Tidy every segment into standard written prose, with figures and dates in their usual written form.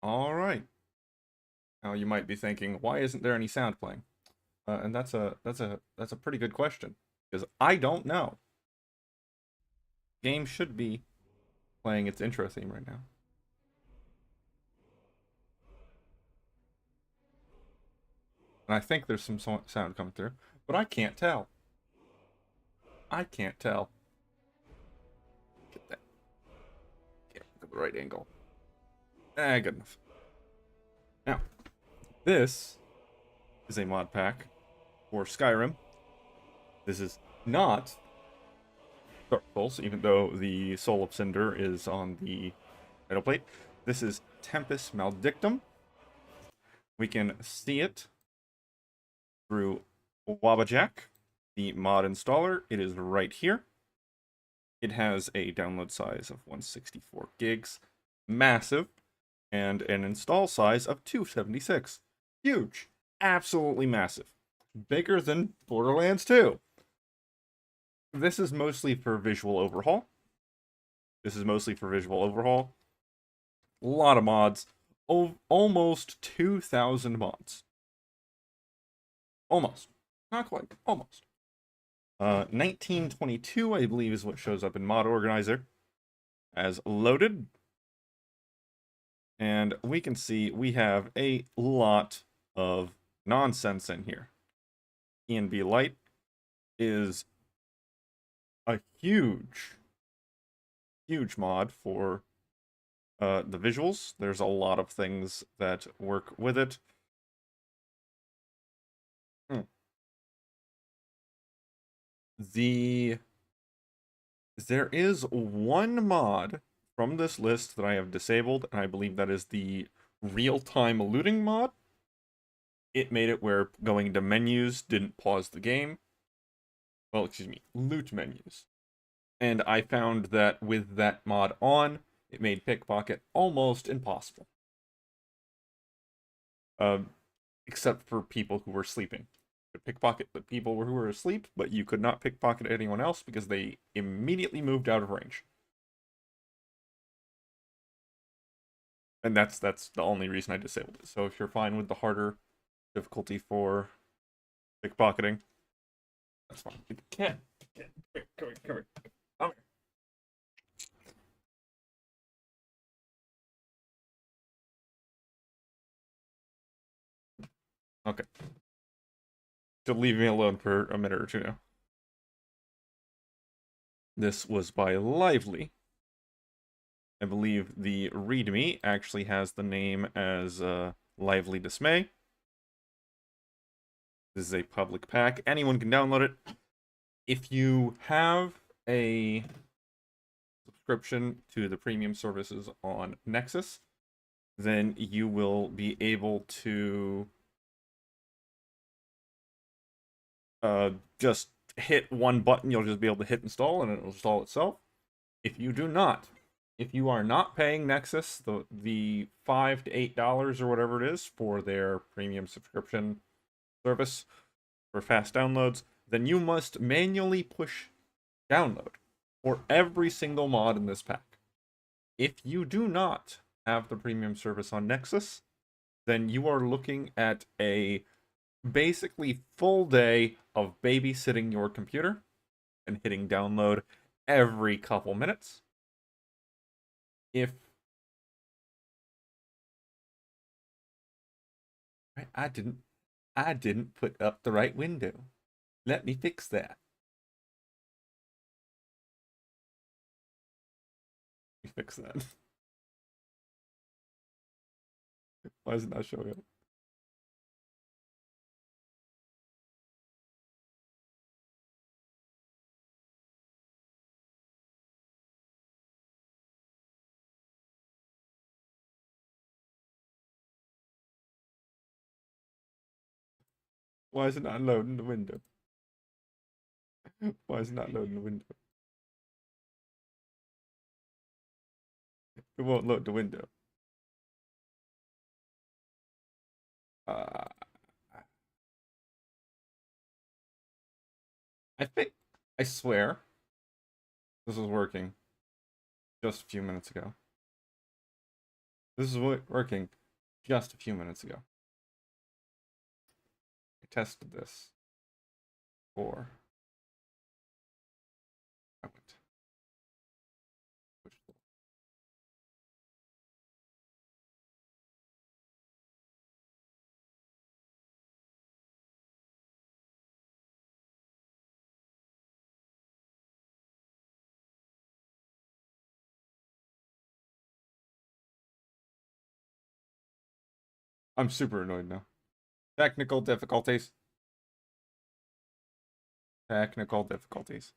All right. Now you might be thinking, why isn't there any sound playing? And that's a pretty good question because I don't know. Game should be playing its intro theme right now, and I think there's some sound coming through, but I can't tell. I can't tell. Get that. Get the right angle. Good enough. Now, this is a mod pack for Skyrim. This is not Dark Souls, even though the Soul of Cinder is on the title plate. This is Tempus Maledictum. We can see it through Wabbajack, the mod installer. It is right here. It has a download size of 164 gigs, massive, and an install size of 276. Huge, absolutely massive. Bigger than Borderlands 2. This is mostly for visual overhaul. A lot of mods. Almost 2,000 mods. Almost. Not quite. Almost. 1922, I believe, is what shows up in Mod Organizer as loaded. And we can see we have a lot of nonsense in here. ENB Light is a huge mod for the visuals. There's a lot of things that work with it. There is one mod from this list that I have disabled, and I believe that is the real-time looting mod. It made it where going to menus didn't pause the game. Well, excuse me, loot menus. And I found that with that mod on, it made pickpocket almost impossible. Except for people who were sleeping. You could pickpocket the people who were asleep, but you could not pickpocket anyone else because they immediately moved out of range. And that's the only reason I disabled it. So if you're fine with the harder difficulty for pickpocketing, that's fine. Come here. Come here. Okay. To leave me alone for a minute or two now. This was by Lively. I believe the README actually has the name as Lively Dismay. This is a public pack. Anyone can download it. If you have a subscription to the premium services on Nexus, then you will be able to just hit one button. You'll just be able to hit install and it will install itself. If you do not, if you are not paying Nexus the $5 to $8 or whatever it is for their premium subscription service for fast downloads, then you must manually push download for every single mod in this pack. If you do not have the premium service on Nexus, then you are looking at a basically full day of babysitting your computer and hitting download every couple minutes. If I didn't put up the right window. Let me fix that. Let me fix that. Why is it not showing up? Why is it not loading the window? Why is it not loading the window? It won't load the window. Uh, I think, I swear, this was working just a few minutes ago. This is working just a few minutes ago. I tested this for... I'm super annoyed now. Technical difficulties. Technical difficulties.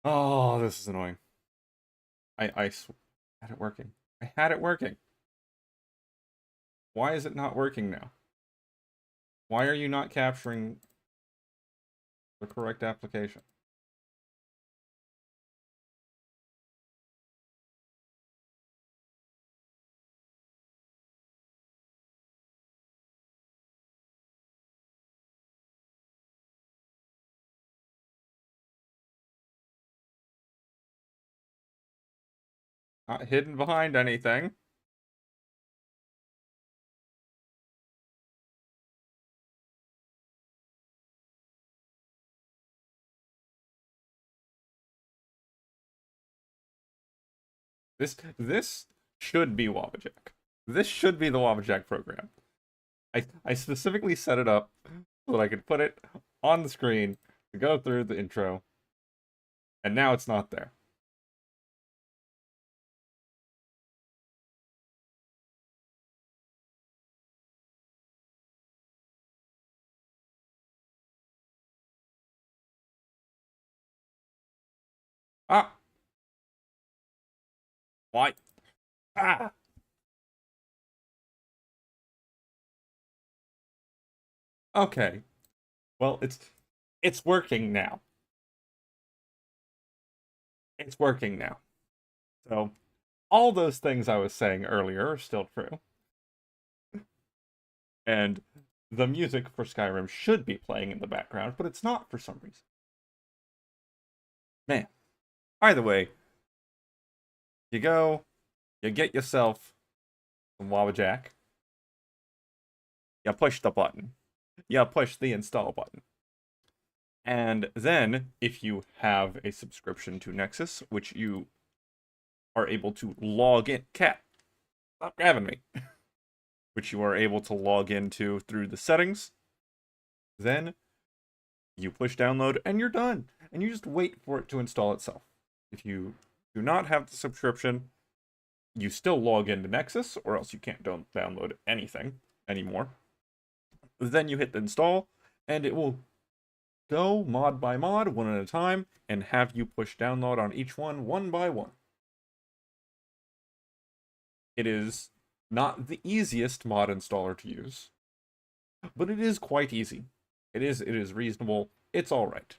Oh, this is annoying. I had it working. I had it working. Why is it not working now? Why are you not capturing the correct application? Not hidden behind anything. This should be Wabbajack. This should be the Wabbajack program. I specifically set it up so that I could put it on the screen to go through the intro, and now it's not there. Ah! Why? Ah! Okay. Well, it's working now. It's working now. So, all those things I was saying earlier are still true. And the music for Skyrim should be playing in the background, but it's not for some reason. Man. Either way, you go, you get yourself some Wabbajack, you push the button, you push the install button. And then, if you have a subscription to Nexus, which you are able to log in, cat, stop grabbing me, which you are able to log into through the settings, then you push download and you're done. And you just wait for it to install itself. If you do not have the subscription, you still log into Nexus, or else you can't download anything anymore. Then you hit the install, and it will go mod by mod, one at a time, and have you push download on each one by one. It is not the easiest mod installer to use, but it is quite easy. It is reasonable. It's all right.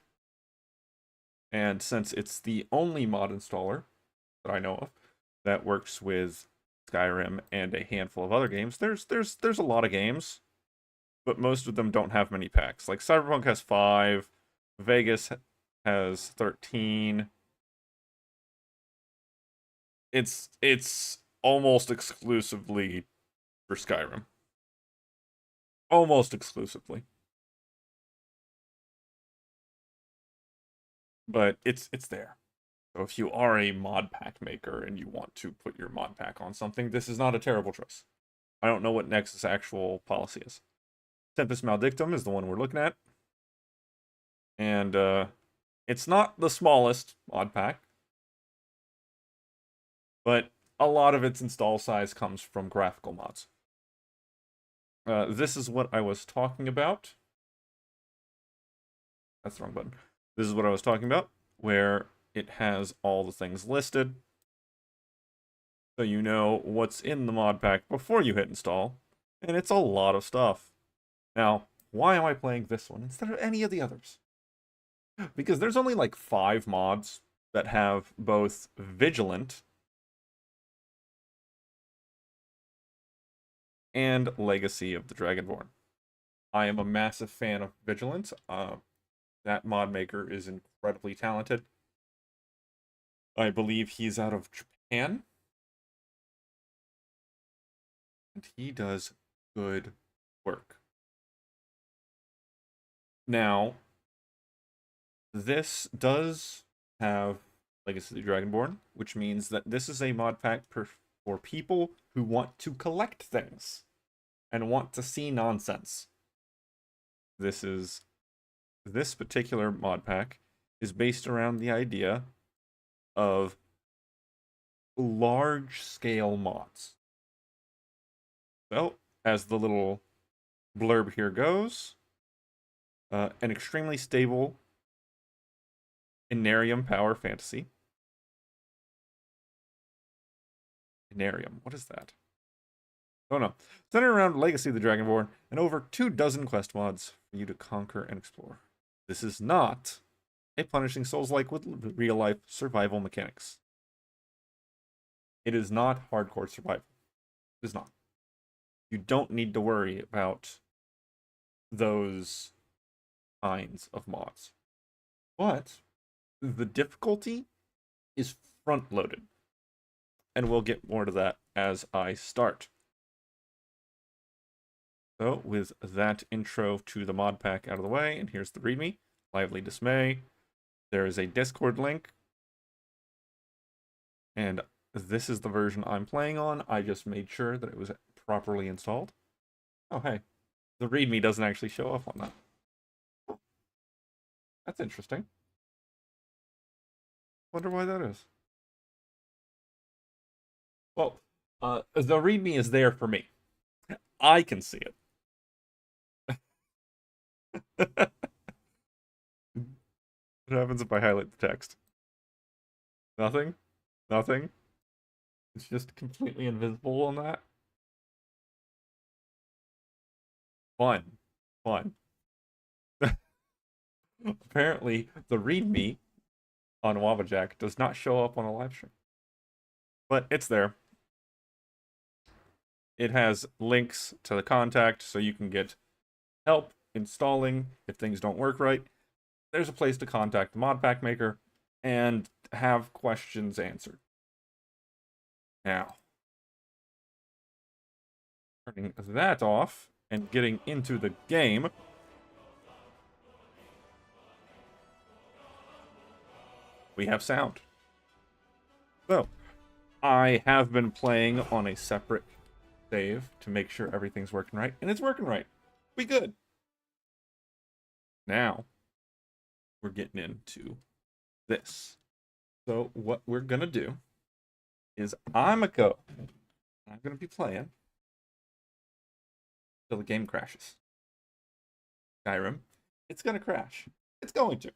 And since it's the only mod installer that I know of that works with Skyrim and a handful of other games, there's a lot of games, but most of them don't have many packs. Like Cyberpunk has 5, Vegas has 13. It's almost exclusively for Skyrim. Almost exclusively. But it's there. So if you are a mod pack maker and you want to put your mod pack on something, this is not a terrible choice. I don't know what Nexus' actual policy is. Tempus Maledictum is the one we're looking at. And it's not the smallest mod pack, but a lot of its install size comes from graphical mods. This is what I was talking about. That's the wrong button. This is what I was talking about, where it has all the things listed. so you know what's in the mod pack before you hit install, and it's a lot of stuff. Now, why am I playing this one instead of any of the others? Because there's only like 5 mods that have both Vigilant and Legacy of the Dragonborn. I am a massive fan of Vigilant. That mod maker is incredibly talented. I believe he's out of Japan. And he does good work. Now, this does have Legacy of the Dragonborn, which means that this is a mod pack for people who want to collect things and want to see nonsense. This particular mod pack is based around the idea of large-scale mods. So, as the little blurb here goes, an extremely stable Inarium power fantasy. Inarium, what is that? Oh no. Centered around Legacy of the Dragonborn and over 24 quest mods for you to conquer and explore. This is not a punishing Souls-like with real-life survival mechanics. It is not hardcore survival. It is not. You don't need to worry about those kinds of mods. But the difficulty is front-loaded. And we'll get more to that as I start. So, with that intro to the mod pack out of the way, and here's the README, Lively Dismay. There is a Discord link. And this is the version I'm playing on. I just made sure that it was properly installed. Oh, hey. The README doesn't actually show up on that. That's interesting. Wonder why that is. Well, the README is there for me. I can see it. What happens if I highlight the text? Nothing? Nothing? It's just completely invisible on that? Fun. Fun. Apparently, the README on Wabbajack does not show up on a live stream. But it's there. It has links to the contact so you can get help installing if things don't work right. There's a place to contact the mod pack maker and have questions answered. Now, turning that off and getting into the game. We have sound. So, I have been playing on a separate save to make sure everything's working right, and it's working right. We good. Now, we're getting into this. So, what we're gonna do is I'm gonna be playing till the game crashes. Skyrim, it's gonna crash. It's going to.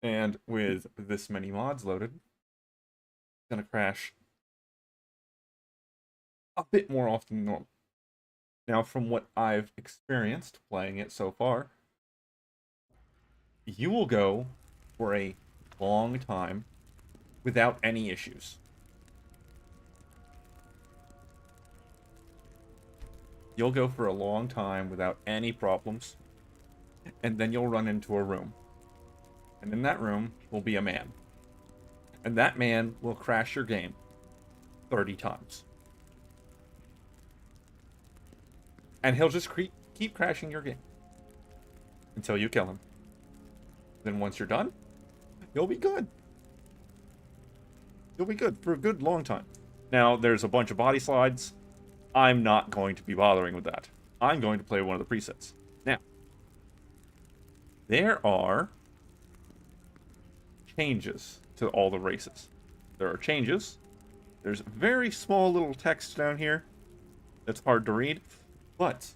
And with this many mods loaded, it's gonna crash a bit more often than normal. Now, from what I've experienced playing it so far, you will go for a long time without any issues. You'll go for a long time without any problems, and then you'll run into a room. And in that room will be a man. And that man will crash your game 30 times. And he'll just keep crashing your game until you kill him. Then once you're done, you'll be good. You'll be good for a good long time. Now, there's a bunch of body slides. I'm not going to be bothering with that. I'm going to play one of the presets. Now, there are changes to all the races. There are changes. There's very small little text down here that's hard to read, but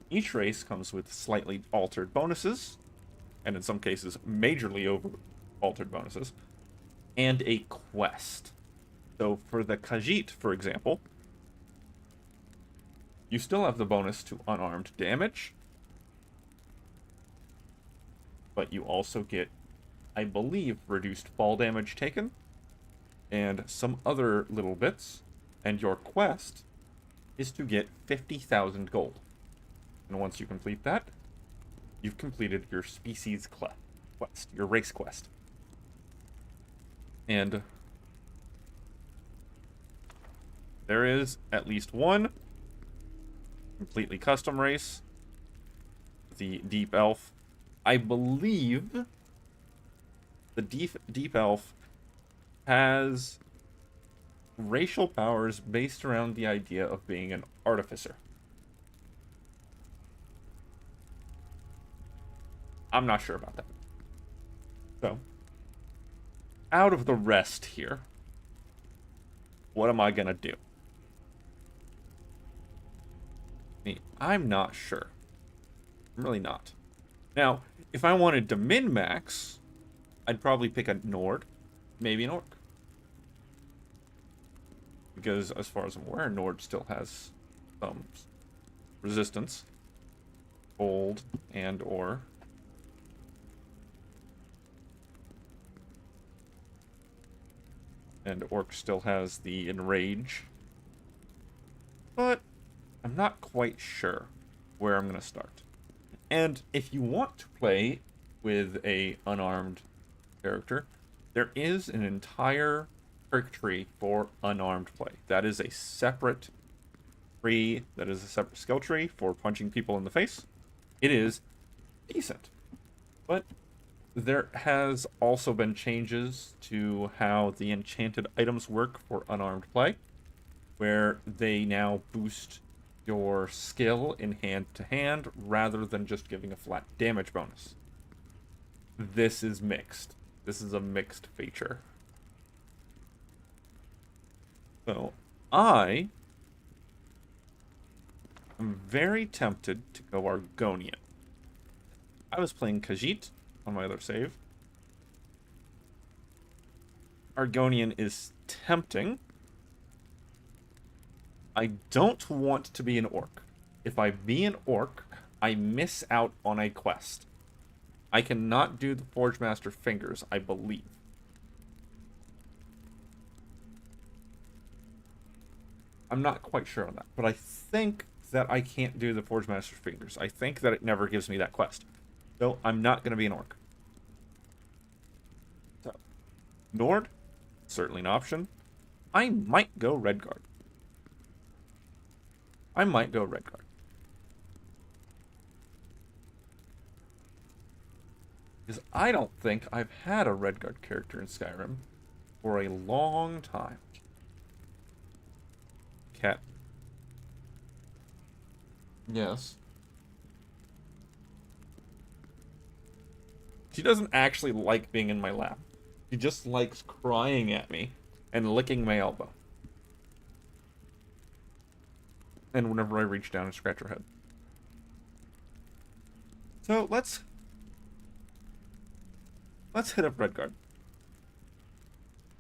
each race comes with slightly altered bonuses, and in some cases, majorly altered bonuses, and a quest. So for the Khajiit, for example, you still have the bonus to unarmed damage, but you also get, I believe, reduced fall damage taken, and some other little bits, and your quest is to get 50,000 gold. And once you complete that, you've completed your species quest, your race quest. And there is at least one completely custom race, the Deep Elf. I believe the Deep Elf has racial powers based around the idea of being an artificer. I'm not sure about that. So, out of the rest here, what am I gonna do? I'm not sure. I'm really not. Now, if I wanted to min-max, I'd probably pick a Nord, maybe an Orc. Because as far as I'm aware, Nord still has some resistance. Cold and or and Orc still has the Enrage. But I'm not quite sure where I'm going to start. And if you want to play with a unarmed character, there is an entire perk tree for unarmed play. That is a separate tree, that is a separate skill tree for punching people in the face. It is decent. But there has also been changes to how the enchanted items work for unarmed play, where they now boost your skill in hand-to-hand rather than just giving a flat damage bonus. This is mixed. This is a mixed feature. So, I am very tempted to go Argonian. I was playing Khajiit on my other save. Argonian is tempting. I don't want to be an Orc. If I be an Orc, I miss out on a quest. I cannot do the Forge Master Fingers, I believe. I'm not quite sure on that, but I think that I can't do the Forge Master Fingers. I think that it never gives me that quest. So I'm not going to be an Orc. So, Nord, certainly an option. I might go Redguard. I might go Redguard. Because I don't think I've had a Redguard character in Skyrim for a long time. Cat. Yes. She doesn't actually like being in my lap. She just likes crying at me and licking my elbow. And whenever I reach down and scratch her head. So let's hit up Redguard.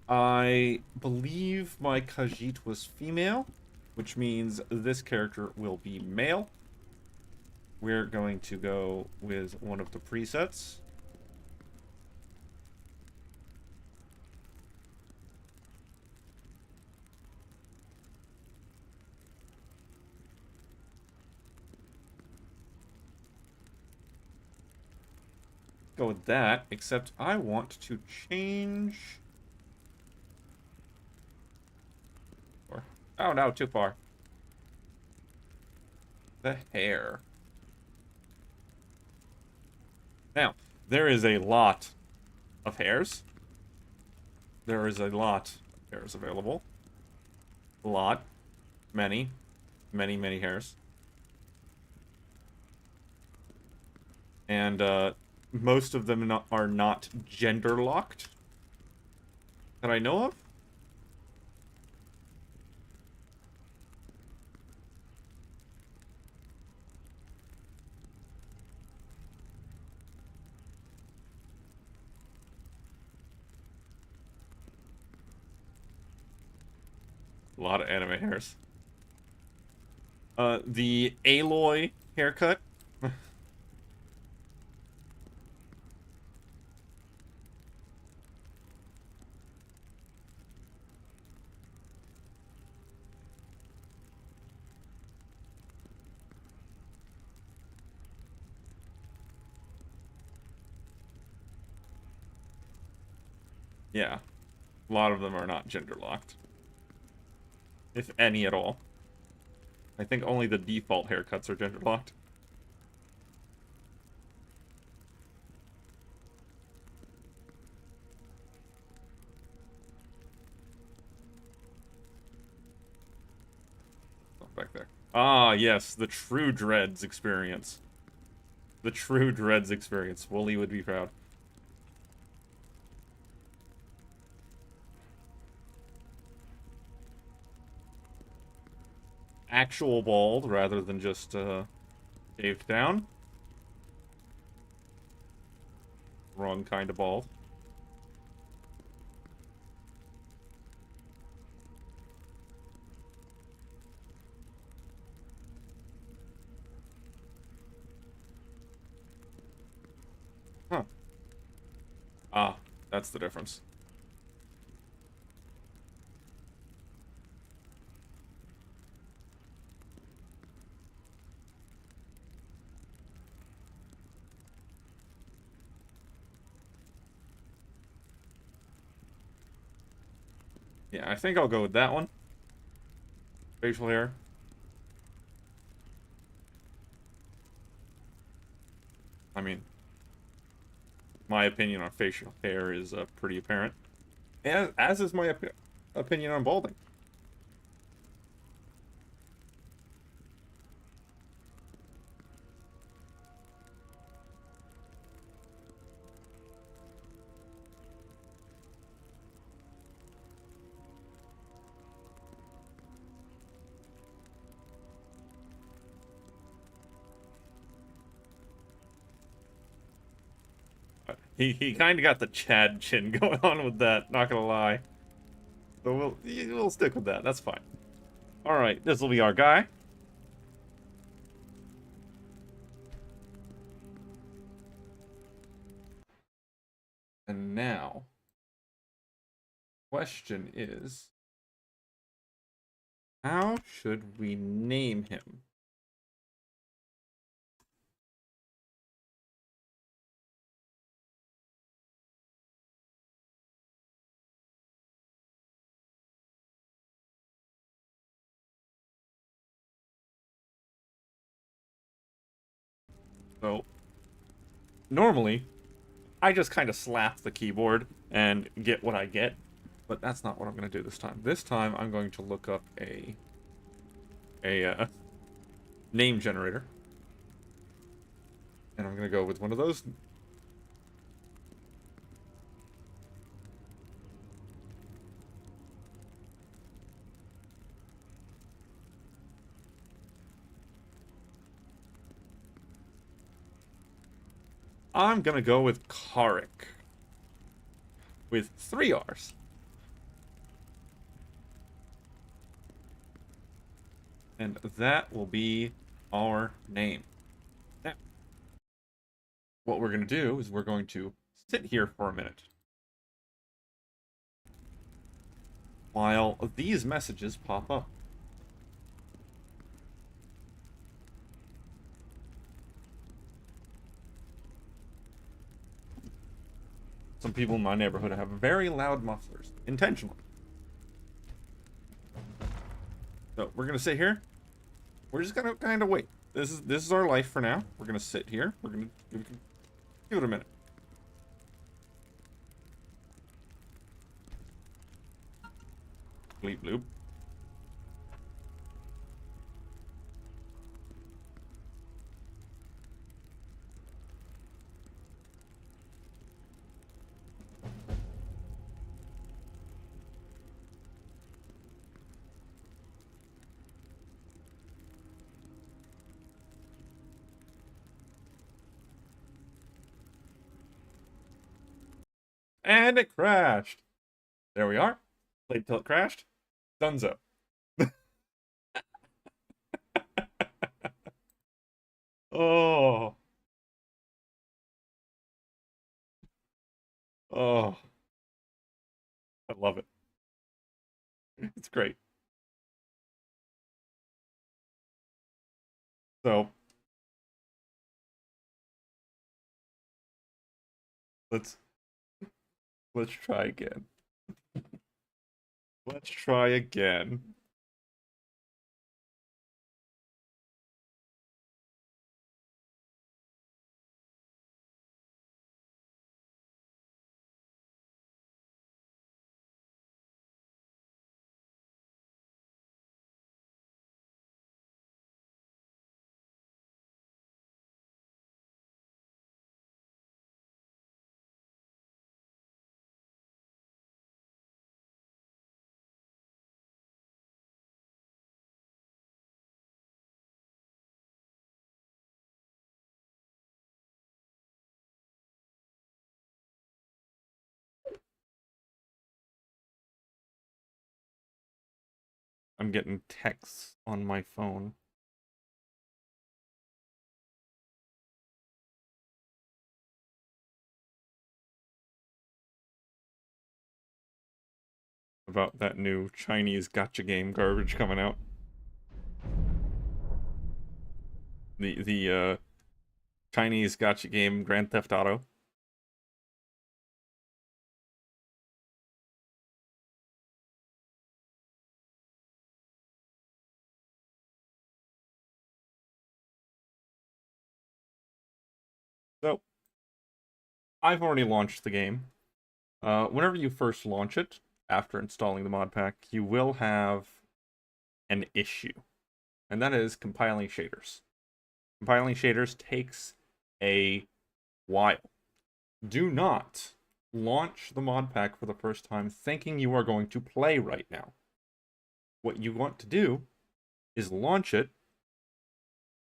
I believe my Khajiit was female, which means this character will be male. We're going to go with one of the presets. Go with that, except I want to change. Oh no, too far. The hair. Now, there is a lot of hairs. There is a lot of hairs available. A lot. Many. Many, many hairs. And, most of them are not gender locked that I know of. A lot of anime hairs. The Aloy haircut. Yeah. A lot of them are not gender locked. If any at all. I think only the default haircuts are gender locked. Back there. Ah, yes, the true Dreads experience. The true Dreads experience. Wooly would be proud. Actual bald rather than just shaved down. Wrong kind of bald. Huh. Ah, that's the difference. Yeah, I think I'll go with that one. Facial hair. I mean, my opinion on facial hair is pretty apparent. As is my opinion on balding. He kind of got the Chad chin going on with that, not gonna lie. So we'll stick with that. That's fine. All right, this will be our guy. And now, question is, how should we name him? So, normally, I just kind of slap the keyboard and get what I get, but that's not what I'm going to do this time. This time, I'm going to look up a name generator, and I'm going to go with one of those. I'm going to go with Karik, with 3 R's. And that will be our name. Now, what we're going to do is we're going to sit here for a minute while these messages pop up. Some people in my neighborhood have very loud mufflers, intentionally. So we're gonna sit here. We're just gonna kind of wait. This is our life for now. We're gonna sit here. We're gonna give it a minute. Bleep bloop. And it crashed. There we are. Played till it crashed. Dunzo. Oh, I love it. It's great. So let's let's try again. Let's try again. I'm getting texts on my phone. About that new Chinese gotcha game garbage coming out. The Chinese gotcha game Grand Theft Auto. So I've already launched the game. Whenever you first launch it, after installing the mod pack, you will have an issue, and that is compiling shaders. Compiling shaders takes a while. Do not launch the mod pack for the first time thinking you are going to play right now. What you want to do is launch it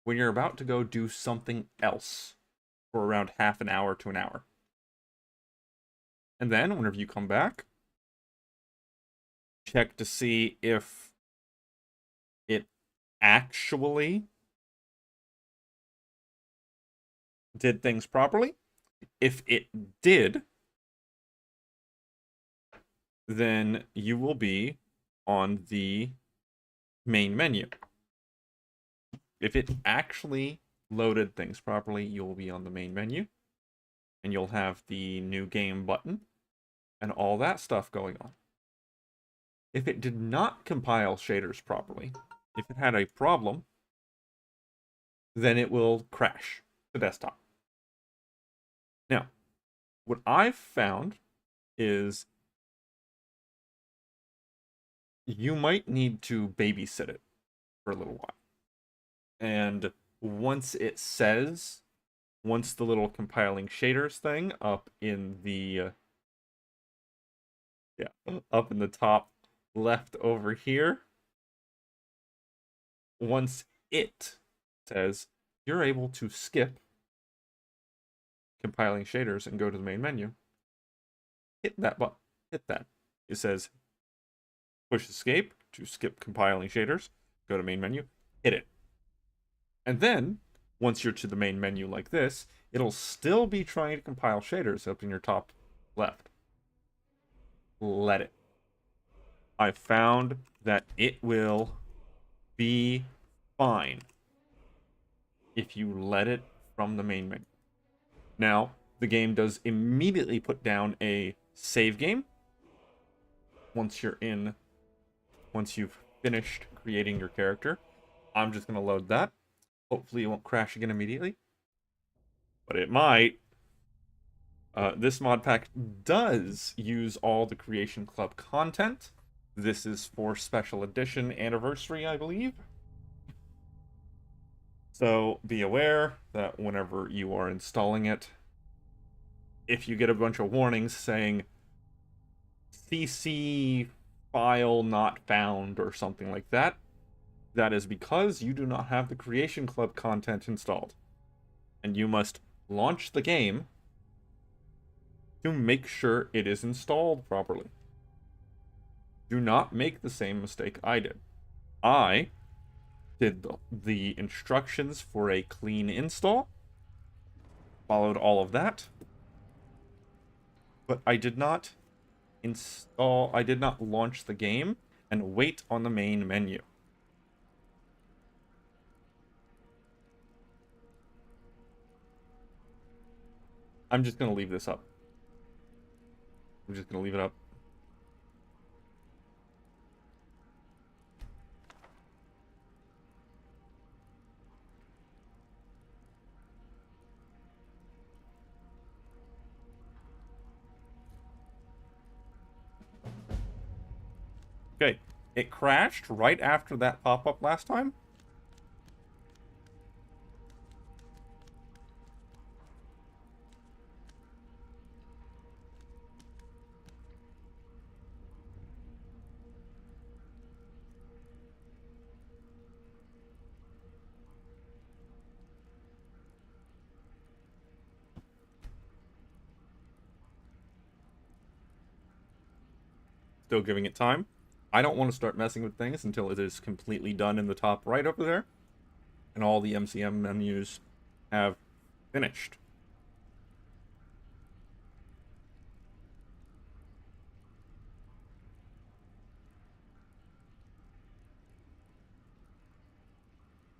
when you're about to go do something else for around half an hour to an hour. And then, whenever you come back, check to see if it actually did things properly. If it did, then you will be on the main menu. If it actually loaded things properly, you'll be on the main menu, and you'll have the new game button and all that stuff going on. If it did not compile shaders properly, if it had a problem, then it will crash the desktop. Now, what I've found is you might need to babysit it for a little while. And once the little compiling shaders thing up in the up in the top left over here, once it says you're able to skip compiling shaders and go to the main menu, hit that button. Hit that. It says push escape to skip compiling shaders, go to main menu, hit it. And then, once you're to the main menu like this, it'll still be trying to compile shaders up in your top left. Let it. I found that it will be fine if you let it from the main menu. Now, the game does immediately put down a save game once you've finished creating your character. I'm just going to load that. Hopefully it won't crash again immediately, but it might. This mod pack does use all the Creation Club content. This is for special edition anniversary, I believe. So be aware that whenever you are installing it, if you get a bunch of warnings saying CC file not found or something like that, that is because you do not have the Creation Club content installed. And you must launch the game to make sure it is installed properly. Do not make the same mistake I did. I did the instructions for a clean install, followed all of that, but I did not I did not launch the game and wait on the main menu. I'm just going to leave this up. I'm just going to leave it up. Okay, it crashed right after that pop-up last time. Still giving it time. I don't want to start messing with things until it is completely done in the top right over there, and all the MCM menus have finished.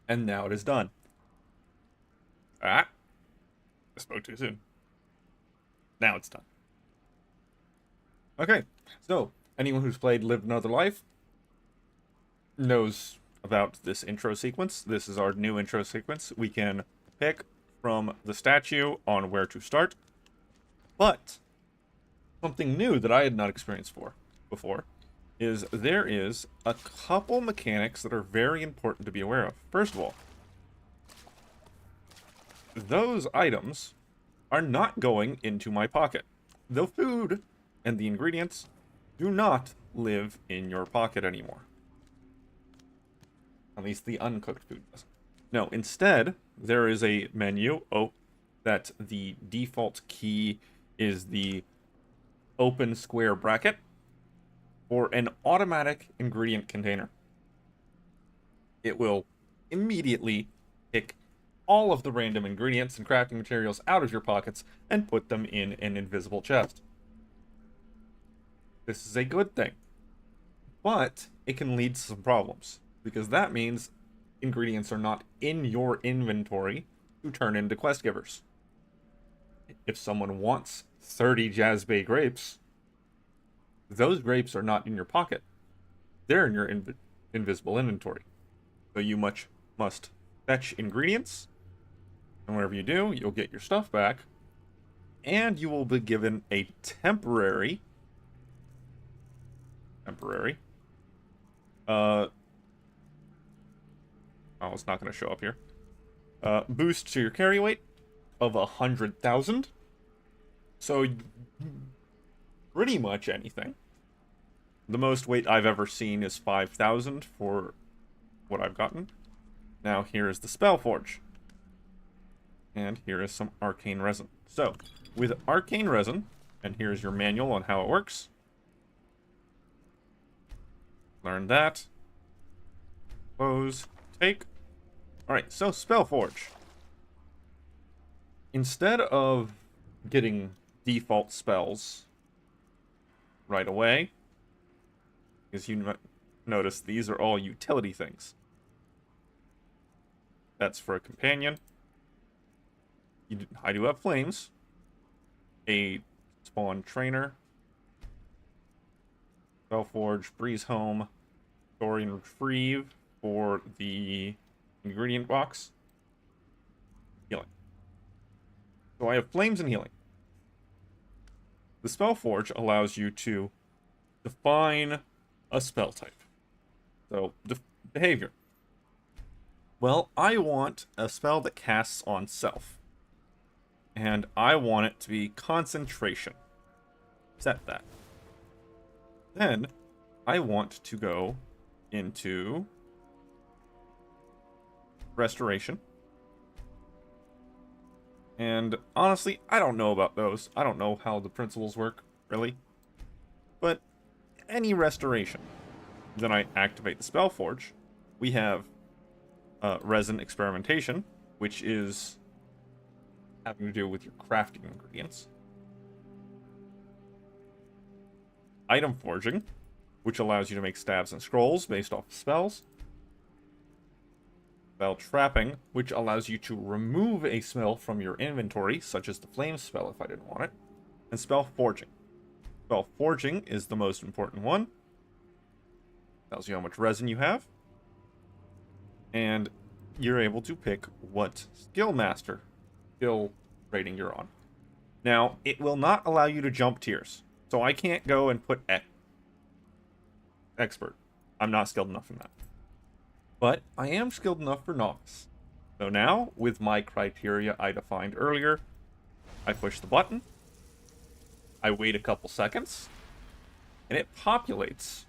And now it is done. Ah, I spoke too soon. Now it's done. Okay, so anyone who's played Lived Another Life knows about this intro sequence. This is our new intro sequence. We can pick from the statue on where to start, but something new that I had not experienced before is there is a couple mechanics that are very important to be aware of. First of all, those items are not going into my pocket. The food and the ingredients do not live in your pocket anymore. At least the uncooked food doesn't. No, instead, there is a menu that the default key is the open square bracket for an automatic ingredient container. It will immediately pick all of the random ingredients and crafting materials out of your pockets and put them in an invisible chest. This is a good thing, but it can lead to some problems, because that means ingredients are not in your inventory to turn into quest givers. If someone wants 30 Jazbay grapes, those grapes are not in your pocket. They're in your invisible inventory. So you must fetch ingredients, and whenever you do, you'll get your stuff back, and you will be given a temporary oh, it's not going to show up here, boost to your carry weight of 100,000. So pretty much anything. The most weight I've ever seen is 5,000 for what I've gotten. Now here is the Spellforge, and here is some arcane resin. So with arcane resin, and here's your manual on how it works. Learn that. Close. Take. Alright, so Spellforge. Instead of getting default spells right away, as you notice, these are all utility things. That's for a companion. I do have flames. A spawn trainer. Spellforge, Breeze Home, Story and Retrieve for the ingredient box. Healing. So I have flames and healing. The Spellforge allows you to define a spell type. So, behavior. Well, I want a spell that casts on self. And I want it to be concentration. Set that. Then, I want to go into restoration. And honestly, I don't know about those. I don't know how the principles work, really. But any restoration. Then I activate the Spellforge. We have resin experimentation, which is having to do with your crafting ingredients. Item Forging, which allows you to make stabs and scrolls based off of spells. Spell Trapping, which allows you to remove a spell from your inventory, such as the Flame spell if I didn't want it. And Spell Forging. Spell Forging is the most important one. Tells you how much resin you have. And you're able to pick what skill rating you're on. Now, it will not allow you to jump tiers. So I can't go and put expert. I'm not skilled enough in that. But I am skilled enough for novice. So now, with my criteria I defined earlier, I push the button, I wait a couple seconds, and it populates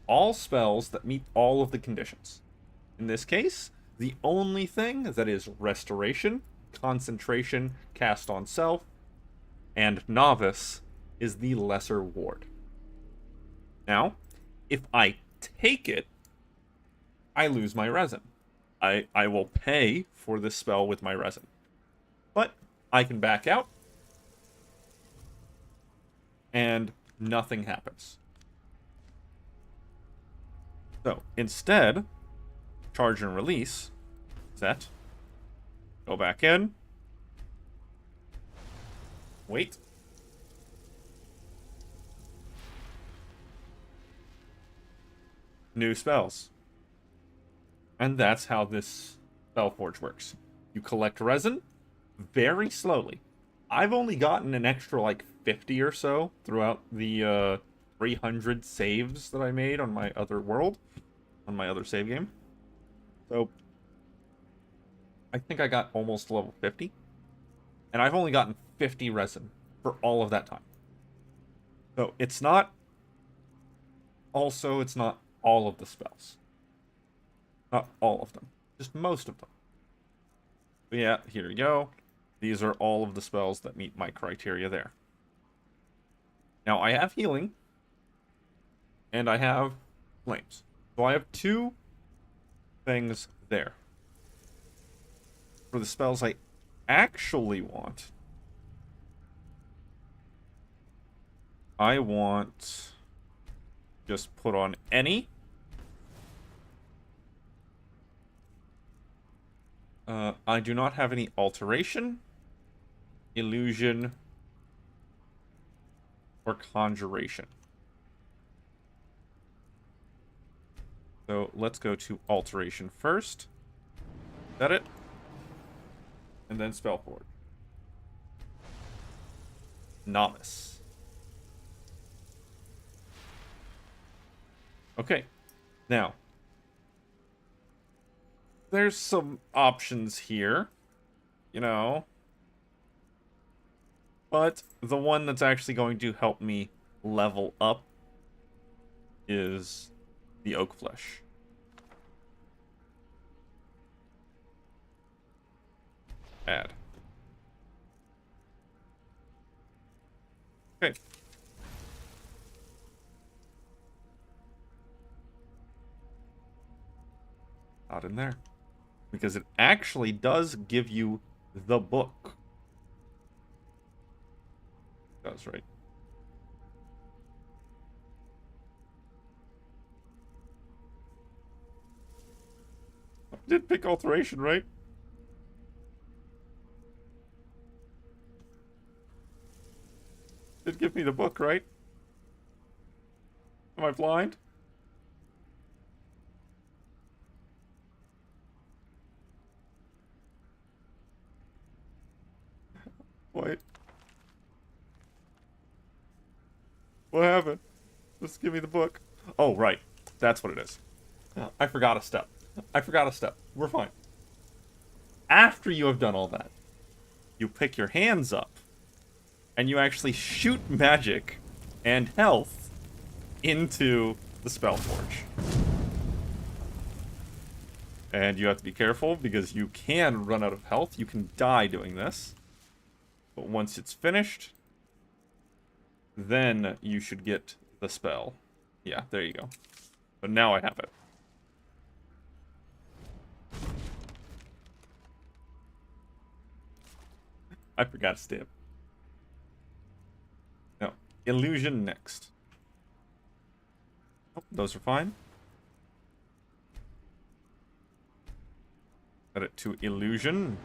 all spells that meet all of the conditions. In this case, the only thing that is Restoration, Concentration, Cast on Self, and Novice is the Lesser Ward. Now, if I take it, I lose my resin. I will pay for this spell with my resin. But I can back out, and nothing happens. So, instead, charge and release, set, go back in, wait, new spells. And that's how this Spellforge works. You collect resin very slowly. I've only gotten an extra like 50 or so throughout the 300 saves that I made on my other world, on my other save game. So I think I got almost level 50. And I've only gotten 50 resin for all of that time. So it's not all of the spells. Not all of them, just most of them. But yeah, here you go. These are all of the spells that meet my criteria there. Now, I have healing, and I have flames. So I have two things there. For the spells I actually want, I want just put on any. I do not have any alteration, illusion, or conjuration. So let's go to alteration first. Set it. And then Spellforge. Novice. Okay. Now, there's some options here, you know, but the one that's actually going to help me level up is the Oak Flesh. Add. Okay. Not in there. Because it actually does give you the book. It does, right? I did pick alteration, right? Did give me the book, right? Am I blind? Wait. What happened? Just give me the book. Oh, right. That's what it is. I forgot a step. We're fine. After you have done all that, you pick your hands up, and you actually shoot magic and health into the Spellforge. And you have to be careful, because you can run out of health. You can die doing this. But once it's finished, then you should get the spell. Yeah, there you go. But now I have it. I forgot to stamp. No. Illusion next. Oh, those are fine. Set it to illusion.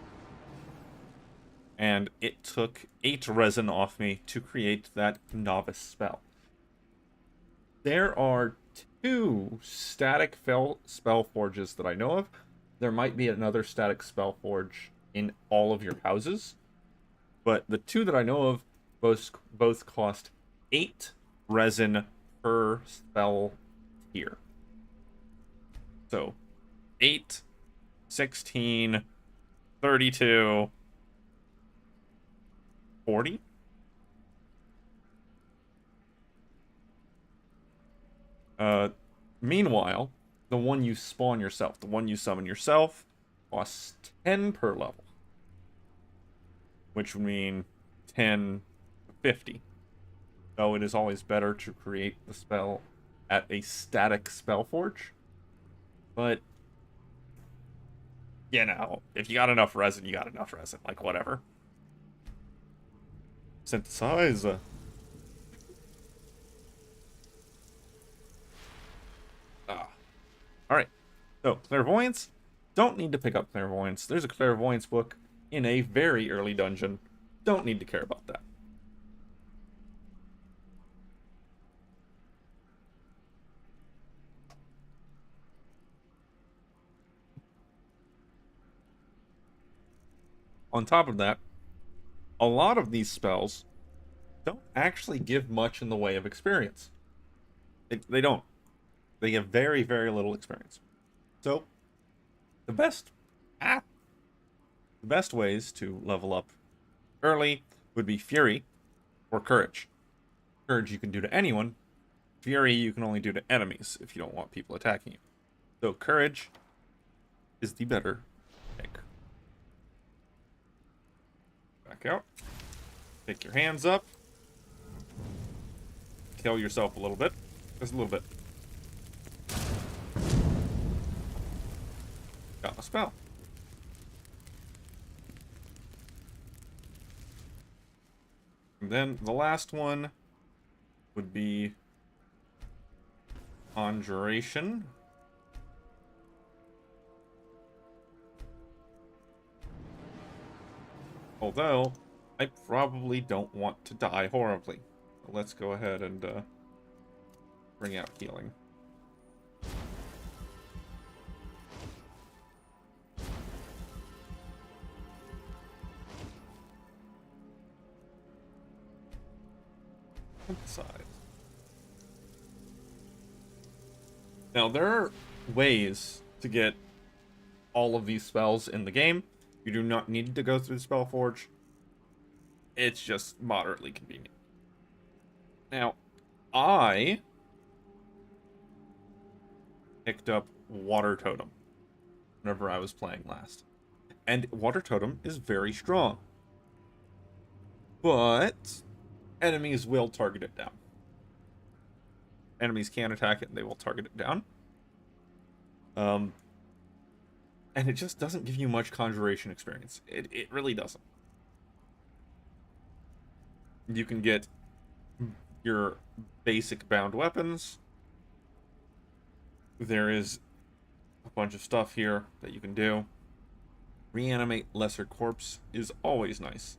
And it took 8 resin off me to create that novice spell. There are 2 static spell forges that I know of. There might be another static spell forge in all of your houses, but the 2 that I know of both cost 8 resin per spell tier. So 8, 16, 32, 40. Meanwhile, the one you spawn yourself, the one you summon yourself, costs 10 per level. Which would mean 10 to 50. So it is always better to create the spell at a static spell forge. But, you know, if you got enough resin, you got enough resin. Like, whatever. Synthesize. Alright. So, clairvoyance. Don't need to pick up clairvoyance. There's a clairvoyance book in a very early dungeon. Don't need to care about that. On top of that, a lot of these spells don't actually give much in the way of experience. They don't. They give very, very little experience. So, the best ways to level up early would be Fury or Courage. Courage you can do to anyone. Fury you can only do to enemies if you don't want people attacking you. So Courage is the better pick. Back out. Take your hands up. Kill yourself a little bit. Just a little bit. Got my spell. And then the last one would be Conjuration. Although, I probably don't want to die horribly. So let's go ahead and bring out healing. Synthesize. Now, there are ways to get all of these spells in the game. You do not need to go through the spell forge. It's just moderately convenient. Now, I picked up Water Totem whenever I was playing last. And Water Totem is very strong. But enemies will target it down. Enemies can attack it and they will target it down. And it just doesn't give you much conjuration experience. It really doesn't. You can get your basic bound weapons. There is a bunch of stuff here that you can do. Reanimate Lesser Corpse is always nice.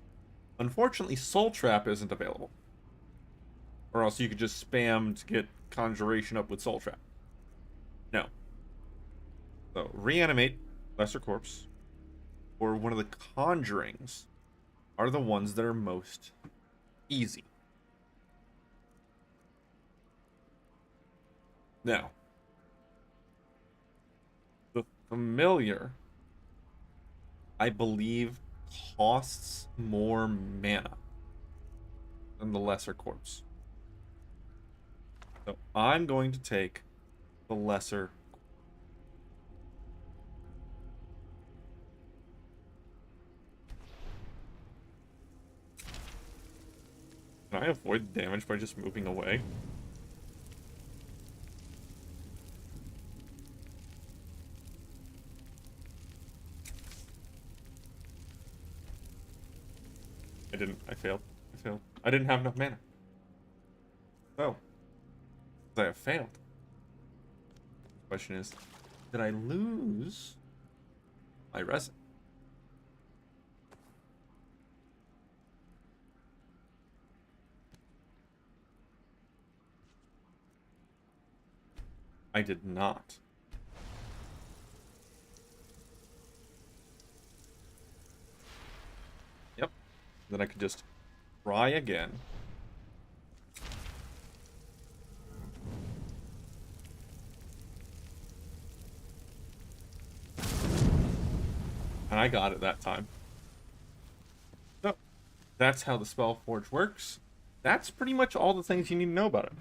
Unfortunately, Soul Trap isn't available. Or else you could just spam to get Conjuration up with Soul Trap. No. So, Reanimate Lesser Corpse, or one of the Conjurings, are the ones that are most easy. Now, the Familiar, I believe, costs more mana than the Lesser Corpse. So I'm going to take the Lesser. Can I avoid damage by just moving away? I didn't. I failed. I failed. I didn't have enough mana. Oh. I have failed. Question is, did I lose my resin? I did not. Yep. Then I could just try again. And I got it that time. So, that's how the Spellforge works. That's pretty much all the things you need to know about it.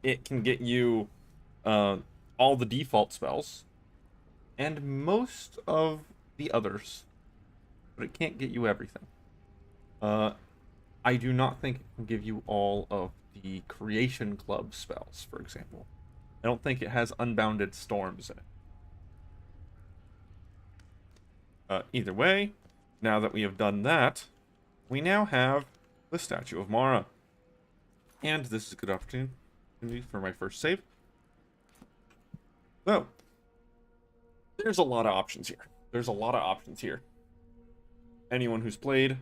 It can get you all the default spells and most of the others, but it can't get you everything. I do not think it can give you all of the Creation Club spells, for example. I don't think it has Unbounded Storms in it. Either way, now that we have done that, we now have the Statue of Mara. And this is a good opportunity for my first save. So, there's a lot of options here. Anyone who's played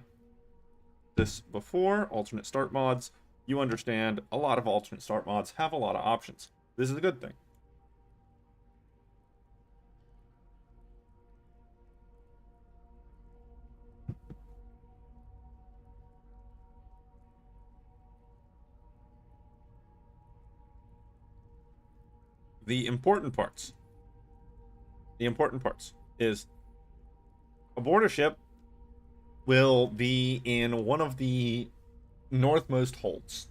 this before, alternate start mods, you understand a lot of alternate start mods have a lot of options. This is a good thing. The important parts is aboard a ship will be in one of the northmost holds.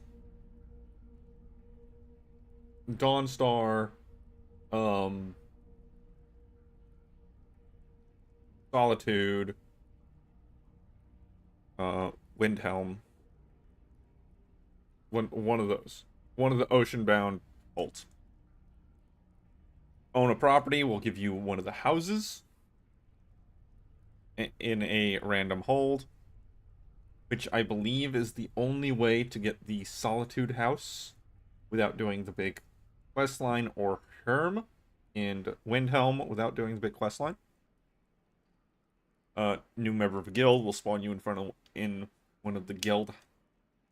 Dawnstar, Solitude, Windhelm. One of those. One of the ocean-bound holds. Own a property will give you one of the houses in a random hold, which I believe is the only way to get the Solitude house without doing the big quest line, or Herm and Windhelm without doing the big quest line. New member of a guild will spawn you in one of the guild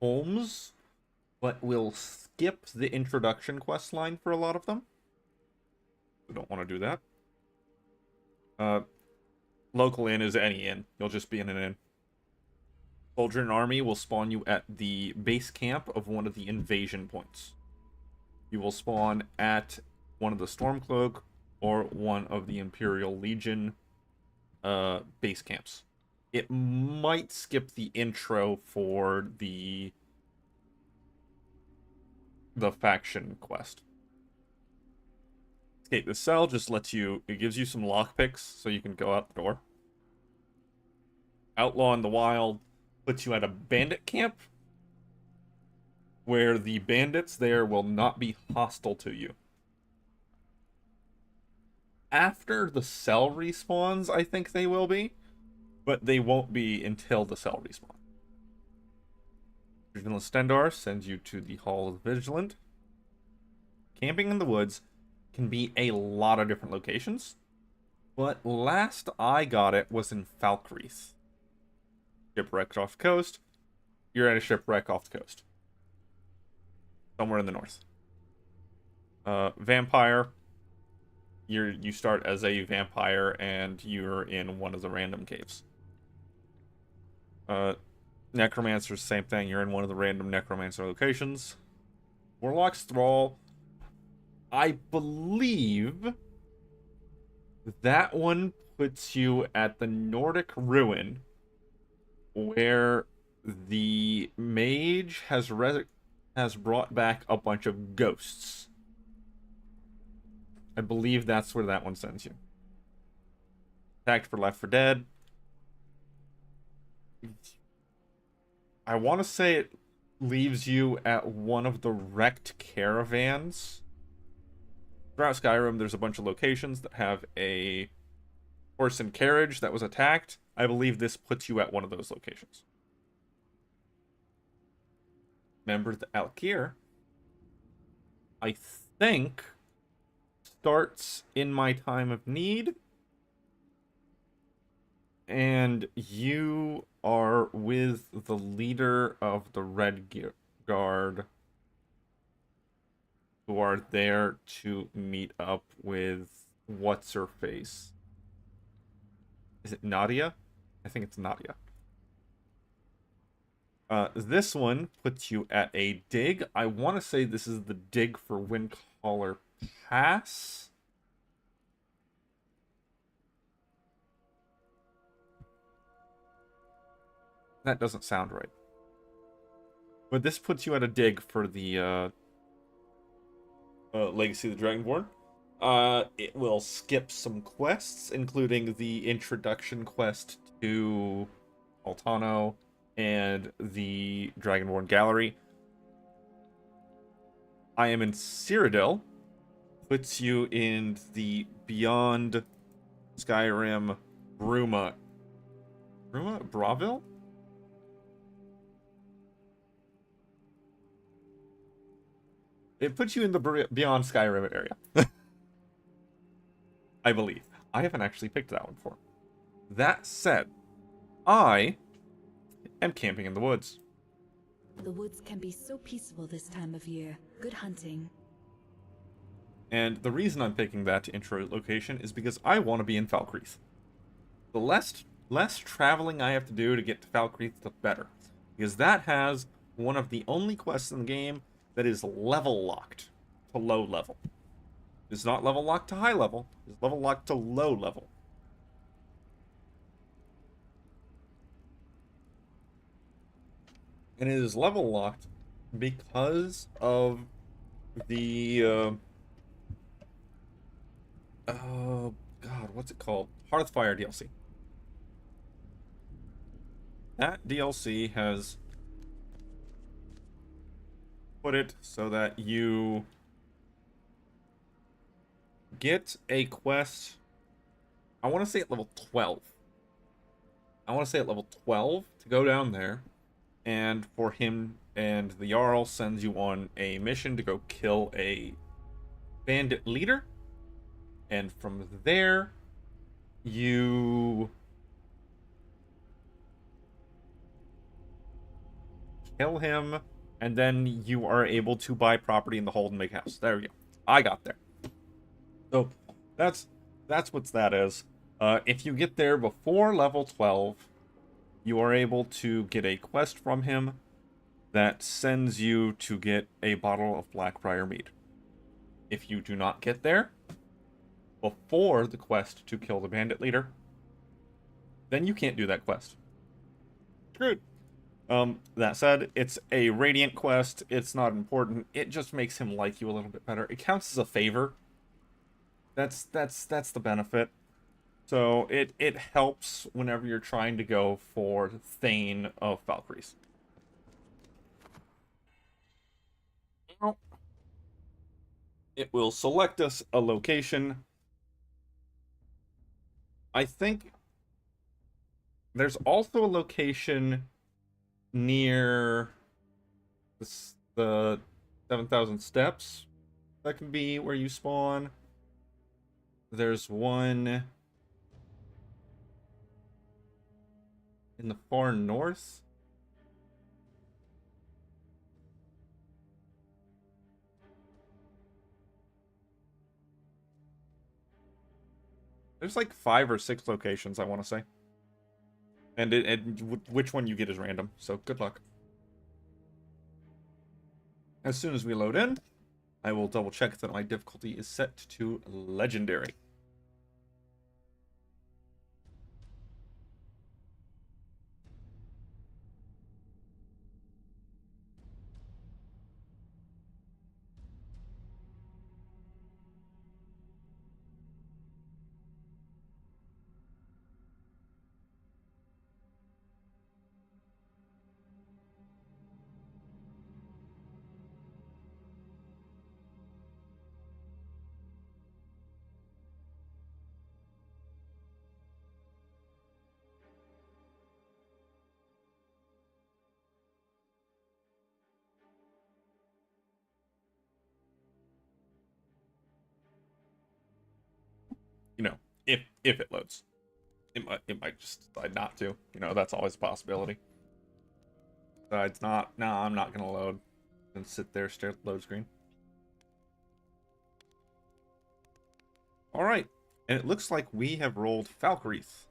homes, but will skip the introduction quest line for a lot of them. We don't want to do that. Local inn is any inn. You'll just be in an inn. Soldier and army will spawn you at the base camp of one of the invasion points. You will spawn at one of the Stormcloak or one of the Imperial Legion base camps. It might skip the intro for the faction quest. Escape the cell just lets you, it gives you some lockpicks so you can go out the door. Outlaw in the Wild puts you at a bandit camp where the bandits there will not be hostile to you. After the cell respawns, I think they will be, but they won't be until the cell respawn. Vigilant Stendar sends you to the Hall of the Vigilant. Camping in the woods can be a lot of different locations, but last I got it was in Falkreath. Shipwrecked off the coast. You're at a shipwreck off the coast. Somewhere in the north. Vampire. You start as a vampire and you're in one of the random caves. Necromancer, same thing. You're in one of the random necromancer locations. Warlock's Thrall. I believe that one puts you at the Nordic Ruin, where the mage has brought back a bunch of ghosts. I believe that's where that one sends you. Tagged for Left 4 Dead. I want to say it leaves you at one of the wrecked caravans. Throughout Skyrim, there's a bunch of locations that have a horse and carriage that was attacked. I believe this puts you at one of those locations. Remember the Alkir. I think starts in my time of need. And you are with the leader of the Red Guard, who are there to meet up with what's her face. Is it Nadia? I think it's Nadia. This one puts you at a dig. I want to say this is the dig for Windcaller Pass. That doesn't sound right. But this puts you at a dig for the Legacy of the Dragonborn. It will skip some quests, including the introduction quest to Altano and the Dragonborn Gallery. I am in Cyrodiil. Puts you in the Beyond Skyrim Bruma. Bravil? It puts you in the Beyond Skyrim area. I believe. I haven't actually picked that one before. That said, I am camping in the woods. The woods can be so peaceful this time of year. Good hunting. And the reason I'm picking that intro location is because I want to be in Falkreath. The less traveling I have to do to get to Falkreath, the better. Because that has one of the only quests in the game that is level locked to low level. It's not level locked to high level, it's level locked to low level. And it is level locked because of the oh god, what's it called? Hearthfire DLC. That DLC has put it so that you get a quest. I want to say at level 12. I want to say at level 12 to go down there, and for him and the Jarl sends you on a mission to go kill a bandit leader, and from there you kill him, and then you are able to buy property in the hold and make a house. There we go. I got there. So that's what that is. If you get there before level 12, you are able to get a quest from him that sends you to get a bottle of Blackbriar mead. If you do not get there before the quest to kill the bandit leader, then you can't do that quest. Screwed. That said, it's a Radiant quest. It's not important. It just makes him like you a little bit better. It counts as a favor. That's the benefit. So it helps whenever you're trying to go for Thane of Valkyries. It will select us a location. I think there's also a location near the 7,000 steps that can be where you spawn. There's one in the far north. There's like 5 or 6 locations, I want to say. And which one you get is random, so good luck. As soon as we load in, I will double check that my difficulty is set to legendary. You know, if it loads. It might just decide not to. You know, that's always a possibility. It's not. No, I'm not gonna load and sit there, stare at the load screen. All right, and it looks like we have rolled Falkreath.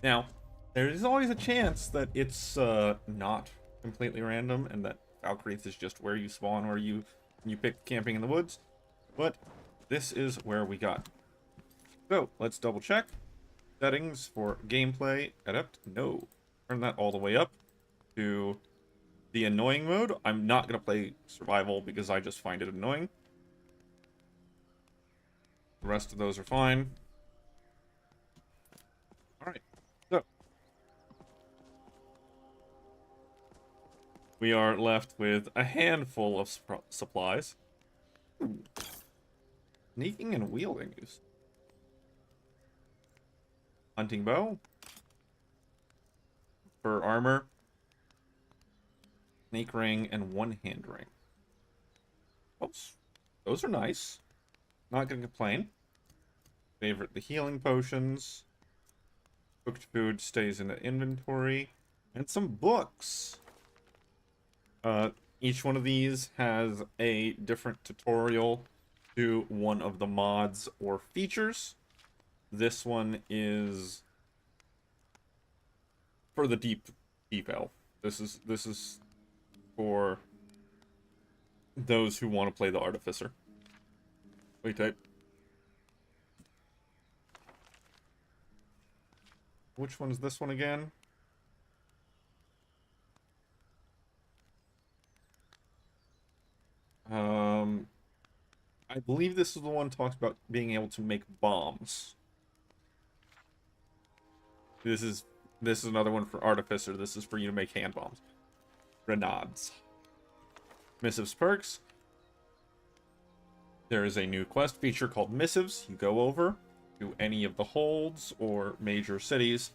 Now, there is always a chance that it's not completely random, and that Falkreath is just where you spawn, where you pick camping in the woods. But this is where we got. So let's double check. Settings for gameplay. Adept. No. Turn that all the way up to the annoying mode. I'm not going to play survival because I just find it annoying. The rest of those are fine. Alright. So. We are left with a handful of supplies. Ooh. Sneaking and wielding use. Hunting bow. Fur armor. Snake ring and one-hand ring. Those are nice. Not gonna complain. Favorite the healing potions. Cooked food stays in the inventory. And some books. Each one of these has a different tutorial to one of the mods or features. This one is for the deep elf. This is for those who want to play the artificer. Wait, type. Which one is this one again? I believe this is the one that talks about being able to make bombs. This is another one for artificer. This is for you to make hand bombs. Grenades. Missives perks. There is a new quest feature called Missives. You go over to any of the holds or major cities,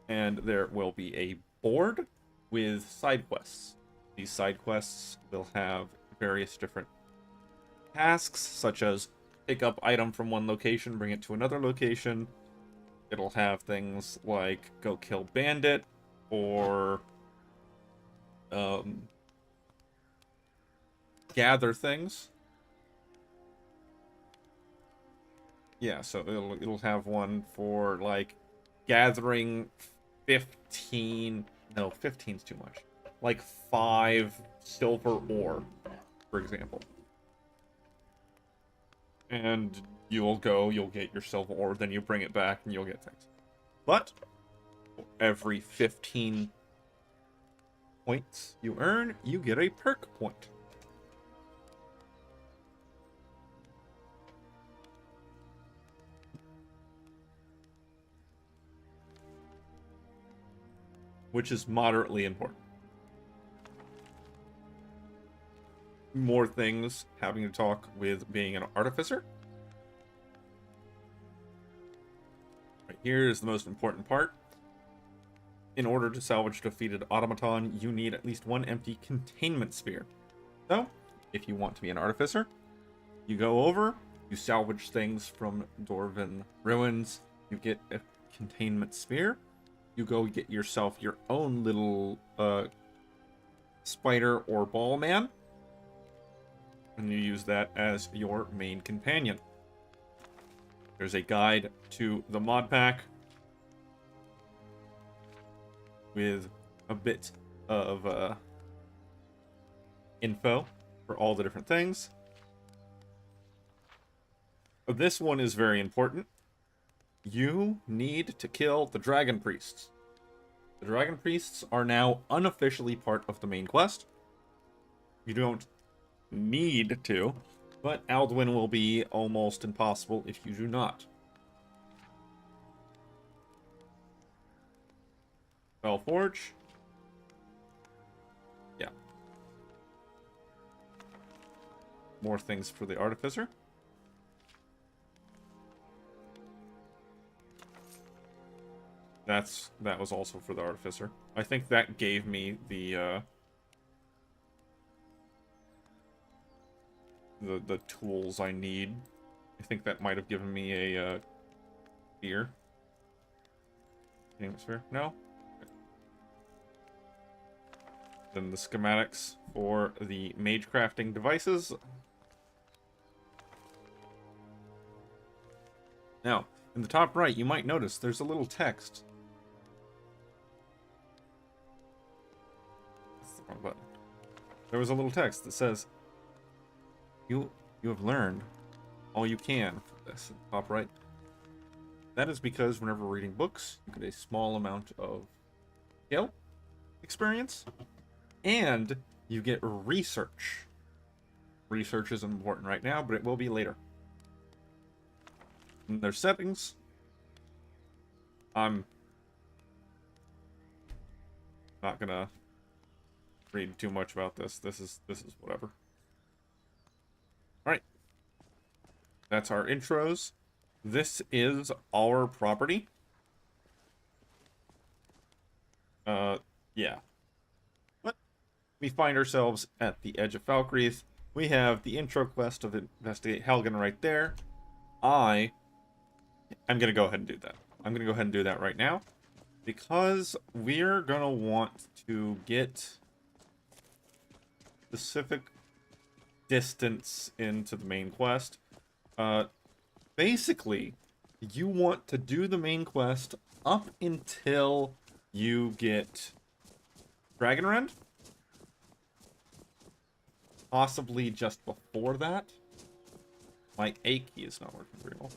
and there will be a board with side quests. These side quests will have various different tasks, such as pick up item from one location, bring it to another location. It'll have things like go kill bandit, or gather things. Yeah, so it'll have one for like gathering 15. No, 15's too much. Like 5 silver ore, for example. And you'll get your silver ore, then you bring it back and you'll get things. But every 15 points you earn, you get a perk point. Which is moderately important. More things having to talk with being an artificer. Right here is the most important part. In order to salvage defeated automaton, you need at least 1 empty containment spear. So, if you want to be an artificer, you go over, you salvage things from Dwarven ruins, you get a containment spear, you go get yourself your own little spider or ball man, and you use that as your main companion. There's a guide to the Modpack with a bit of info for all the different things. This one is very important. You need to kill the Dragon Priests. The Dragon Priests are now unofficially part of the main quest. You don't need to, but Alduin will be almost impossible if you do not. Spellforge. Yeah. More things for the Artificer. That was also for the Artificer. I think that gave me the tools I need I think that might have given me a sphere. Sphere? No? Then the schematics for the mage crafting devices. Now, in the top right, you might notice there's a little text. That's the wrong button. There was a little text that says, you have learned all you can from this in the top right. That is because whenever reading books, you get a small amount of skill experience, and you get research. Research isn't important right now, but it will be later. In their settings, I'm not gonna read too much about this. This is whatever. All right, that's our intros. This is our property. Yeah. But we find ourselves at the edge of Falkreath. We have the intro quest of Investigate Helgen right there. I'm going to go ahead and do that. I'm going to go ahead and do that right now. Because we're going to want to get specific distance into the main quest. Basically, you want to do the main quest up until you get Dragonrend. Possibly just before that. My A key is not working very well.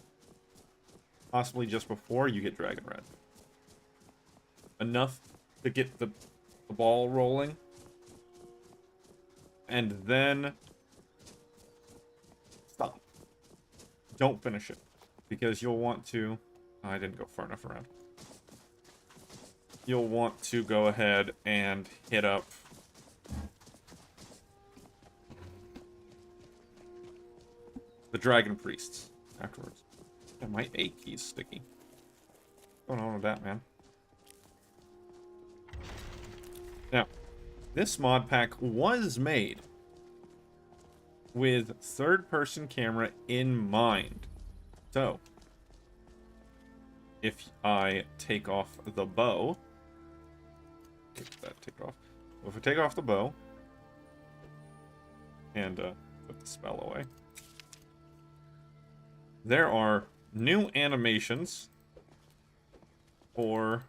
Possibly just before you get Dragonrend. Enough to get the ball rolling. And then stop. Don't finish it. Because you'll want to... Oh, I didn't go far enough around. You'll want to go ahead and hit up the Dragon Priests afterwards. Yeah, my A key's sticky. What's going on with that, man? Now, this mod pack was made with third-person camera in mind. So, if I take off the bow, take off. Well, if I take off the bow and put the spell away, there are new animations for.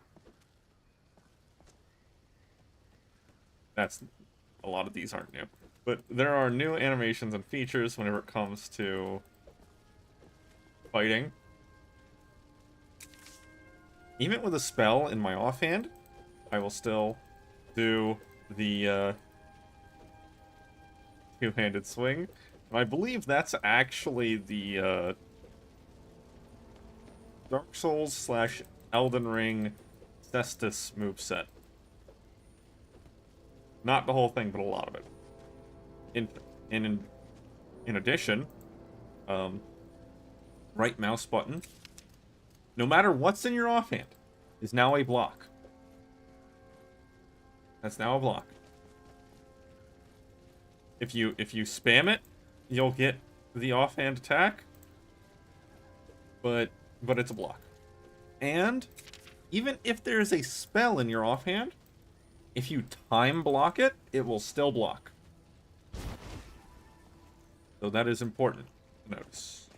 That's a lot of these aren't new, but there are new animations and features whenever it comes to fighting. Even with a spell in my offhand, I will still do the two-handed swing. And I believe that's actually the Dark Souls / Elden Ring Cestus moveset. Not the whole thing, but a lot of it. In addition, right mouse button, no matter what's in your offhand, is now a block. That's now a block. If you spam it, you'll get the offhand attack, but it's a block. And even if there's a spell in your offhand, if you time block it, it will still block. So that is important to notice.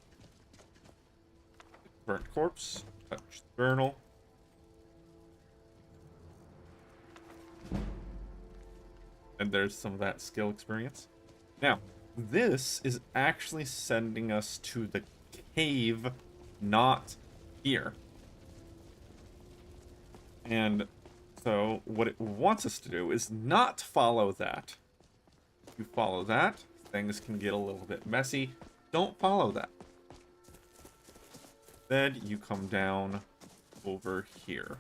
Burnt corpse, touch the journal. And there's some of that skill experience. Now, this is actually sending us to the cave, not here. And so what it wants us to do is not follow that. If you follow that, things can get a little bit messy. Don't follow that. Then you come down over here.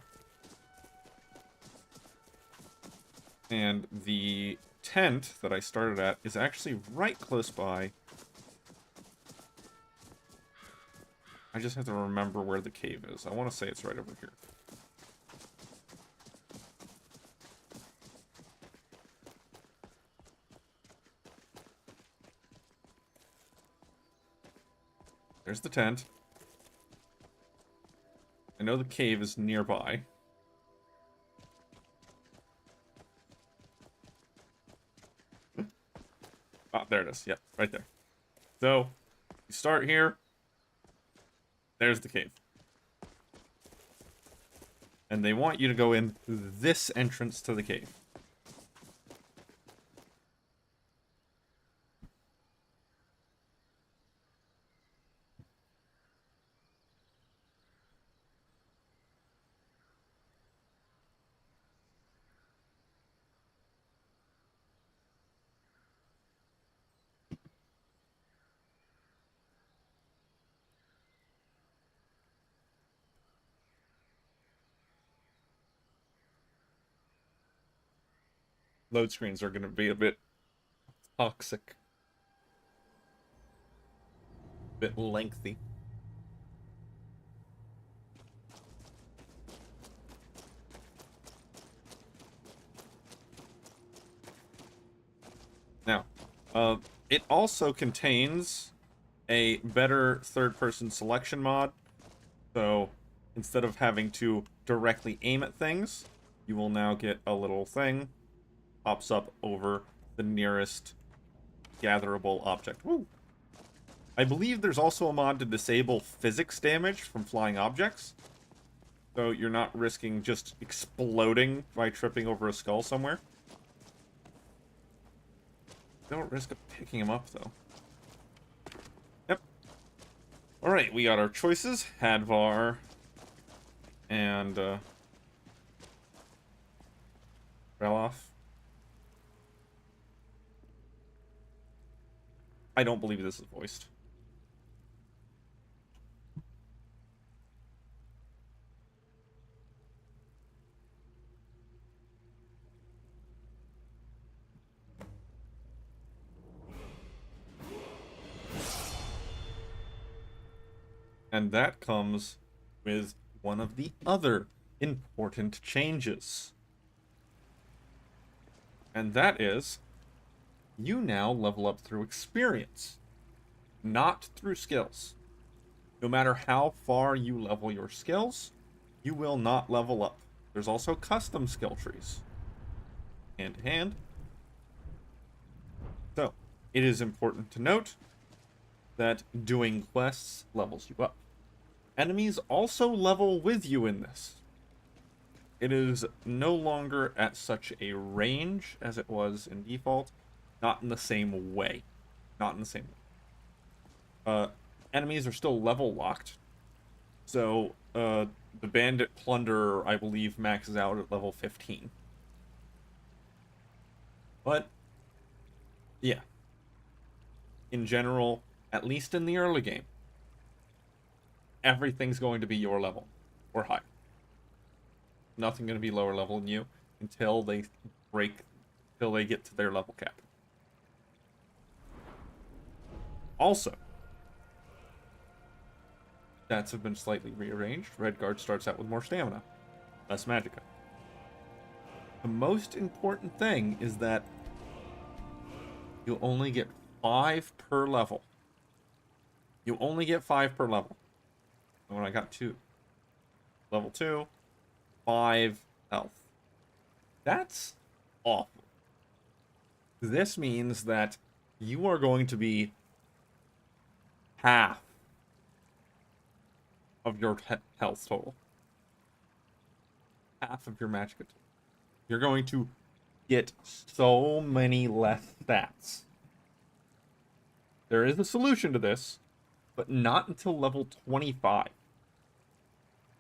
And the tent that I started at is actually right close by. I just have to remember where the cave is. I want to say it's right over here. There's the tent. I know the cave is nearby. Ah, there it is. Yep, right there. So, you start here. There's the cave. And they want you to go in this entrance to the cave. Load screens are going to be a bit toxic. A bit lengthy. Now, it also contains a better third-person selection mod. So, instead of having to directly aim at things, you will now get a little thing pops up over the nearest gatherable object. Woo! I believe there's also a mod to disable physics damage from flying objects. So you're not risking just exploding by tripping over a skull somewhere. Don't risk picking him up, though. Yep. Alright, we got our choices. Hadvar and Reloff. I don't believe this is voiced. And that comes with one of the other important changes. And that is, you now level up through experience, not through skills. No matter how far you level your skills, you will not level up. There's also custom skill trees. Hand to hand. So, it is important to note that doing quests levels you up. Enemies also level with you in this. It is no longer at such a range as it was in default. Not in the same way. Not in the same way. Enemies are still level locked. So, the Bandit Plunderer, I believe, maxes out at level 15. But, yeah. In general, at least in the early game, everything's going to be your level or higher. Nothing going to be lower level than you until they get to their level cap. Also, stats have been slightly rearranged. Redguard starts out with more stamina, less magicka. The most important thing is that you only get 5 per level. You only get 5 per level. And when I got to level 2, 5 health. That's awful. This means that you are going to be half of your health total. Half of your magicka total. You're going to get so many less stats. There is a solution to this, but not until level 25.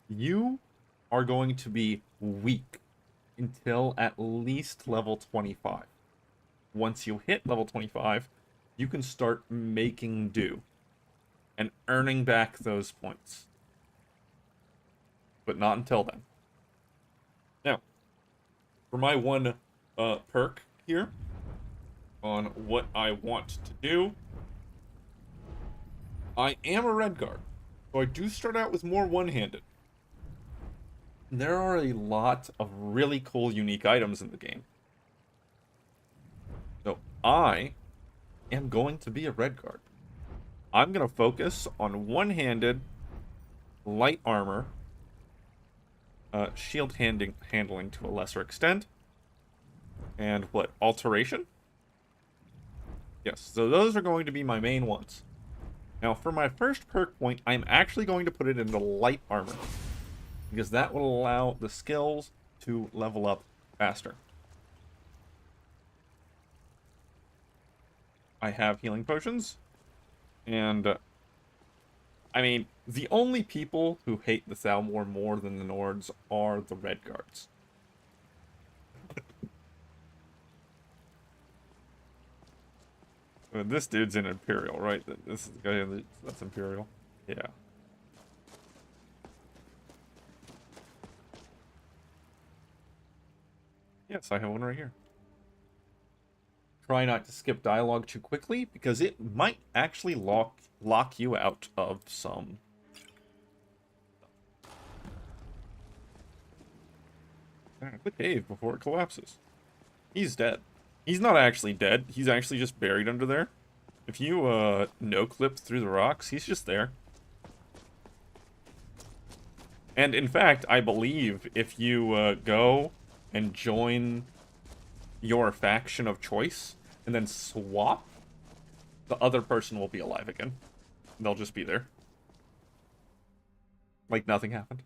You are going to be weak until at least level 25. Once you hit level 25, you can start making do and earning back those points. But not until then. Now, for my one perk here on what I want to do, I am a Redguard, so I do start out with more one-handed. There are a lot of really cool, unique items in the game. So I am going to be a Redguard. I'm going to focus on one-handed light armor, shield handling to a lesser extent, and what, alteration? Yes, so those are going to be my main ones. Now, for my first perk point, I'm actually going to put it into light armor, because that will allow the skills to level up faster. I have healing potions, and I mean, the only people who hate the Thalmor more than the Nords are the Red Guards. I mean, this dude's an Imperial, right? This is the guy that's Imperial. Yeah. Yes, I have one right here. Try not to skip dialogue too quickly, because it might actually lock you out of some. The cave before it collapses. He's dead. He's not actually dead. He's actually just buried under there. If you no-clip through the rocks, he's just there. And in fact, I believe if you go and join your faction of choice and then swap, the other person will be alive again. They'll just be there. Like nothing happened.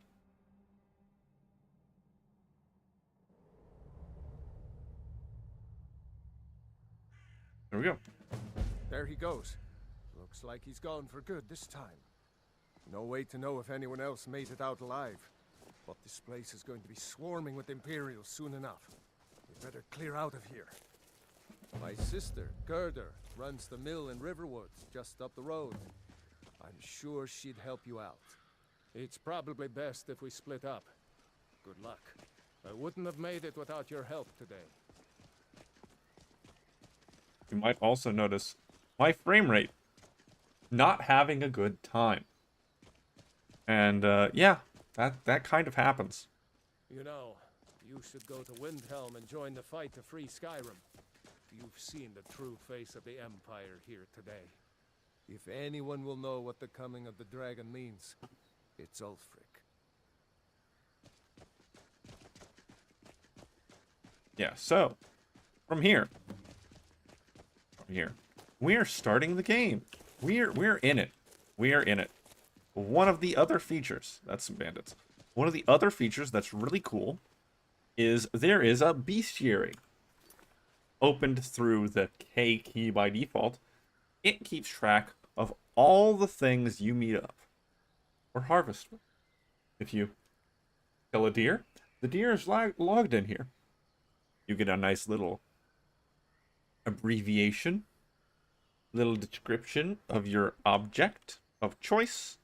There we go. There he goes. Looks like he's gone for good this time. No way to know if anyone else made it out alive. But this place is going to be swarming with Imperials soon enough. We better clear out of here. My sister, Gerda, runs the mill in Riverwood, just up the road. I'm sure she'd help you out. It's probably best if we split up. Good luck. I wouldn't have made it without your help today. You might also notice my frame rate not having a good time. And yeah, that kind of happens. You know, you should go to Windhelm and join the fight to free Skyrim. You've seen the true face of the Empire here today. If anyone will know what the coming of the dragon means, it's Ulfric. Yeah, so from here, we are starting the game. We're in it. We are in it. One of the other features, that's some bandits. One of the other features that's really cool is there is a bestiary opened through the K key by default. It keeps track of all the things you meet up or harvest. If you kill a deer, the deer is logged in here. You get a nice little abbreviation, little description of your object of choice.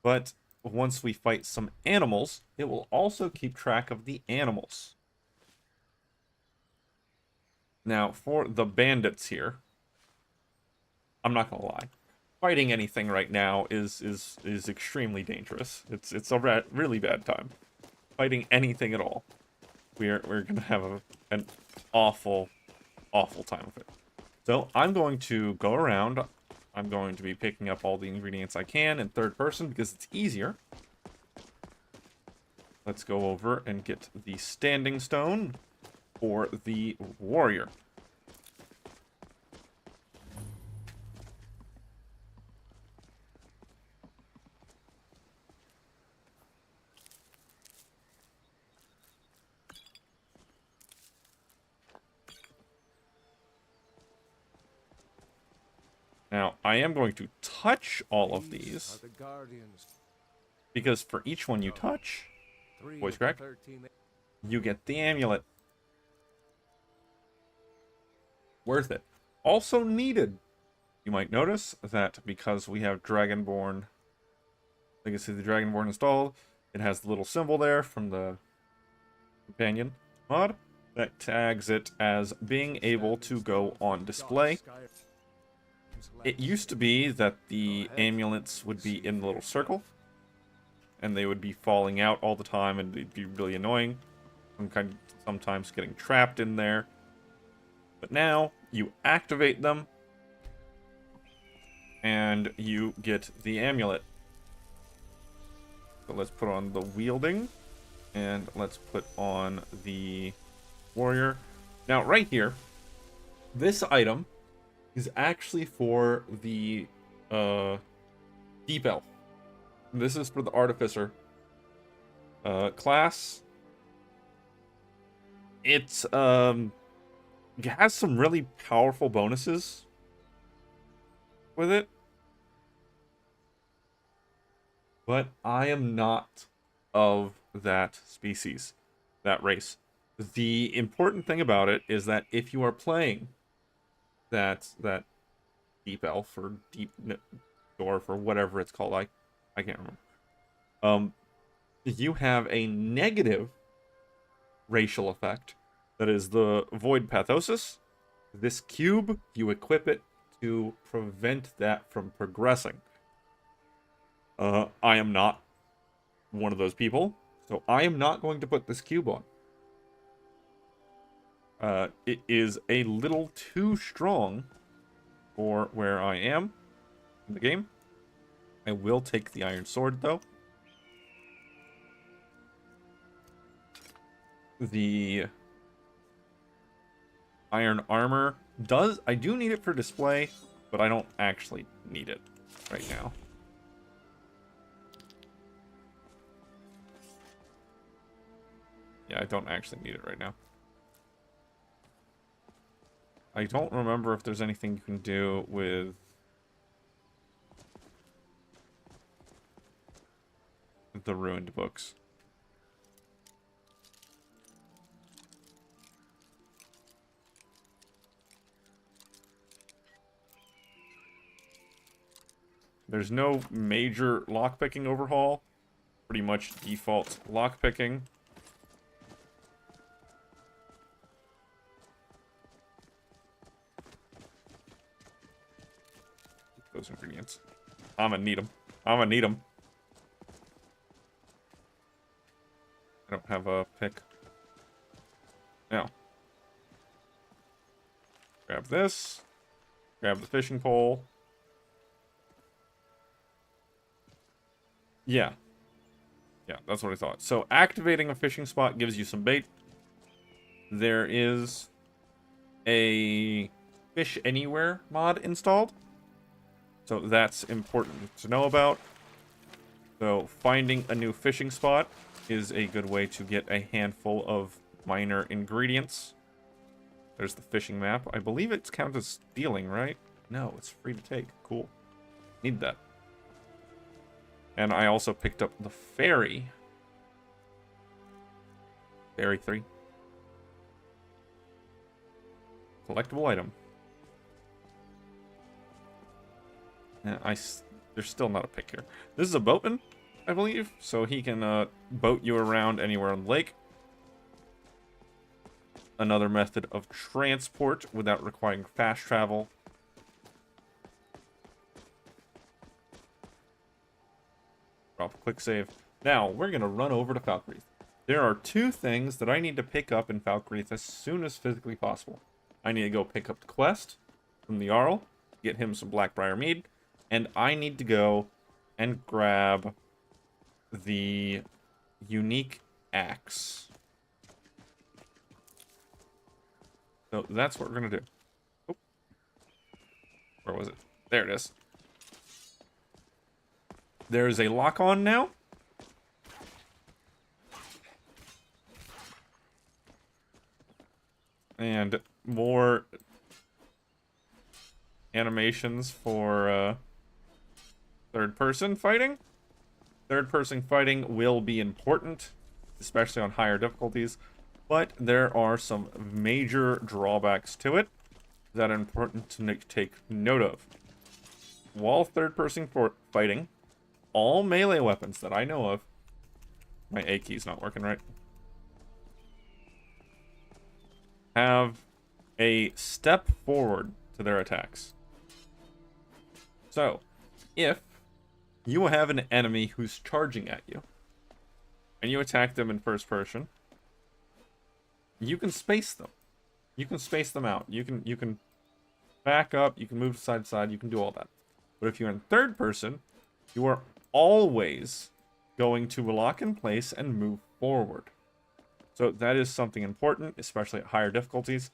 But once we fight some animals, it will also keep track of the animals. Now, for the bandits here, I'm not gonna lie, fighting anything right now is extremely dangerous. It's a really bad time. Fighting anything at all, we're gonna have an awful time with it. So I'm going to go around. I'm going to be picking up all the ingredients I can in third person because it's easier. Let's go over and get the standing stone for the warrior. Now, I am going to touch all of these, because for each one you touch, voice crack, you get the amulet. Worth it. Also needed. You might notice that because we have Dragonborn, Legacy of the Dragonborn installed, it has the little symbol there from the companion mod that tags it as being able to go on display. It used to be that the amulets would be in the little circle, and they would be falling out all the time, and it'd be really annoying. sometimes getting trapped in there. But now you activate them and you get the amulet. So let's put on the wielding and let's put on the warrior. Now right here, this item is actually for the deep elf. This is for the artificer class. It has some really powerful bonuses with it, but I am not of that species, that race. The important thing about it is that if you are playing that deep elf or deep dwarf or whatever it's called, I can't remember. You have a negative racial effect. That is the Void Pathosis. This cube, you equip it to prevent that from progressing. I am not one of those people, so I am not going to put this cube on. It is a little too strong for where I am in the game. I will take the Iron Sword, though. The Iron Armor I do need it for display, but I don't actually need it right now. Yeah, I don't actually need it right now. I don't remember if there's anything you can do with the ruined books. There's no major lockpicking overhaul. Pretty much default lockpicking. Those ingredients. I'm gonna need them. I'm gonna need them. I don't have a pick. Now. Grab this. Grab the fishing pole. Yeah. Yeah, that's what I thought. So activating a fishing spot gives you some bait. There is a Fish Anywhere mod installed. So that's important to know about. So finding a new fishing spot is a good way to get a handful of minor ingredients. There's the fishing map. I believe it's counted as stealing, right? No, it's free to take. Cool. Need that. And I also picked up the ferry. Ferry 3. Collectible item. Yeah, there's still not a pick here. This is a boatman, I believe. So he can boat you around anywhere on the lake. Another method of transport without requiring fast travel. Drop a quick save. Now, we're going to run over to Falkreath. There are two things that I need to pick up in Falkreath as soon as physically possible. I need to go pick up the quest from the Jarl, get him some Blackbriar Mead, and I need to go and grab the unique axe. So that's what we're going to do. Oh. Where was it? There it is. There's a lock on now. And more animations for third-person fighting. Third-person fighting will be important, especially on higher difficulties, but there are some major drawbacks to it that are important to take note of. While third-person fighting, all melee weapons that I know of, my A key's not working right, have a step forward to their attacks. So, if you have an enemy who's charging at you, and you attack them in first person, you can space them. You can space them out. You can back up, you can move side to side, you can do all that. But if you're in third person, you are always going to lock in place and move forward. So that is something important, especially at higher difficulties,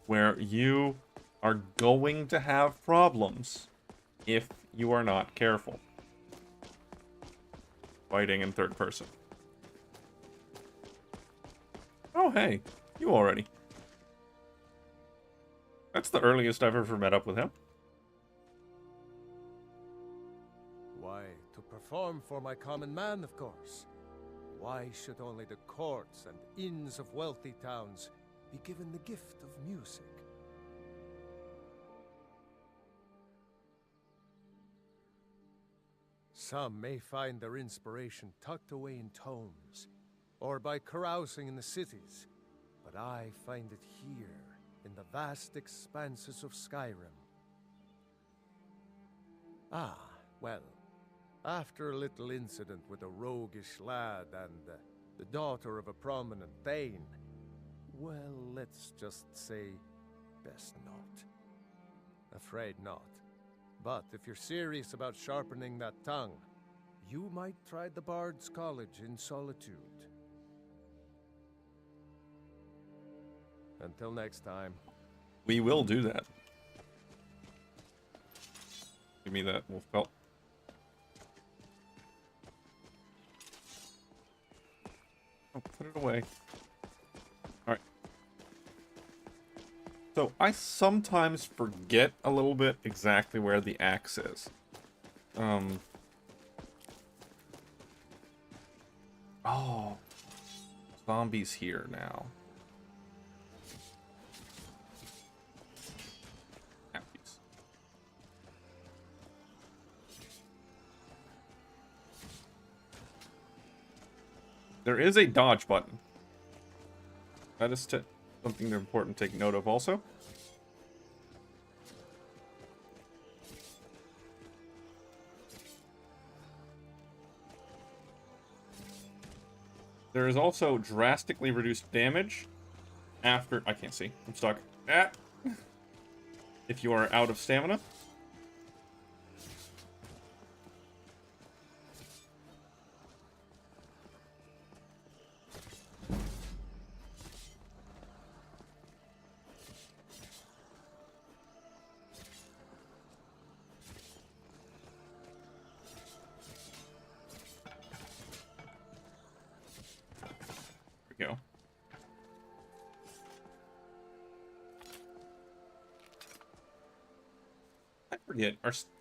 where you are going to have problems if you are not careful fighting in third person. Oh, hey, you already. That's the earliest I've ever met up with him. Why, to perform for my common man, of course. Why should only the courts and inns of wealthy towns be given the gift of music? Some may find their inspiration tucked away in tomes, or by carousing in the cities, but I find it here, in the vast expanses of Skyrim. Ah, well, after a little incident with a roguish lad and the daughter of a prominent thane, well, let's just say, best not. Afraid not. But if you're serious about sharpening that tongue, you might try the Bard's College in Solitude. Until next time. We will do that. Give me that wolf pelt. Oh, put it away. Alright. So, I sometimes forget a little bit exactly where the axe is. Oh. Zombies here now. Happies. There is a dodge button. That is something important to take note of also. There is also drastically reduced damage after... I can't see. I'm stuck. Ah! If you are out of stamina. Go. I forget.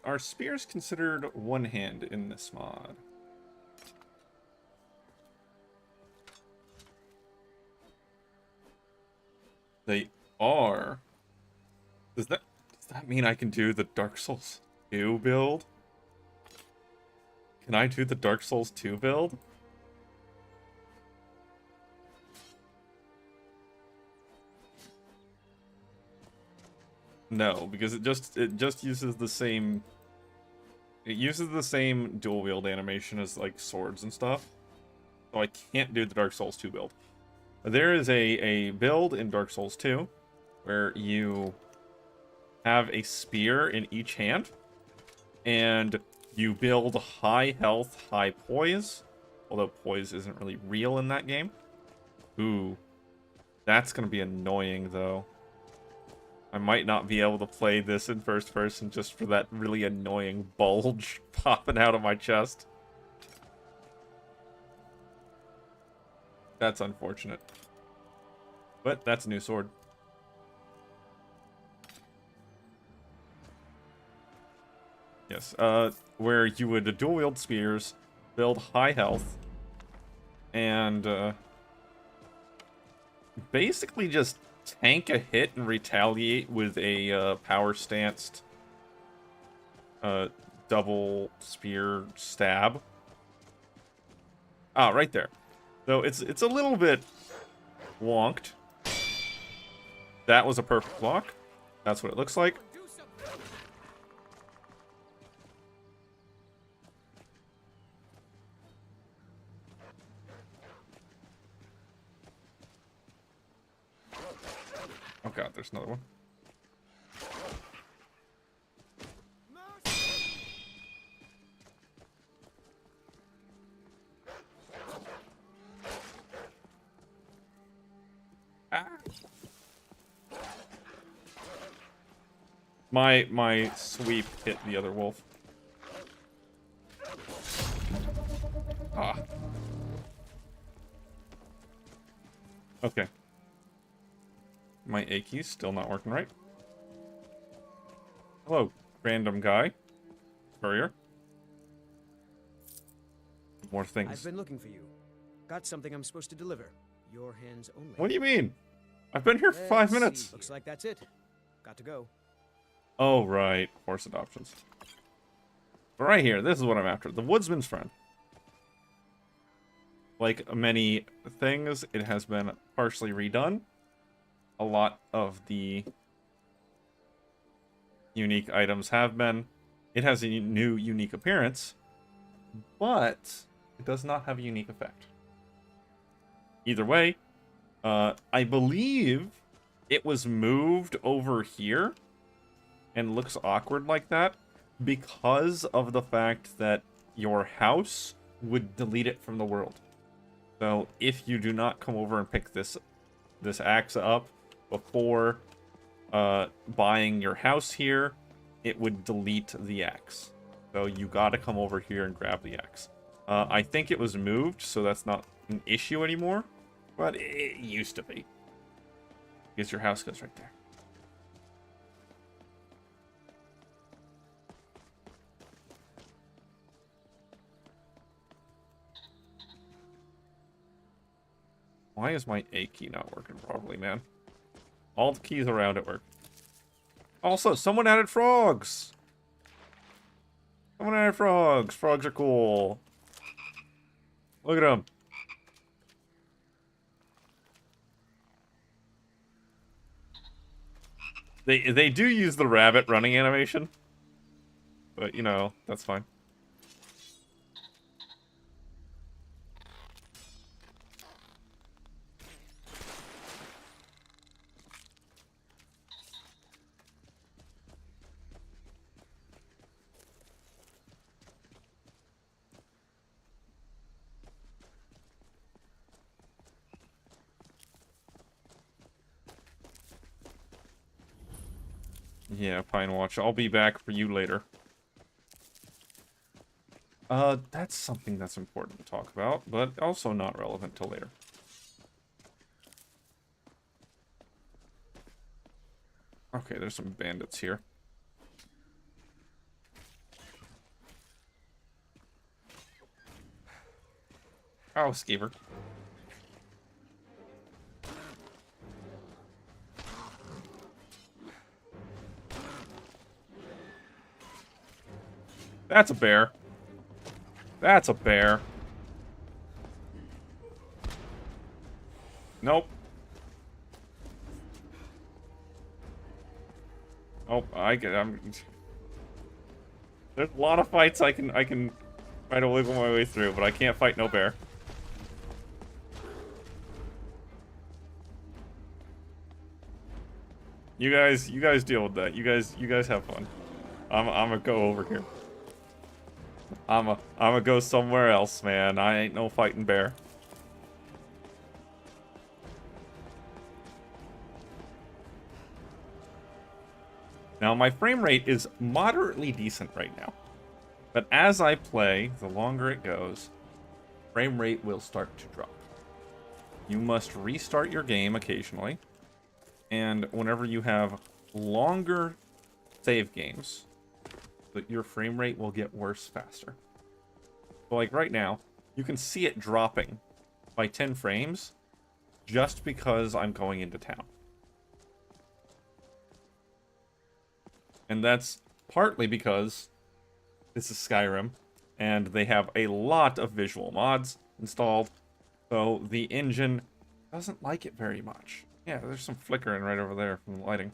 Are spears considered one hand in this mod? They are. Does that mean I can do the Dark Souls 2 build? Can I do the Dark Souls 2 build? No, because it just uses the same... It uses the same dual wield animation as like swords and stuff. So I can't do the Dark Souls 2 build. There is a build in Dark Souls 2 where you have a spear in each hand and you build high health, high poise. Although poise isn't really real in that game. Ooh. That's gonna be annoying though. I might not be able to play this in first person just for that really annoying bulge popping out of my chest. That's unfortunate. But that's a new sword. Yes, where you would dual wield spears, build high health, and basically just tank a hit and retaliate with a power stanced double spear stab. Ah, right there. So it's a little bit wonked. That was a perfect block. That's what it looks like. god, there's another one. Ah. My sweep hit the other wolf. Ah. Okay. My A key's still not working right. Hello, random guy. Courier. More things. I've been looking for you. Got something I'm supposed to deliver. Your hands only. What do you mean? I've been here for 5 Let's minutes. see. Looks like that's it. Got to go. Oh, right. Forced adoptions. But right here, this is what I'm after. The Woodsman's Friend. Like many things, it has been partially redone. A lot of the unique items have been. It has a new unique appearance, but it does not have a unique effect. Either way, I believe it was moved over here and looks awkward like that because of the fact that your house would delete it from the world. So if you do not come over and pick this axe up before buying your house here, it would delete the axe. So you gotta come over here and grab the axe. I think it was moved, so that's not an issue anymore, but it used to be. Because your house goes right there. Why is my A key not working properly, man? All the keys around it work. Also, someone added frogs! Someone added frogs! Frogs are cool. Look at them. They do use the rabbit running animation. But, you know, that's fine. Yeah, Pine Watch. I'll be back for you later. That's something that's important to talk about, but also not relevant till later. Okay, there's some bandits here. Oh, Skeever. That's a bear. That's a bear. Nope. Oh, I'm. There's a lot of fights I can try to wiggle my way through, but I can't fight no bear. You guys deal with that. You guys have fun. I'm gonna go over here. I'm gonna go somewhere else, man. I ain't no fighting bear. Now, my frame rate is moderately decent right now. But as I play, the longer it goes, frame rate will start to drop. You must restart your game occasionally. And whenever you have longer save games, your frame rate will get worse faster. So like right now, you can see it dropping by 10 frames just because I'm going into town. And that's partly because this is Skyrim, and they have a lot of visual mods installed, so the engine doesn't like it very much. Yeah, there's some flickering right over there from the lighting.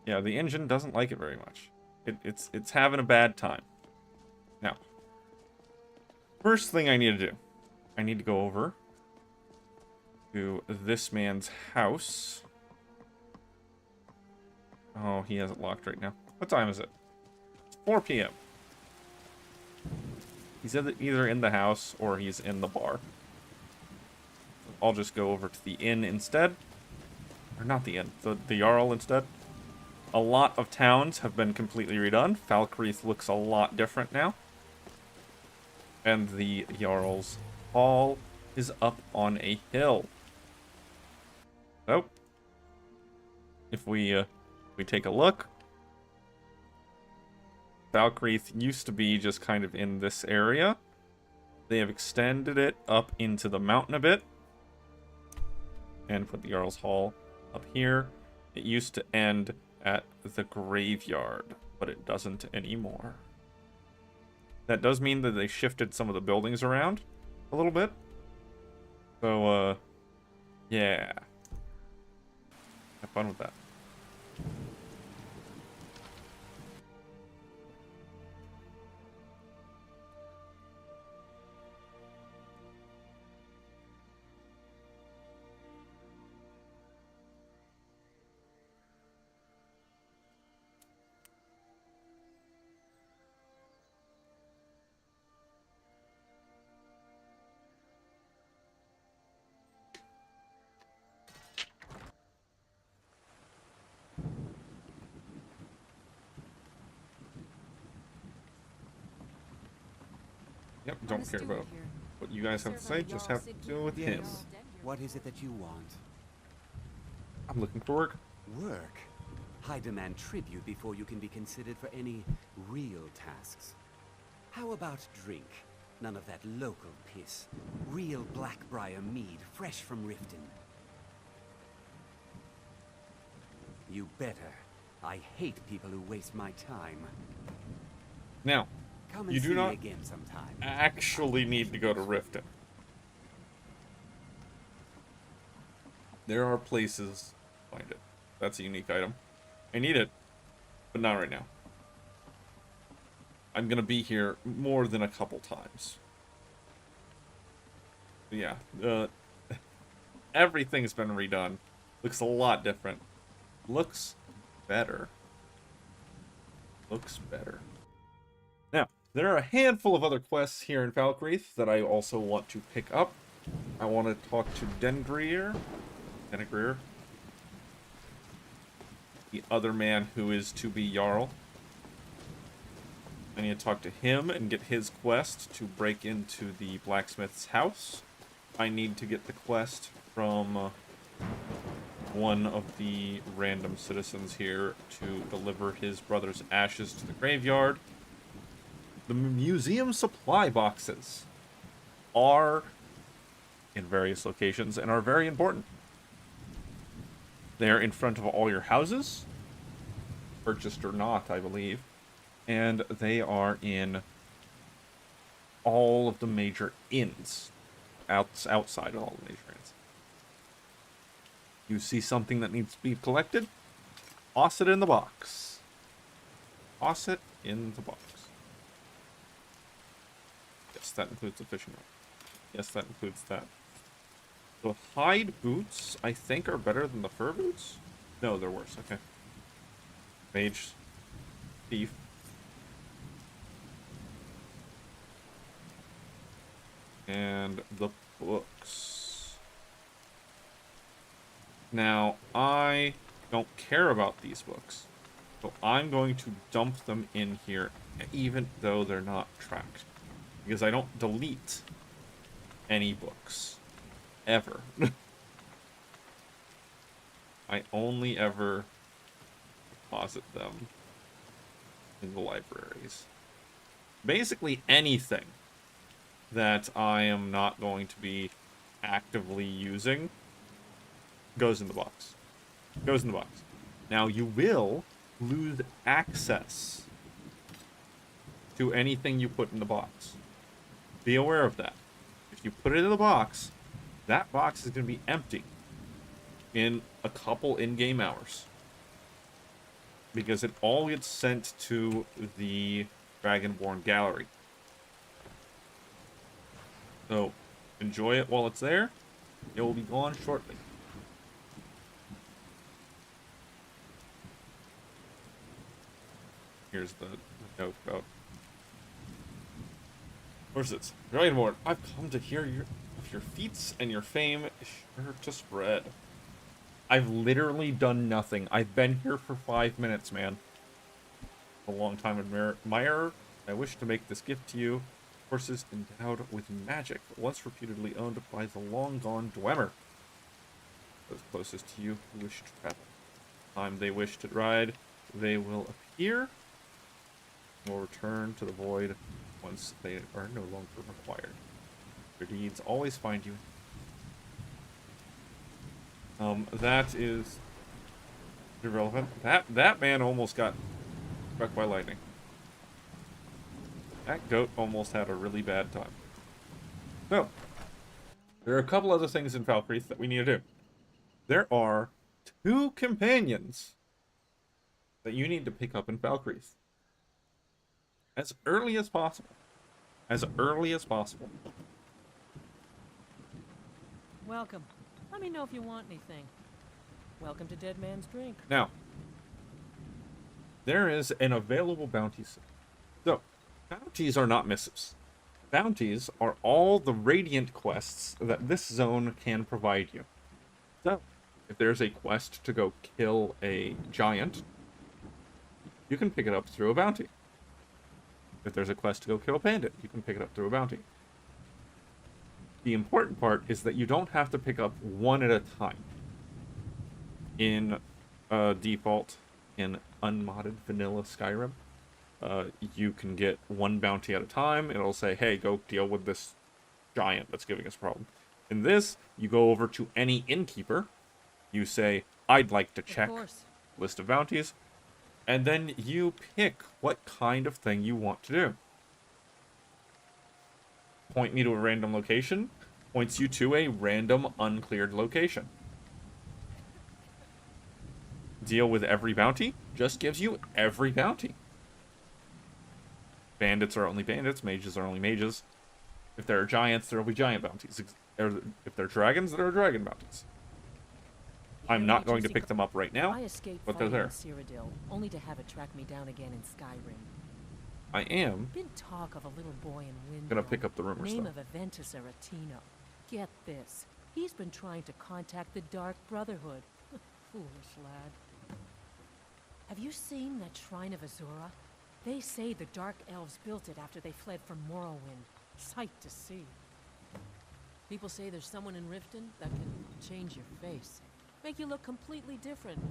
Yeah, the engine doesn't like it very much. It's having a bad time. Now, first thing I need to do, I need to go over to this man's house Oh, he has it locked right now. What time is it? It's 4 p.m. He's either in the house or he's in the bar. I'll just go over to the inn instead. Or not the inn, the Jarl instead. A lot of towns have been completely redone. Falkreath looks a lot different now. And the Jarl's Hall is up on a hill. So, if we take a look, Falkreath used to be just kind of in this area. They have extended it up into the mountain a bit. And put the Jarl's Hall up here. It used to end at the graveyard, but it doesn't anymore. That does mean that they shifted some of the buildings around a little bit. So, yeah. Have fun with that. Yep, don't care about what you guys have to say, just have to deal with him. Yes. What is it that you want? I'm looking for work. Work? I demand tribute before you can be considered for any real tasks. How about drink? None of that local piss. Real Blackbriar mead, fresh from Riften. You better. I hate people who waste my time. Now, Come and you see do me not again sometime. actually need to go to Riften. There are places to find it. That's a unique item. I need it, but not right now. I'm gonna be here more than a couple times. Yeah, everything's been redone. Looks a lot different. Looks better. Looks better. Now, there are a handful of other quests here in Falkreath that I also want to pick up. I want to talk to Dengrier, the other man who is to be Jarl. I need to talk to him and get his quest to break into the blacksmith's house. I need to get the quest from one of the random citizens here to deliver his brother's ashes to the graveyard. The museum supply boxes are in various locations and are very important. They're in front of all your houses, purchased or not, I believe. And they are in all of the major inns, outside of all the major inns. You see something that needs to be collected, toss it in the box. Toss it in the box. Yes, that includes the fishing rod. Yes, that includes that. The hide boots, I think, are better than the fur boots? No, they're worse. Okay. Mage. Thief. And the books. Now, I don't care about these books. So I'm going to dump them in here, even though they're not tracked. Because I don't delete any books. Ever. I only ever deposit them in the libraries. Basically anything that I am not going to be actively using goes in the box. Goes in the box. Now, you will lose access to anything you put in the box. Be aware of that. If you put it in the box, that box is going to be empty in a couple in-game hours. Because it all gets sent to the Dragonborn Gallery. So, enjoy it while it's there. It will be gone shortly. Here's the note about horses. Dragonborn, I've come to hear of your feats and your fame is sure to spread. I've literally done nothing. I've been here for 5 minutes, man. A long-time admirer. I wish to make this gift to you. Horses endowed with magic, once reputedly owned by the long-gone Dwemer. Those closest to you who wish to travel. Time they wish to ride, they will appear and will return to the void once they are no longer required. Your deeds always find you. That is irrelevant. That man almost got struck by lightning. That goat almost had a really bad time. So, there are a couple other things in Falkreath that we need to do. There are 2 companions that you need to pick up in Falkreath. As early as possible. As early as possible. Welcome. Let me know if you want anything. Welcome to Dead Man's Drink. Now, there is an available bounty system. So, bounties are not missives. Bounties are all the Radiant quests that this zone can provide you. So, if there's a quest to go kill a giant, you can pick it up through a bounty. If there's a quest to go kill a bandit, you can pick it up through a bounty. The important part is that you don't have to pick up one at a time. In default, in unmodded vanilla Skyrim, you can get one bounty at a time. It'll say, hey, go deal with this giant that's giving us a problem. In this, you go over to any innkeeper. You say, I'd like to check list of bounties. And then you pick what kind of thing you want to do. Point me to a random location. Points you to a random uncleared location. Deal with every bounty. Just gives you every bounty. Bandits are only bandits. Mages are only mages. If there are giants, there will be giant bounties. If there are dragons, there are dragon bounties. I'm not going to pick them up right now, but they're there. Cyrodiil, only to have it track me down again in Skyrim. I am Been talk of a little boy in Windhelm. gonna pick up the rumors, Name though. of Aventus Aretino. Get this. He's been trying to contact the Dark Brotherhood. Foolish lad. Have you seen that Shrine of Azura? They say the Dark Elves built it after they fled from Morrowind. Sight to see. People say there's someone in Riften that can change your face. Make you look completely different.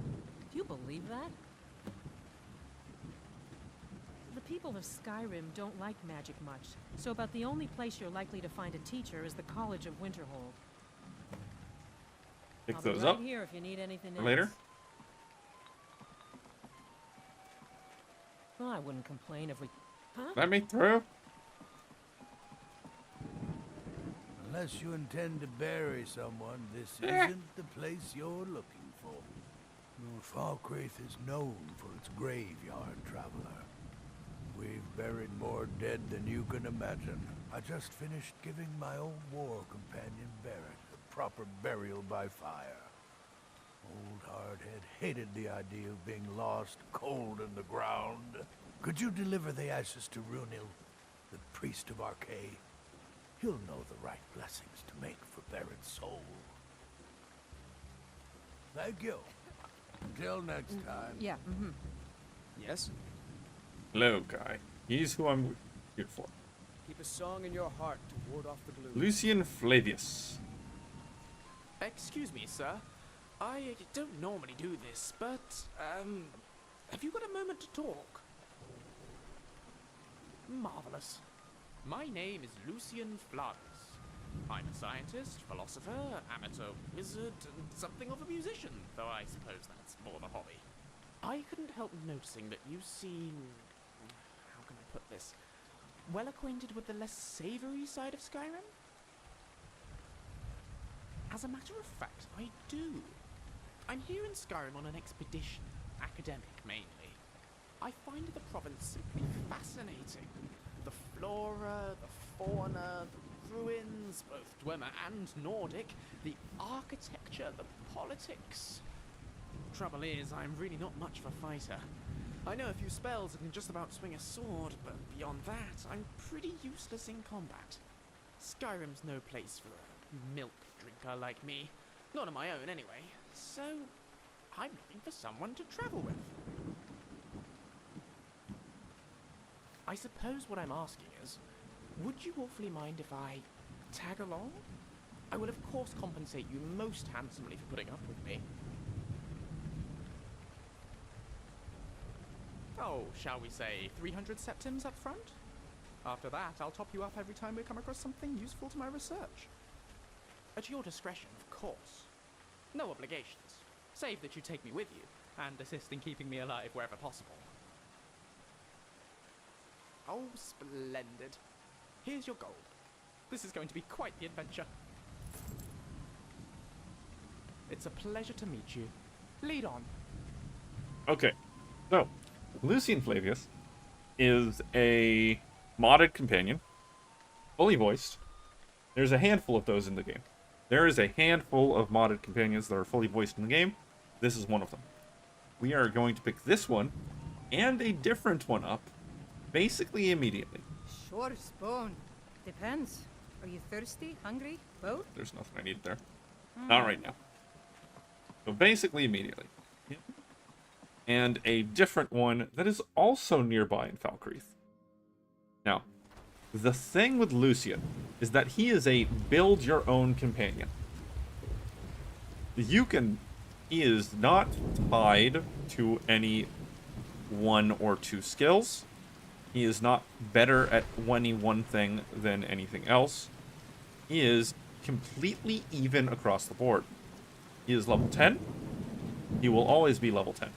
Do you believe that? The people of Skyrim don't like magic much, so about the only place you're likely to find a teacher is the College of Winterhold. Pick I'll be those right up here if you need anything for later. else. Well, I wouldn't complain if we... Huh? Let me through. Unless you intend to bury someone, this isn't the place you're looking for. Falkreath is known for its graveyard, traveler. We've buried more dead than you can imagine. I just finished giving my old war companion Barrett a proper burial by fire. Old Hardhead hated the idea of being lost cold in the ground. Could you deliver the ashes to Runil, the priest of Arcay? He'll know the right blessings to make for Barrett's soul. Thank you. Until next time. Yeah, Yes? Hello, guy. He's who I'm here for. Keep a song in your heart to ward off the gloom. Lucian Flavius. Excuse me, sir. I don't normally do this, but, have you got a moment to talk? Marvelous. My name is Lucian Flavius. I'm a scientist, philosopher, amateur wizard, and something of a musician, though I suppose that's more the hobby. I couldn't help noticing that you seem... how can I put this? Well acquainted with the less savoury side of Skyrim? As a matter of fact, I do. I'm here in Skyrim on an expedition, academic mainly. I find the province simply fascinating. The flora, the fauna, the ruins, both Dwemer and Nordic, the architecture, the politics. Trouble is, I'm really not much of a fighter. I know a few spells and can just about swing a sword, but beyond that, I'm pretty useless in combat. Skyrim's no place for a milk drinker like me. Not on my own, anyway. So, I'm looking for someone to travel with. I suppose what I'm asking is, would you awfully mind if I tag along? I will of course compensate you most handsomely for putting up with me. Oh, shall we say 300 septims up front? After that, I'll top you up every time we come across something useful to my research. At your discretion, of course. No obligations, save that you take me with you, and assist in keeping me alive wherever possible. Oh, splendid. Here's your gold. This is going to be quite the adventure. It's a pleasure to meet you. Lead on. Okay, so Lucian Flavius is a modded companion, fully voiced. There's a handful of those in the game. There is a handful of modded companions that are fully voiced in the game. This is one of them. We are going to pick this one and a different one up basically immediately. Sure, Spawn. Depends. Are you thirsty? Hungry? Both? There's nothing I need there. Not right now. So basically immediately. Yep. And a different one that is also nearby in Falkreath. Now, the thing with Lucian is that he is a build-your-own companion. He is not tied to any one or two skills. He is not better at any one thing than anything else. He is completely even across the board. He is level 10. He will always be level 10.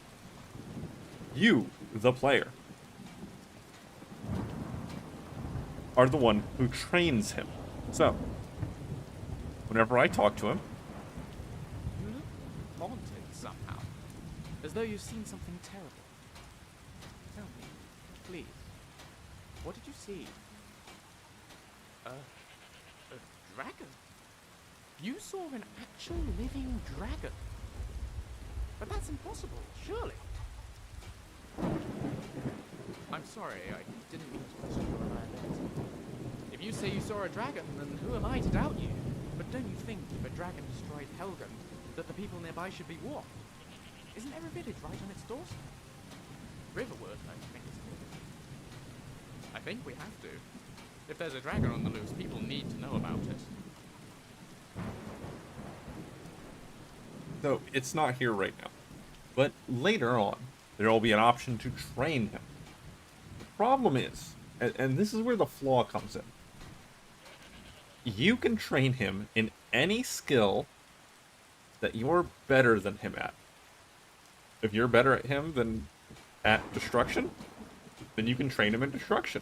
You, the player, are the one who trains him. So, whenever I talk to him, You look haunted somehow, as though you've seen something terrible. Tell me, please, what did you see? A dragon? You saw an actual living dragon? But that's impossible, surely. I'm sorry, I didn't mean to question your reliability. If you say you saw a dragon, then who am I to doubt you? But don't you think if a dragon destroyed Helgen, that the people nearby should be warned? Isn't every village right on its doorstep? Riverwood, I think it's called. I think we have to. If there's a dragon on the loose, people need to know about it. so it's not here right now. But later on, there will be an option to train him. The problem is, and this is where the flaw comes in, you can train him in any skill that you're better than him at. If you're better at him than at destruction, then you can train him in destruction.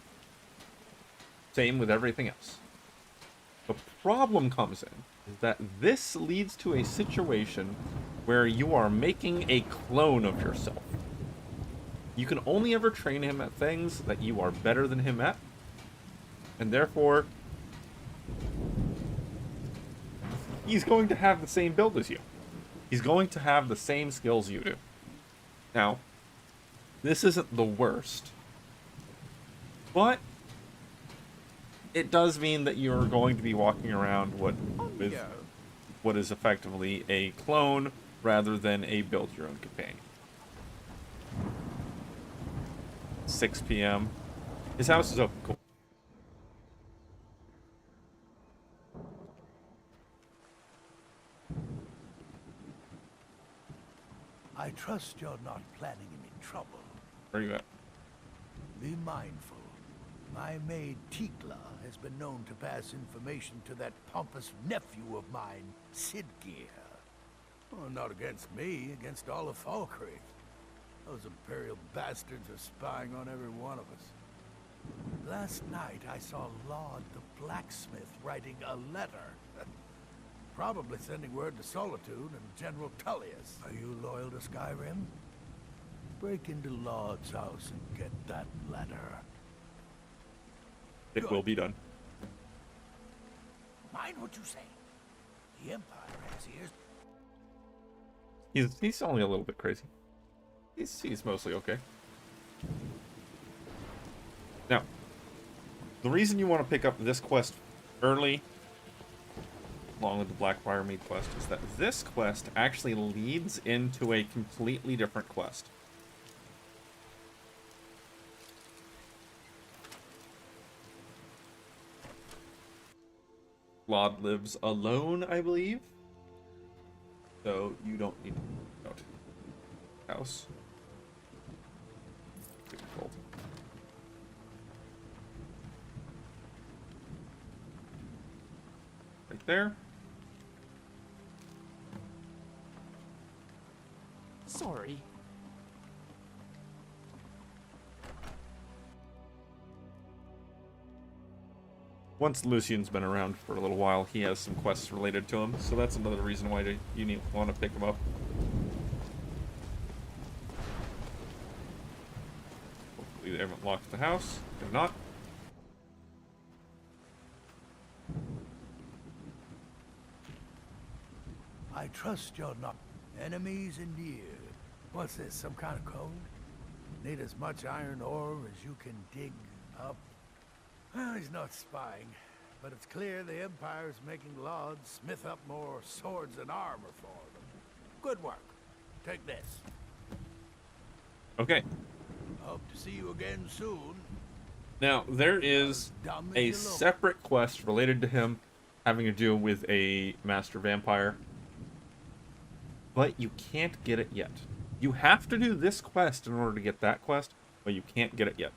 Same with everything else. The problem comes in is that this leads to a situation where you are making a clone of yourself. You can only ever train him at things that you are better than him at, and therefore he's going to have the same build as you. He's going to have the same skills you do. Now, this isn't the worst, but it does mean that you're going to be walking around with what is effectively a clone rather than a build-your-own companion. 6 p.m. His house is open. Cool. I trust you're not planning him in trouble. Where are you at? Be mindful. My maid Tikla has been known to pass information to that pompous nephew of mine, Sidgeir. Oh, not against me, against all of Falkreath. Those Imperial bastards are spying on every one of us. Last night I saw Laud the blacksmith writing a letter. Probably sending word to Solitude and General Tullius. Are you loyal to Skyrim? Break into Laud's house and get that letter. It will be done. Mind what you say. The Empire has ears. He's only a little bit crazy. He's mostly okay. Now, the reason you want to pick up this quest early, along with the Blackbriar Mead quest, is that this quest actually leads into a completely different quest. Claude lives alone, I believe. So you don't need to go to the house. Cool. Right there. Sorry. Once Lucian's been around for a little while, he has some quests related to him, so that's another reason why you want to pick him up. Hopefully they haven't locked the house. They're not. I trust you're not enemies in near. What's this, some kind of code? Need as much iron ore as you can dig up. Well, he's not spying, but it's clear the Empire's making Lauds smith up more swords and armor for them. Good work. Take this. Okay. Hope to see you again soon. Now, there is a separate quest related to him having to do with a master vampire, but you can't get it yet. You have to do this quest in order to get that quest, but you can't get it yet.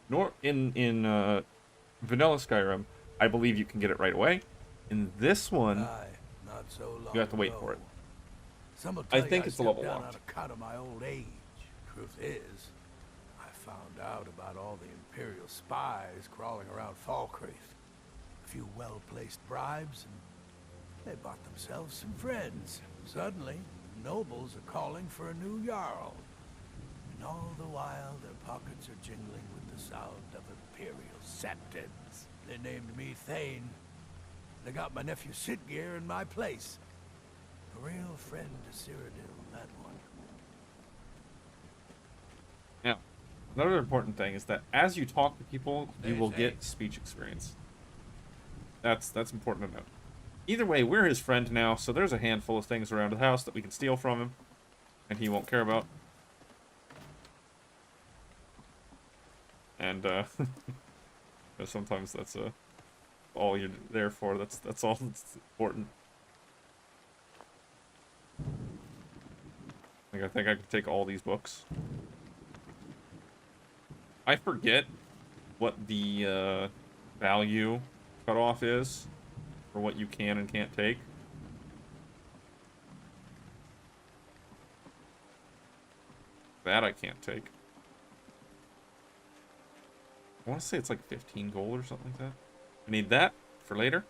Nor in Vanilla Skyrim, I believe you can get it right away. In this one, not so long you have to wait ago. for it. Some will I tell think you it's a level stepped down locked. on account of my old age. Truth is, I found out about all the Imperial spies crawling around Falkreath. A few well-placed bribes, and they bought themselves some friends. Suddenly, nobles are calling for a new Jarl. And all the while, their pockets are jingling with the sound of Imperial septons. They named me Thane. They got my nephew Sitgeir in my place. A real friend to Cyrodiil, that one. Now, another important thing is that as you talk to people, you will get speech experience. That's important to note. Either way, we're his friend now, so there's a handful of things around the house that we can steal from him, and he won't care about. And sometimes that's all you're there for. That's all that's important. Like, I think I can take all these books. I forget what the value cutoff is for what you can and can't take. That I can't take. I want to say it's like 15 gold or something like that. I need that for later.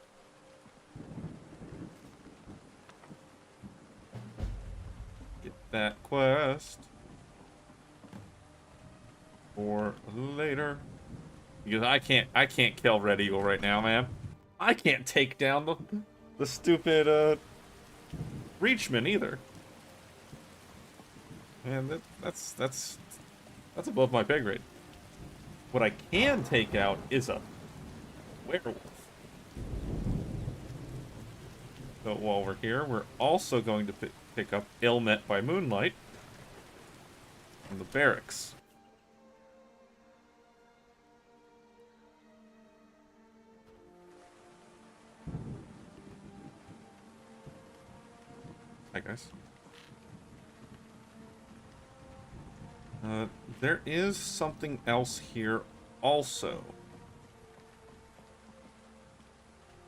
Get that quest for later. Because I can't kill Red Eagle right now, man. I can't take down the stupid Reachman either. Man, that's above my pay grade. What I can take out is a werewolf. So while we're here, we're also going to pick up Ill Met by Moonlight from the barracks. Hi, guys. There is something else here also.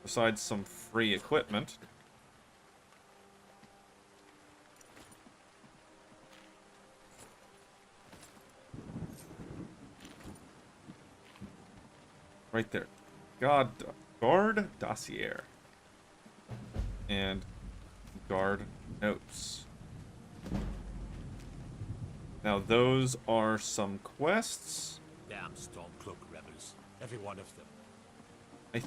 Besides some free equipment. Right there. Guard Dossier. And Guard Notes. Now those are some quests. Damn Stormcloak rebels. Every one of them. I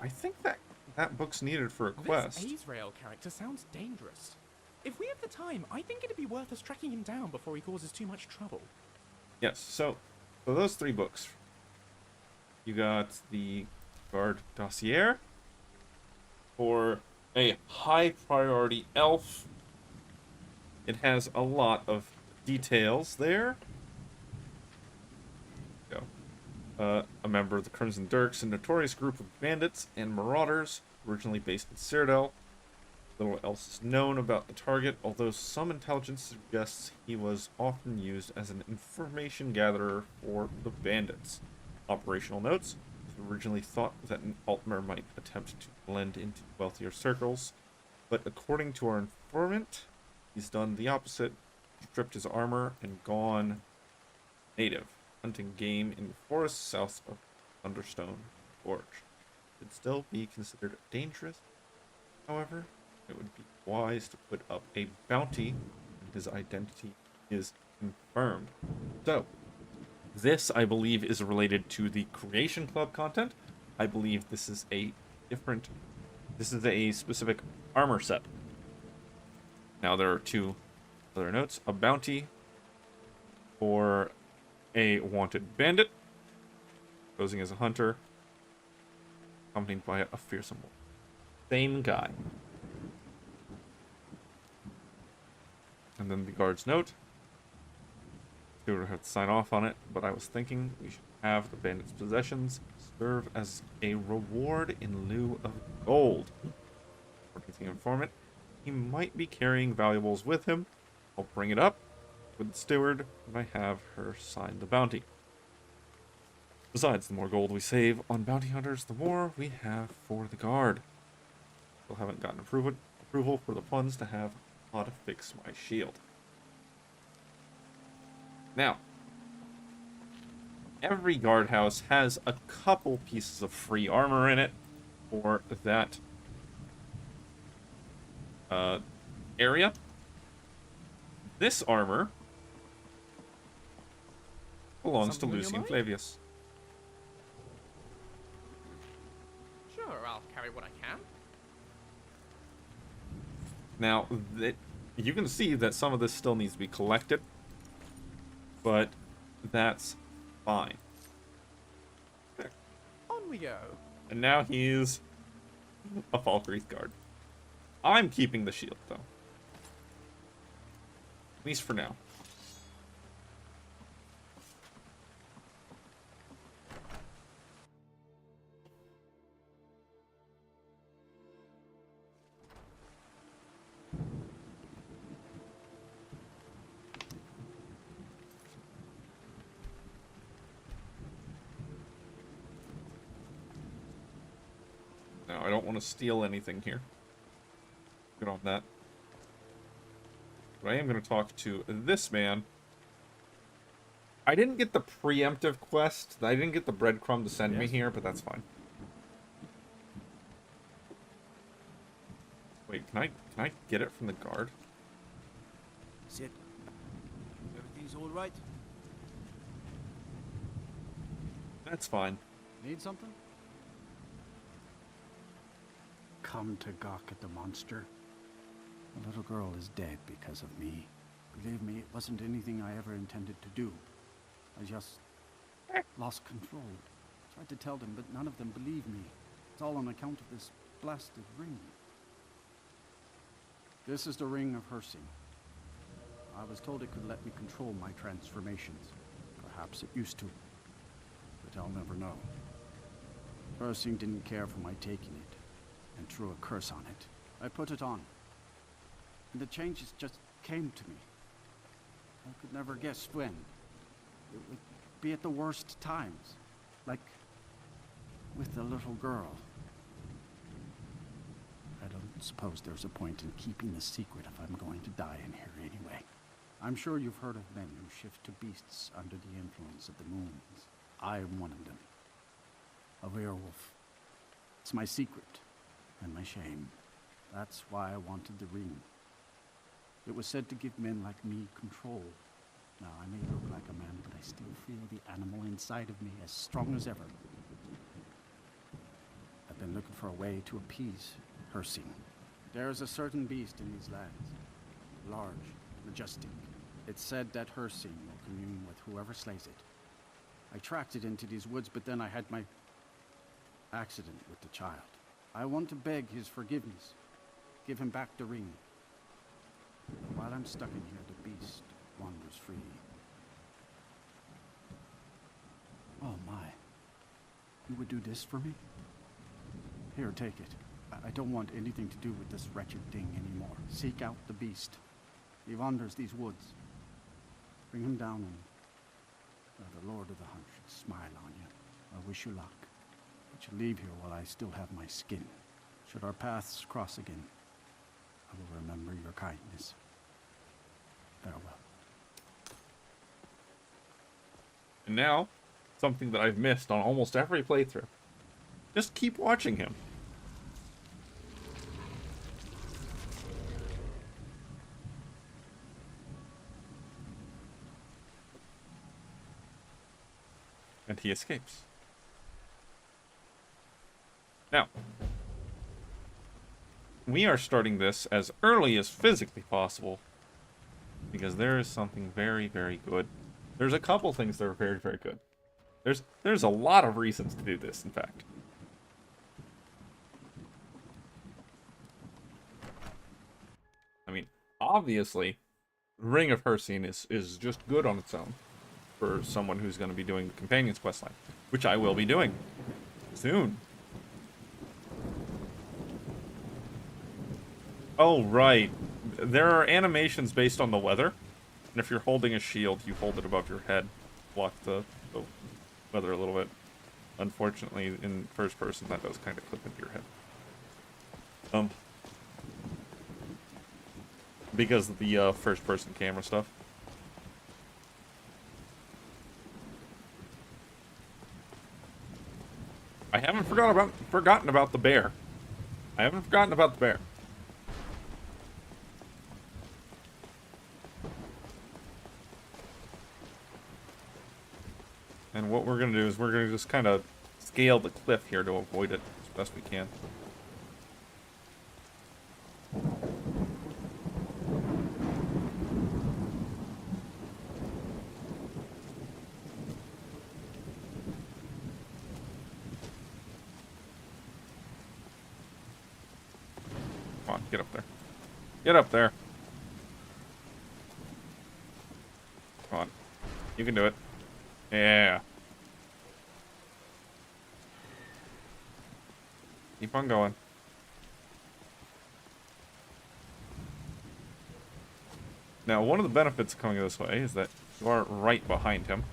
think that book's needed for a quest. This Azrael character sounds dangerous. If we have the time, I think it'd be worth us tracking him down before he causes too much trouble. Yes, so those 3 books. You got the guard dossier for a high priority elf. It has a lot of details there. Go. A member of the Crimson Dirks, a notorious group of bandits and marauders, originally based in Cyrodiil. Little else is known about the target, although some intelligence suggests he was often used as an information gatherer for the bandits. Operational notes: it was originally thought that an Altmer might attempt to blend into wealthier circles, but according to our informant, he's done the opposite, stripped his armor and gone native, hunting game in the forests south of Thunderstone Gorge. Could still be considered dangerous, however. It would be wise to put up a bounty when his identity is confirmed. So, this, I believe, is related to the Creation Club content. I believe this is a different... This is a specific armor set. Now, there are two other notes. A bounty for a wanted bandit, posing as a hunter, accompanied by a fearsome wolf. Same guy. And then the guard's note. We would have to sign off on it, but I was thinking we should have the bandit's possessions serve as a reward in lieu of gold. According to the informant, he might be carrying valuables with him. I'll bring it up with the steward when I have her sign the bounty. Besides, the more gold we save on bounty hunters, the more we have for the guard. Still haven't gotten approval for the funds to have how to fix my shield. Now, every guardhouse has a couple pieces of free armor in it for that area. This armor belongs to Lucian Flavius. Sure, I'll carry what I can. Now, you can see that some of this still needs to be collected, but that's fine. On we go. And now he's a Falkreath guard. I'm keeping the shield, though. At least for now. Now, I don't want to steal anything here. Good on that. But I am going to talk to this man. I didn't get the preemptive quest. I didn't get the breadcrumb to send me here, but that's fine. Wait, can I get it from the guard? Sit. Everything's all right? That's fine. Need something? Come to gawk at the monster. The little girl is dead because of me. Believe me, it wasn't anything I ever intended to do. I just lost control. Tried to tell them, but none of them believed me. It's all on account of this blasted ring. This is the ring of Hersing. I was told it could let me control my transformations. Perhaps it used to, but I'll never know. Hersing didn't care for my taking it, and threw a curse on it. I put it on, and the changes just came to me. I could never guess when. It would be at the worst times, like with the little girl. I don't suppose there's a point in keeping the secret if I'm going to die in here anyway. I'm sure you've heard of men who shift to beasts under the influence of the moons. I am one of them. A werewolf. It's my secret. And my shame. That's why I wanted the ring. It was said to give men like me control. Now, I may look like a man, but I still feel the animal inside of me as strong as ever. I've been looking for a way to appease Hersing. There is a certain beast in these lands. Large, majestic. It's said that Hersing will commune with whoever slays it. I tracked it into these woods, but then I had my accident with the child. I want to beg his forgiveness. Give him back the ring. While I'm stuck in here, the beast wanders free. Oh my. You would do this for me? Here, take it. I don't want anything to do with this wretched thing anymore. Seek out the beast. He wanders these woods. Bring him down and the Lord of the Hunt should smile on you. I wish you luck. But you leave here while I still have my skin. Should our paths cross again, I will remember your kindness. Farewell. And now, something that I've missed on almost every playthrough. Just keep watching him. And he escapes. Now, we are starting this as early as physically possible because there is something very, very good. There's a couple things that are very, very good. There's a lot of reasons to do this, in fact. I mean, obviously, Ring of Hercene is just good on its own for someone who's going to be doing the Companion's questline, which I will be doing soon. Oh, right. There are animations based on the weather, and if you're holding a shield, you hold it above your head. Block the weather a little bit. Unfortunately, in first person, that does kind of clip into your head. Because of the first person camera stuff. I haven't forgotten about the bear. I haven't forgotten about the bear. And what we're going to do is we're going to just kind of scale the cliff here to avoid it as best we can. Come on, get up there. Get up there. Come on. You can do it. Yeah. Keep on going. Now, one of the benefits of coming this way is that you are right behind him.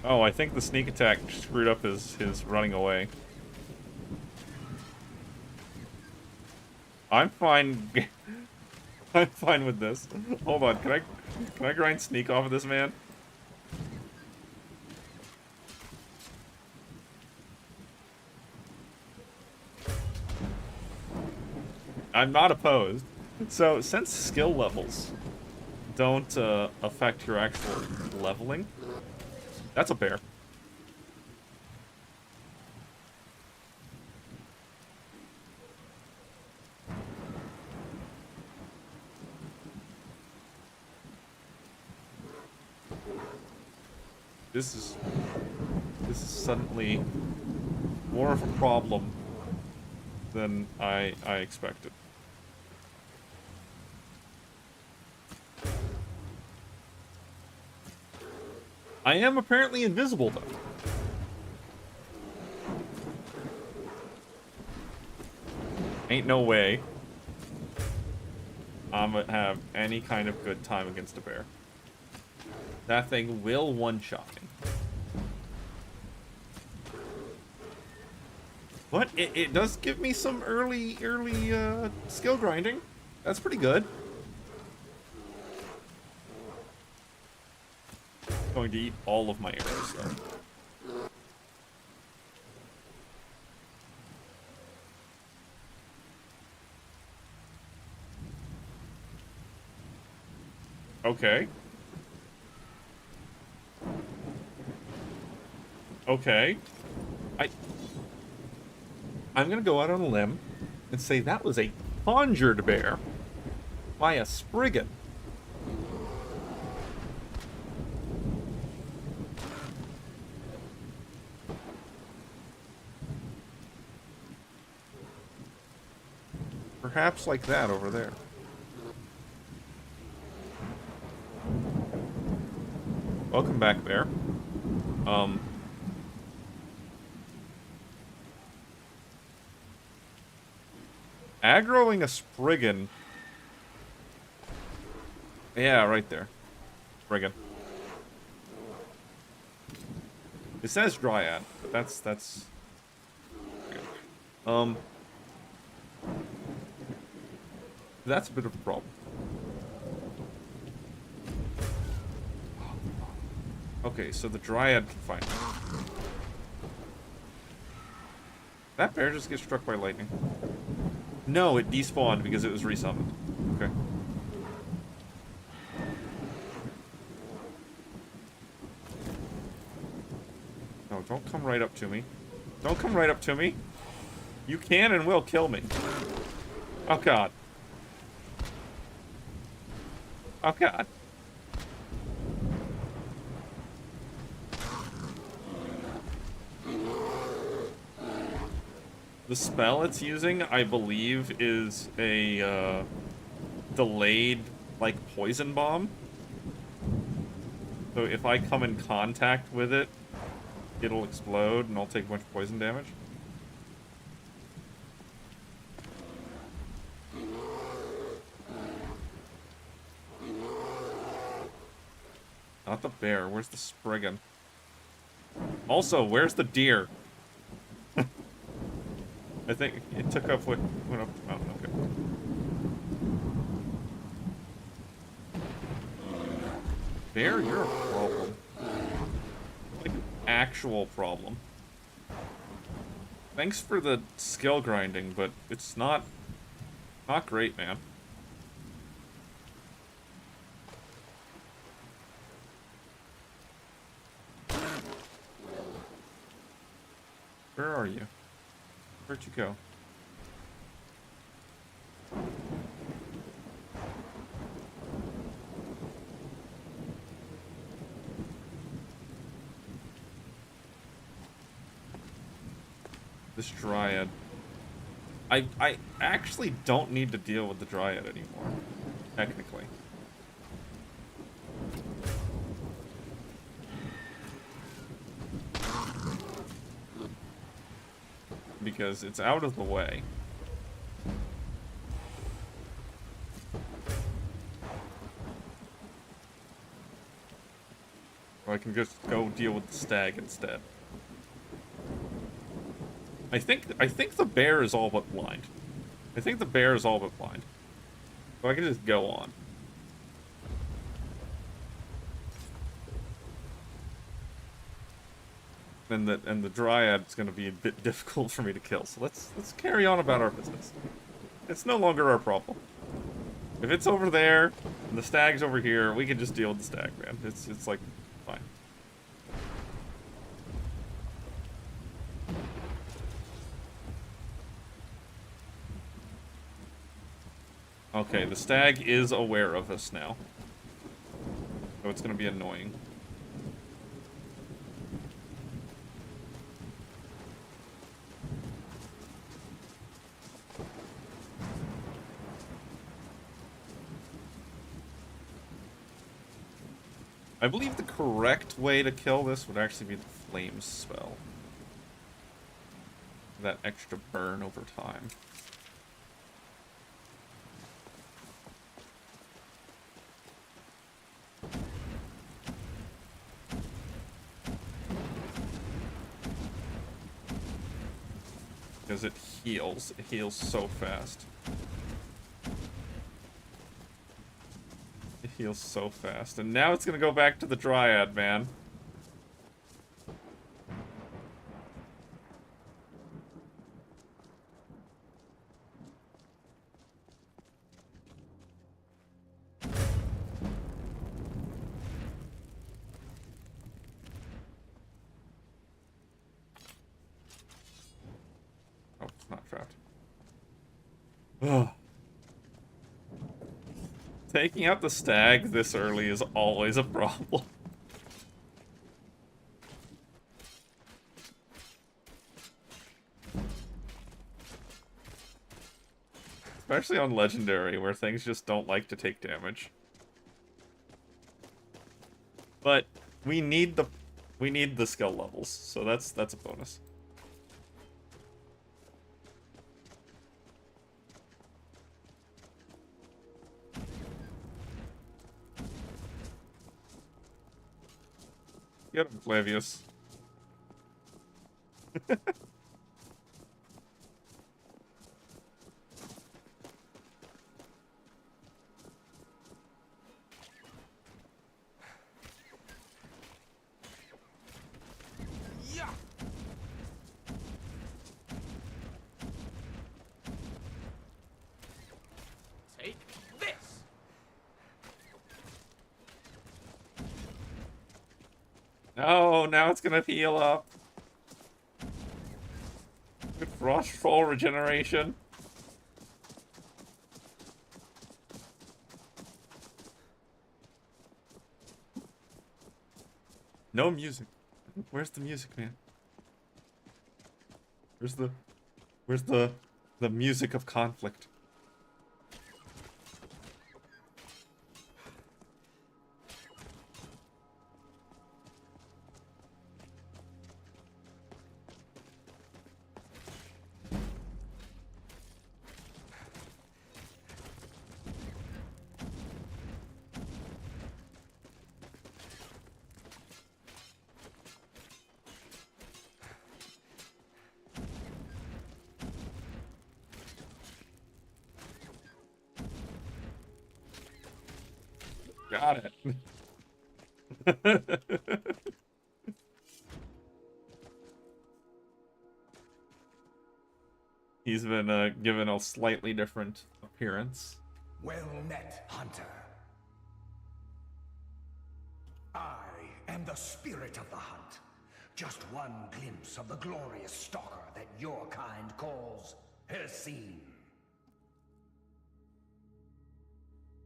Oh, I think the sneak attack screwed up his running away. I'm fine. I'm fine with this. Hold on, can I grind sneak off of this man? I'm not opposed. So, since skill levels don't affect your actual leveling, that's a bear. This is suddenly more of a problem than I expected. I am apparently invisible, though. Ain't no way I'm gonna have any kind of good time against a bear. That thing will one-shot me. But it does give me some early skill grinding. That's pretty good. Going to eat all of my arrows, though. Okay. Okay. I'm gonna go out on a limb and say that was a conjured bear by a Spriggan. Perhaps like that over there. Welcome back, Bear. Aggroing a Spriggan. Yeah, right there. Spriggan. It says Dryad, but that's... That's a bit of a problem. Okay, so the Dryad can find me. That bear just gets struck by lightning. No, it despawned because it was resummoned. Okay. No, don't come right up to me. Don't come right up to me. You can and will kill me. Oh, God. Oh, God. The spell it's using, I believe, is a delayed, like, poison bomb. So if I come in contact with it, it'll explode and I'll take a bunch of poison damage. Not the bear. Where's the Spriggan? Also, where's the deer? I think it took up what went up the mountain. Okay. Bear, you're a problem. Like an actual problem. Thanks for the skill grinding, but it's not great, man. Where are you? Where'd you go? This Dryad. I actually don't need to deal with the Dryad anymore, technically. Because it's out of the way. Or I can just go deal with the stag instead. I think the bear is all but blind. I think the bear is all but blind. So I can just go on. And the Dryad's gonna be a bit difficult for me to kill. So let's carry on about our business. It's no longer our problem. If it's over there and the stag's over here, we can just deal with the stag, man. It's like fine. Okay, the stag is aware of us now. So it's gonna be annoying. I believe the correct way to kill this would actually be the flame spell. That extra burn over time. Because it heals so fast. It heals so fast. And now it's gonna go back to the Dryad, man. Oh, it's not trapped. Ugh. Taking out the stag this early is always a problem. Especially on Legendary, where things just don't like to take damage. But we need the skill levels, so that's a bonus. Get him, Flavius. Take this. Oh, now it's gonna heal up. Good frostfall regeneration. No music. Where's the music, man? Where's the music of conflict? Got it. He's been given a slightly different appearance. Well met, hunter. I am the spirit of the hunt. Just one glimpse of the glorious stalker that your kind calls Hercene.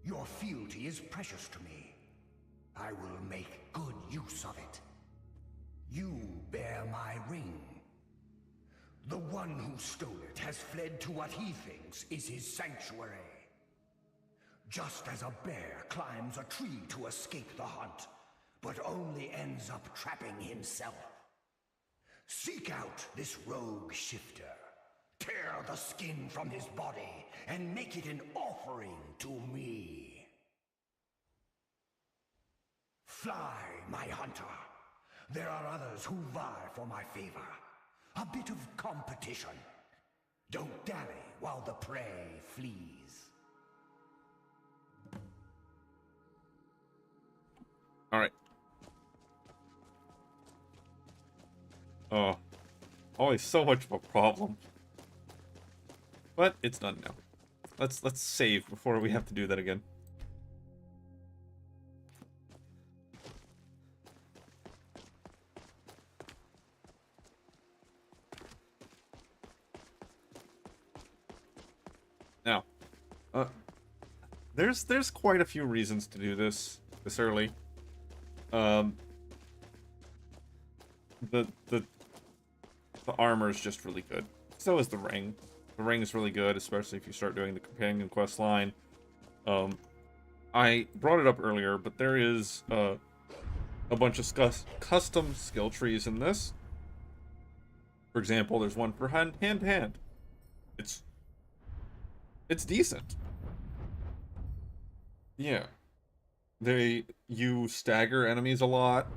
Your fealty is precious to me. I will make good use of it. You bear my ring. The one who stole it has fled to what he thinks is his sanctuary. Just as a bear climbs a tree to escape the hunt, but only ends up trapping himself. Seek out this rogue shifter. Tear the skin from his body and make it an offering to me. Fly, my hunter. There are others who vie for my favor. A bit of competition. Don't dally while the prey flees. All right. Oh, always so much of a problem. But it's done now. Let's save before we have to do that again. Now, there's quite a few reasons to do this early. The armor is just really good. So is the ring. The ring is really good, especially if you start doing the companion quest line. I brought it up earlier, but there is a bunch of custom skill trees in this. For example, there's one for hand to hand. It's decent. Yeah. You stagger enemies a lot.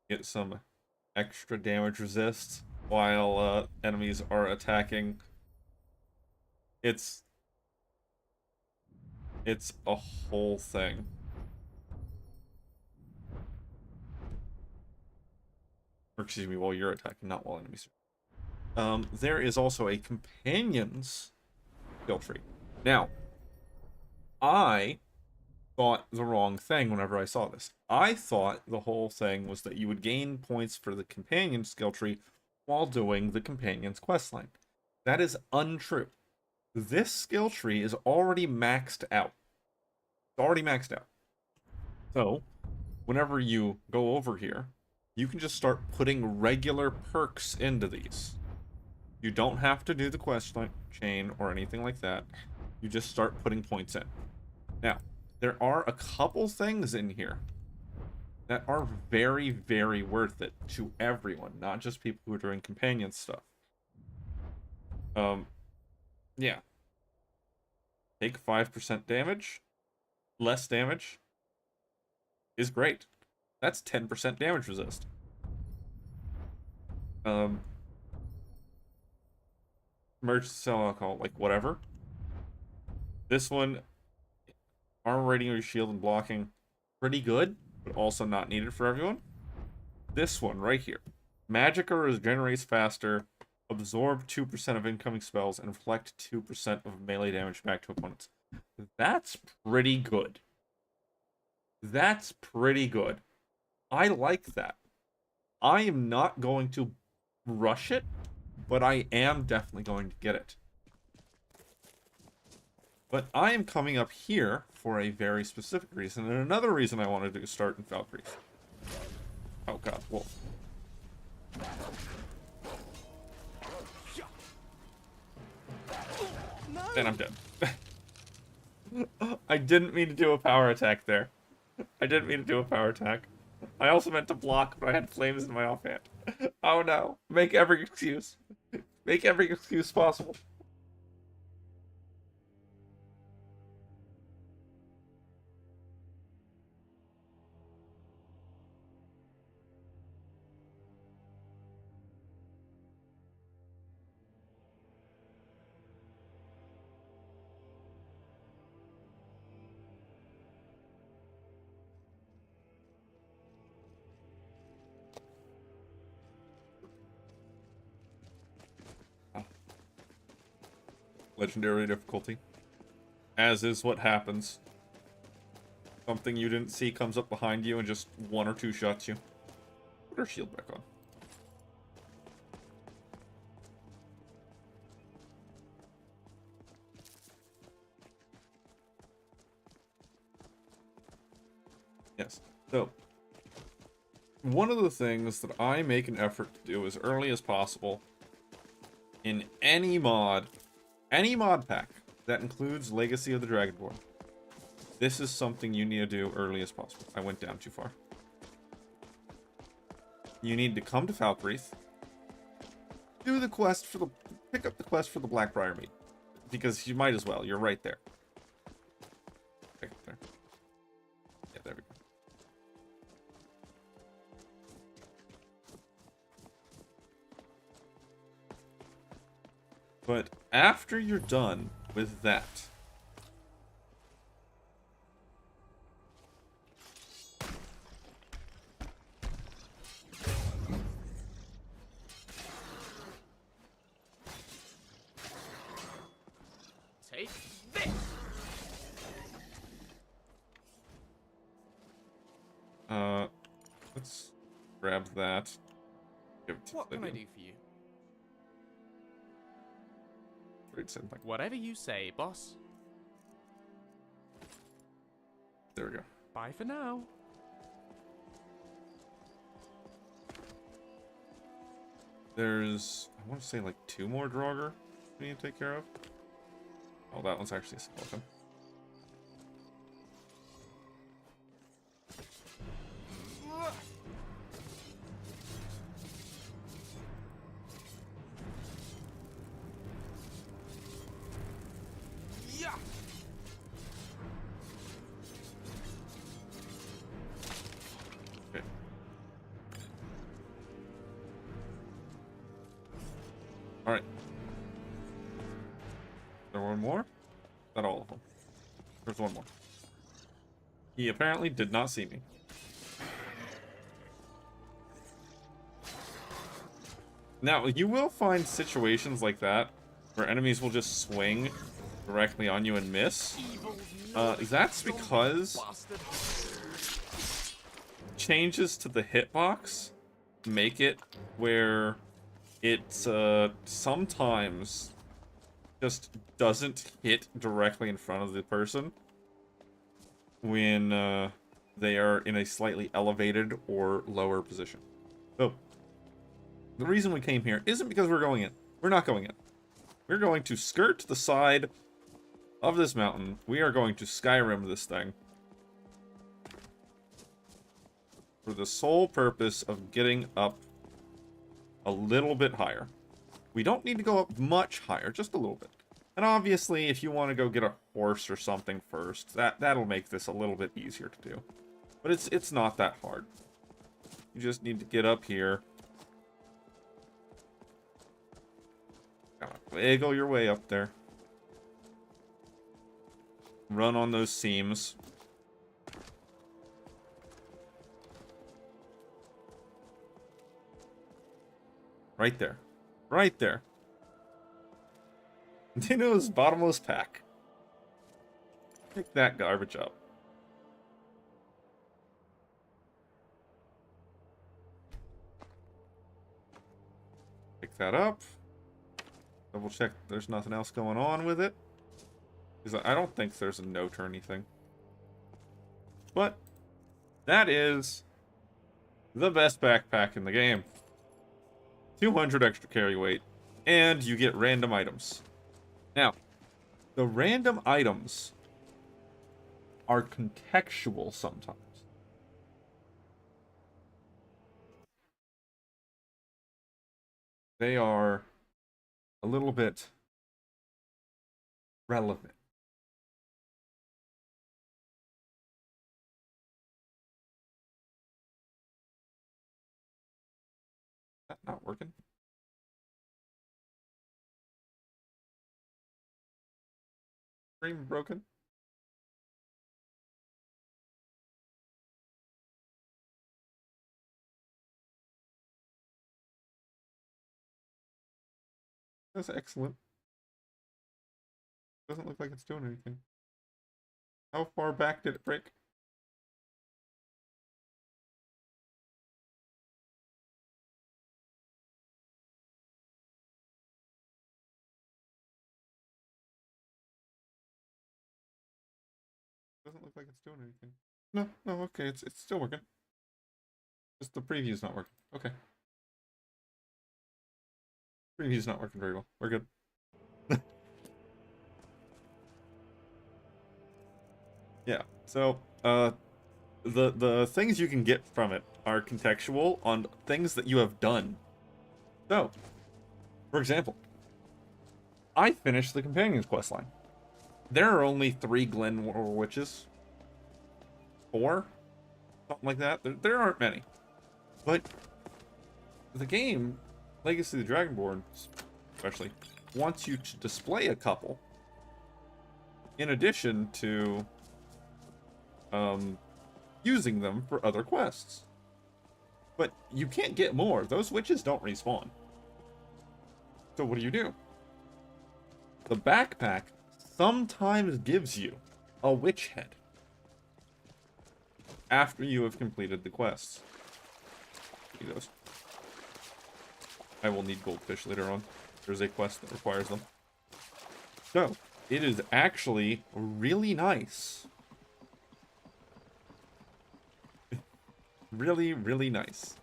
Get some extra damage resist while enemies are attacking. It's a whole thing. Or excuse me, while you're attacking, not while enemies are. There is also a companions skill tree. Now, I thought the wrong thing whenever I saw this. I thought the whole thing was that you would gain points for the companion skill tree while doing the companion's questline. That is untrue. This skill tree is already maxed out. It's already maxed out. So, whenever you go over here, you can just start putting regular perks into these. You don't have to do the quest chain or anything like that. You just start putting points in. Now, there are a couple things in here that are very, very worth it to everyone, not just people who are doing companion stuff. Yeah. Take 5% damage. Less damage is great. That's 10% damage resist. Merge, sell alcohol, like whatever. This one, armor rating or shield and blocking, pretty good, but also not needed for everyone. This one right here. Magicka regenerates faster, absorb 2% of incoming spells, and reflect 2% of melee damage back to opponents. That's pretty good. That's pretty good. I like that. I am not going to rush it, but I am definitely going to get it. But I am coming up here for a very specific reason, and another reason I wanted to start in Valkyrie. Oh god, wolf. And I'm dead. I didn't mean to do a power attack there. I didn't mean to do a power attack. I also meant to block, but I had flames in my offhand. Oh no. Make every excuse. Make every excuse possible. Legendary difficulty. As is what happens. Something you didn't see comes up behind you and just 1 or 2 shots you. Put her shield back on. Yes. So, one of the things that I make an effort to do as early as possible in any mod pack that includes Legacy of the Dragonborn, this is something you need to do early as possible. I went down too far. You need to come to Falkreath, do the quest for the, pick up the quest for the Blackbriar meat, because you might as well. You're right there. Pick up there. Yeah, there we go. But after you're done with that, take this. let's grab that. Give it to What can I Lydia. do for you? Something. Whatever you say, boss. There we go. Bye for now. There's, I want to say like 2 more Draugr we need to take care of. Oh, that one's actually a skeleton. Yeah. Okay. Alright. There one more? Not all of them. There's one more. He apparently did not see me. Now, you will find situations like that where enemies will just swing directly on you and miss. That's because changes to the hitbox make it where it sometimes just doesn't hit directly in front of the person when they are in a slightly elevated or lower position. So, the reason we came here isn't because we're going in. We're not going in. We're going to skirt the side of this mountain. We are going to Skyrim this thing. For the sole purpose of getting up a little bit higher. We don't need to go up much higher, just a little bit. And obviously, if you want to go get a horse or something first, that'll make this a little bit easier to do. But it's not that hard. You just need to get up here. Gotta wiggle your way up there. Run on those seams. Right there. Right there. Dino's bottomless pack. Pick that garbage up. Pick that up. Double check there's nothing else going on with it. Because I don't think there's a note or anything. But that is the best backpack in the game. 200 extra carry weight. And you get random items. Now, the random items are contextual sometimes. They are a little bit relevant. Is that not working? Stream broken? That's excellent. Doesn't look like it's doing anything. How far back did it break? Doesn't look like it's doing anything. No, okay, it's still working. Just the preview's not working. Okay. Preview's not working very well. We're good. Yeah, so, the things you can get from it are contextual on things that you have done. So, for example, I finished the Companion's questline. There are only 3 Glenmore witches. 4? Something like that. There aren't many. But the game, Legacy of the Dragonborn especially, wants you to display a couple in addition to using them for other quests. But you can't get more. Those witches don't respawn. So what do? The backpack sometimes gives you a witch head after you have completed the quests. See those? I will need goldfish later on. There's a quest that requires them. So, it is actually really nice. Really, really nice.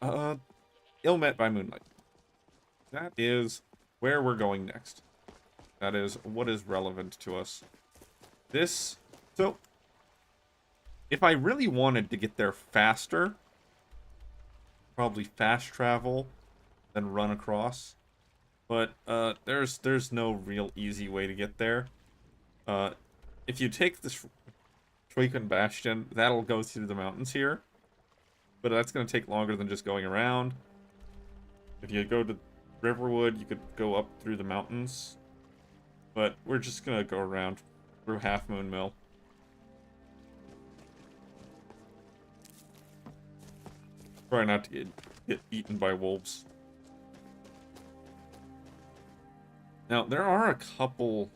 Ill Met by Moonlight. That is where we're going next. That is what is relevant to us. So, if I really wanted to get there faster, probably fast travel, then run across. But there's no real easy way to get there. If you take this Troikan Bastion, that'll go through the mountains here. But that's going to take longer than just going around. If you go to Riverwood, you could go up through the mountains. But we're just going to go around through Half Moon Mill. Try not to get eaten by wolves. Now, there are a couple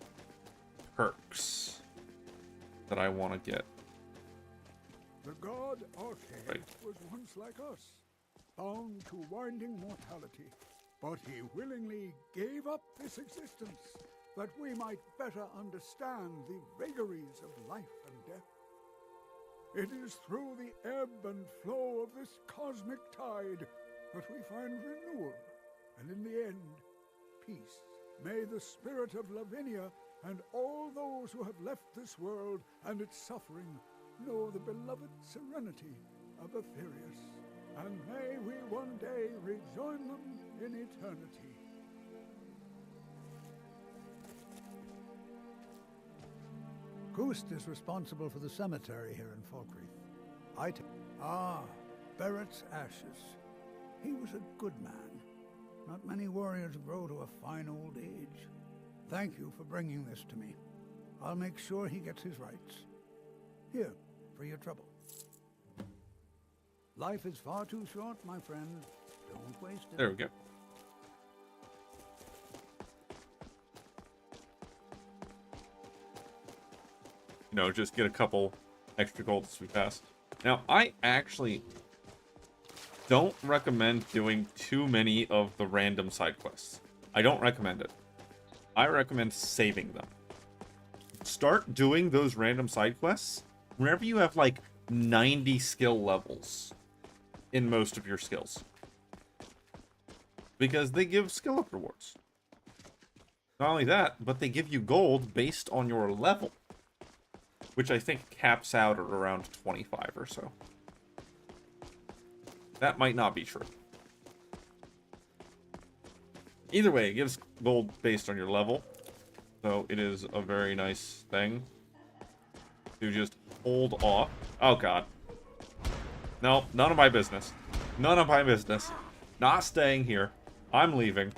perks that I want to get. The god Arcade was once like us, bound to winding mortality, but he willingly gave up this existence that we might better understand the vagaries of life and death. It is through the ebb and flow of this cosmic tide that we find renewal and in the end, peace. May the spirit of Lavinia and all those who have left this world and its suffering know the beloved serenity of Aetherius, and may we one day rejoin them in eternity. Gust is responsible for the cemetery here in Falkreath. Barrett's ashes. He was a good man. Not many warriors grow to a fine old age. Thank you for bringing this to me. I'll make sure he gets his rights. Here, for your trouble. Life is far too short, my friend. Don't waste it. There we go. You know, just get a couple extra gold as we pass. Now, I actually don't recommend doing too many of the random side quests. I don't recommend it. I recommend saving them. Start doing those random side quests whenever you have like 90 skill levels in most of your skills. Because they give skill up rewards. Not only that, but they give you gold based on your level. Which I think caps out at around 25 or so. That might not be true. Either way, it gives gold based on your level. So it is a very nice thing to just hold off. Oh god. No, none of my business. None of my business. Not staying here. I'm leaving.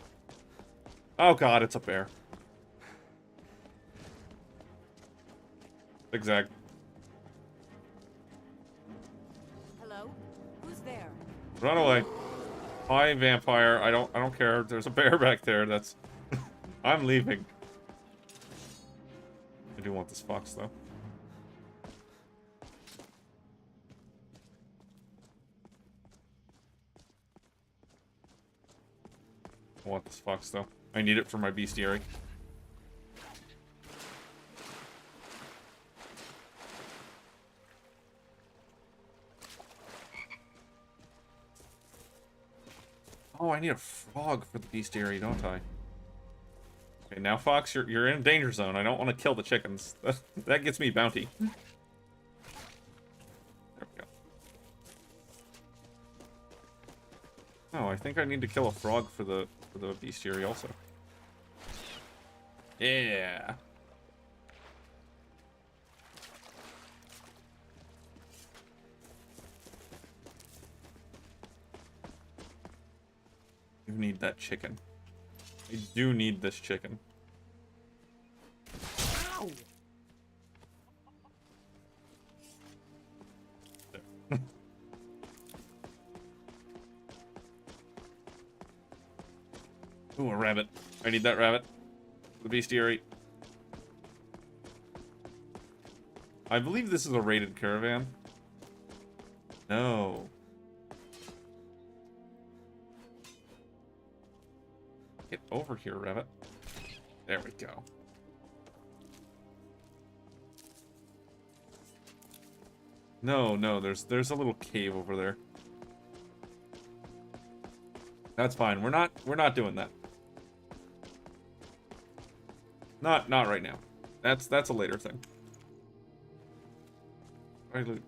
Oh god, it's a bear. Zigzag. Hello? Who's there? Run away. Hi, vampire. I don't care. There's a bear back there. That's I'm leaving. I do want this fox though. I want this fox though. I need it for my bestiary. Oh, I need a frog for the bestiary, don't I? Okay, now Fox, you're in a danger zone. I don't want to kill the chickens. That gets me bounty. There we go. Oh, I think I need to kill a frog for the bestiary also. Yeah. You need that chicken. I do need this chicken. Ow! Ooh, a rabbit. I need that rabbit. The bestiary. I believe this is a raided caravan. No. Get over here, rabbit. There we go. No, there's a little cave over there. That's fine. We're not doing that. Not right now. That's a later thing. Right, loot.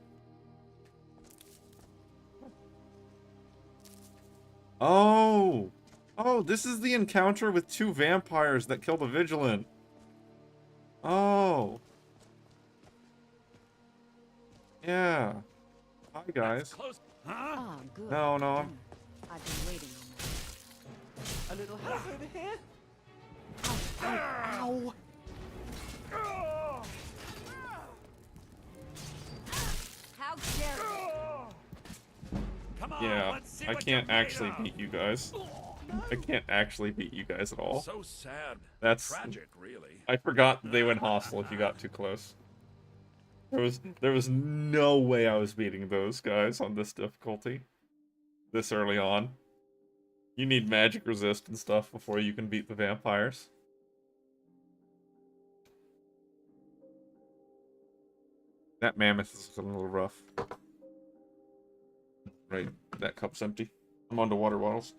Oh! Oh, this is the encounter with two vampires that killed a vigilant. Oh. Yeah. Hi, guys. Oh, good. No, no. I've been waiting on that. A little help over here? Ow! How dare you! Come on, Yeah, let's see I what can't you're made actually of. beat you guys. I can't actually beat you guys at all. So sad. That's Tragic, really. I forgot they went hostile if you got too close. There was no way I was beating those guys on this difficulty. This early on. You need magic resist and stuff before you can beat the vampires. That mammoth is looking a little rough. Right, that cup's empty. I'm on to water bottles.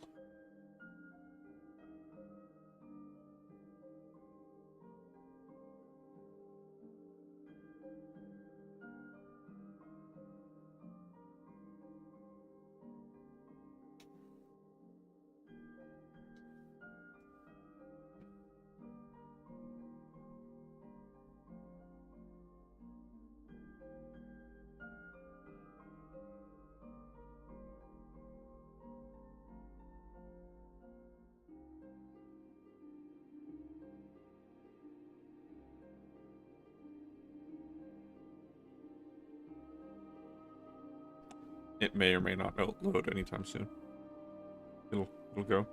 It may or may not load anytime soon. It'll go.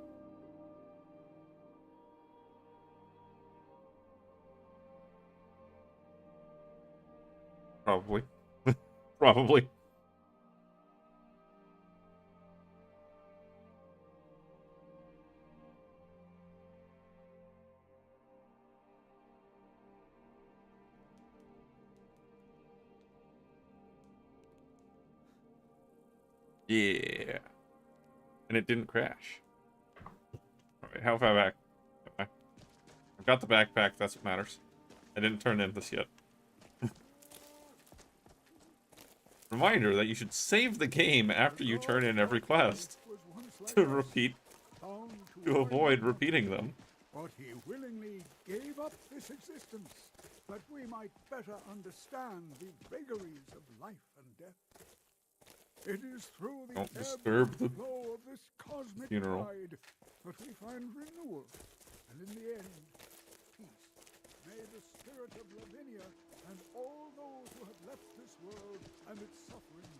Probably. Probably. Yeah. And it didn't crash. Alright, how far back am I? I've got the backpack, that's what matters. I didn't turn in this yet. Reminder that you should save the game after you turn in every quest to avoid repeating them. But he willingly gave up this existence that we might better understand the vagaries of life and death. It is through the Don't disturb the flow of this cosmic funeral. tide that we find renewal, and in the end, peace. May the spirit of Lavinia and all those who have left this world and its suffering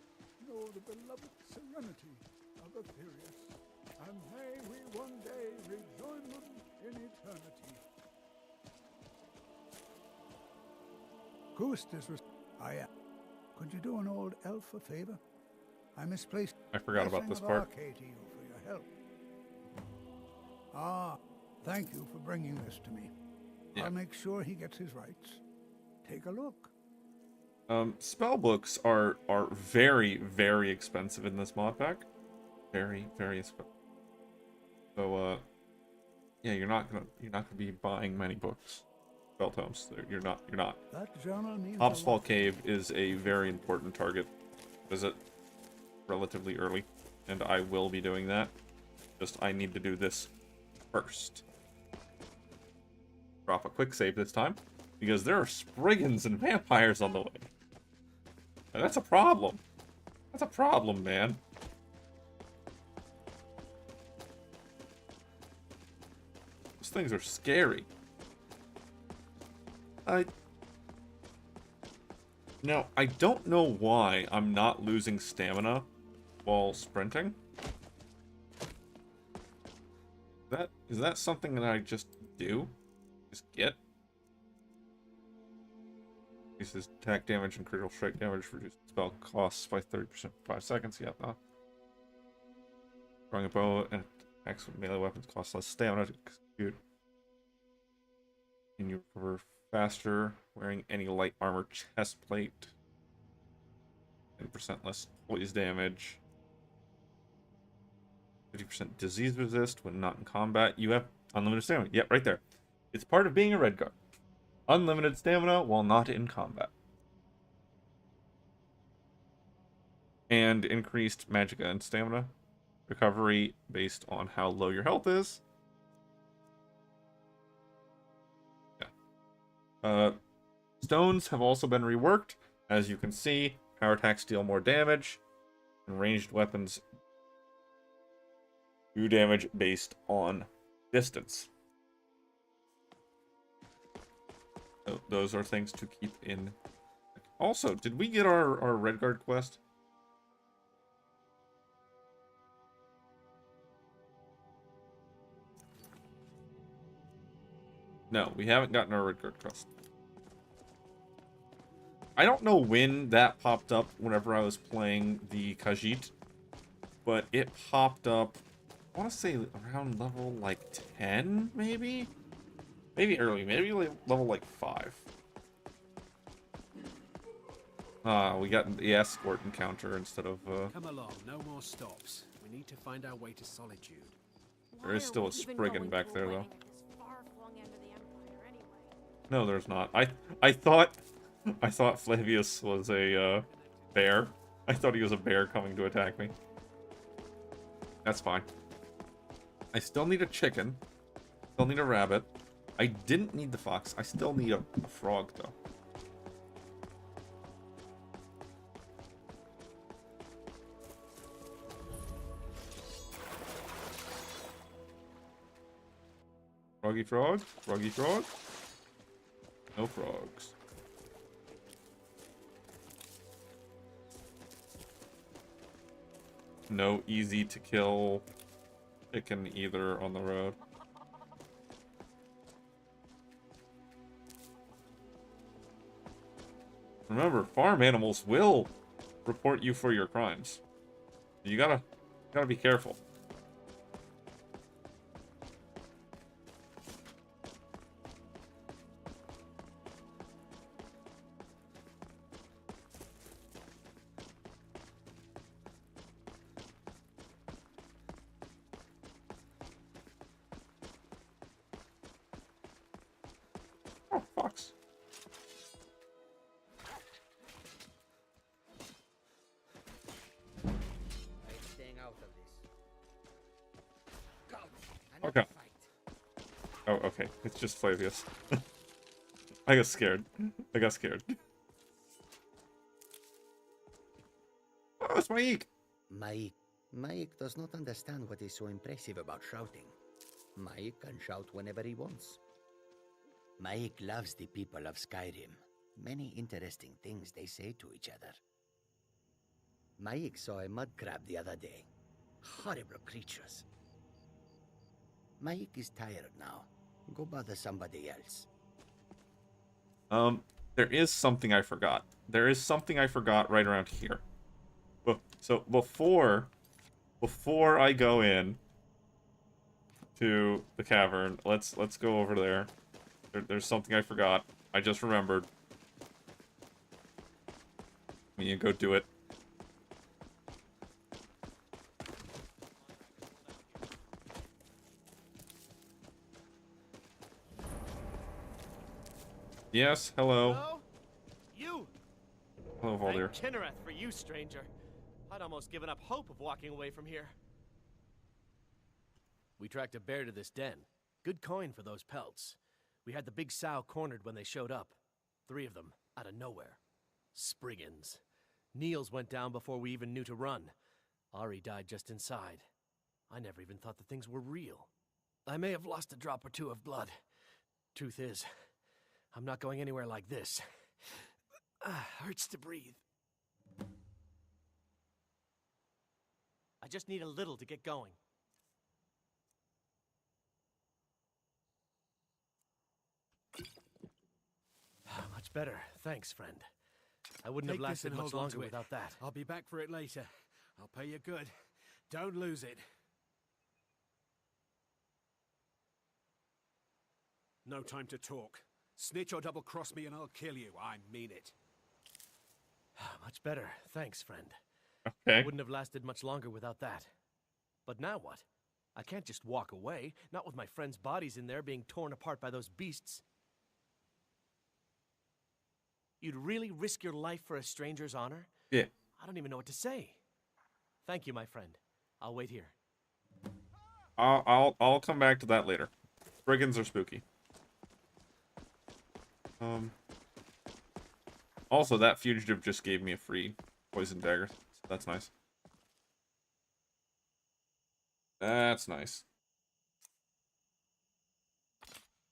know the beloved serenity of Aetherius, and may we one day rejoin them in eternity. Gustus was... could you do an old elf a favor? I misplaced... I forgot about this part. Arcade to you for your help. Ah, thank you for bringing this to me. Yeah. I'll make sure he gets his rights. Take a look. Spell books are very, very expensive in this mod pack. Very, very expensive. So yeah, you're not gonna be buying many books. Spell tomes. You're not. That journal means Hopsfall Cave is a very important target. Visit relatively early, and I will be doing that. Just I need to do this first. Drop a quick save this time, because there are Spriggans and vampires on the way. And that's a problem. That's a problem, man. Those things are scary. Now, I don't know why I'm not losing stamina while sprinting. Is that something that I just do? Just get? Increases attack damage and critical strike damage, reduces spell costs by 30% for 5 seconds. Yeah, no. Throwing a bow and attacks with melee weapons cost less stamina to execute. Can you recover faster wearing any light armor chest plate? 10% less poise damage. 50% disease resist when not in combat. You have unlimited stamina. Yep, right there. It's part of being a red guard. Unlimited stamina while not in combat. And increased magicka and stamina. Recovery based on how low your health is. Yeah. Stones have also been reworked. As you can see, power attacks deal more damage. And ranged weapons do damage based on distance. So those are things to keep in. Also, did we get our Red Guard quest? No, we haven't gotten our Red Guard quest. I don't know when that popped up whenever I was playing the Khajiit, but it popped up, I want to say around level like 10, maybe? Maybe early, maybe level like 5. We got the escort encounter instead of Come along, no more stops. We need to find our way to Solitude. There is still a Spriggan back there though. No, there's not. I thought Flavius was a bear. I thought he was a bear coming to attack me. That's fine. I still need a chicken. Still need a rabbit. I didn't need the fox. I still need a frog, though. Froggy frog? Froggy frog? No frogs. no easy to kill chicken either on the road. Remember, farm animals will report you for your crimes. You gotta be careful. Oh, fox. Staying out of this. Okay. Oh, okay. It's just Flavius. I got scared. I got scared. Oh, it's Maik! Maik does not understand what is so impressive about shouting. Maik can shout whenever he wants. Maik loves the people of Skyrim. Many interesting things they say to each other. Maik saw a mud crab the other day. Horrible creatures. Maik is tired now. Go bother somebody else. There is something I forgot. There is something I forgot right around here. So before I go in to the cavern, let's go over there. There's something I forgot. I just remembered. Me and go do it. Yes, hello. Hello? You! Hello, Valdir. Thank Kinnereth for you, stranger. I'd almost given up hope of walking away from here. We tracked a bear to this den. Good coin for those pelts. We had the big sow cornered when they showed up. 3 of them, out of nowhere. Spriggans. Niels went down before we even knew to run. Ari died just inside. I never even thought the things were real. I may have lost a drop or 2 of blood. Truth is, I'm not going anywhere like this. Hurts to breathe. I just need a little to get going. Much better. Thanks, friend. I wouldn't have lasted much longer without that. I'll be back for it later. I'll pay you good. Don't lose it. No time to talk. Snitch or double-cross me and I'll kill you. I mean it. Much better. Thanks, friend. Okay. I wouldn't have lasted much longer without that. But now what? I can't just walk away, not with my friends' bodies in there being torn apart by those beasts. You'd really risk your life for a stranger's honor? Yeah. I don't even know what to say. Thank you, my friend. I'll wait here. I'll come back to that later. Brigands are spooky. Also, that fugitive just gave me a free poison dagger. So that's nice. That's nice.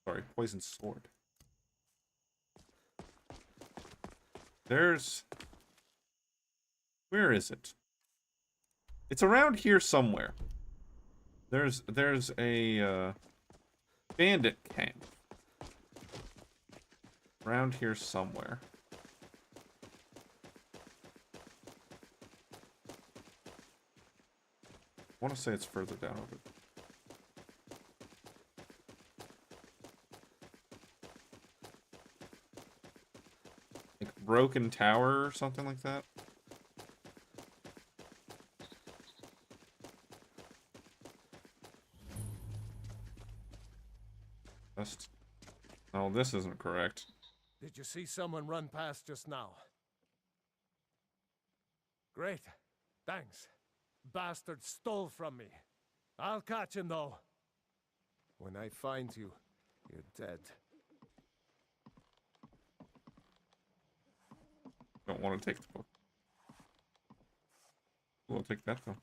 Sorry, poison sword. There's... Where is it? It's around here somewhere. There's a bandit camp. Around here somewhere. I want to say it's further down over. Like Broken Tower or something like that. No, this isn't correct. Did you see someone run past just now? Great. Thanks. Bastard stole from me. I'll catch him, though. When I find you, you're dead. Don't want to take the book. We'll take that though.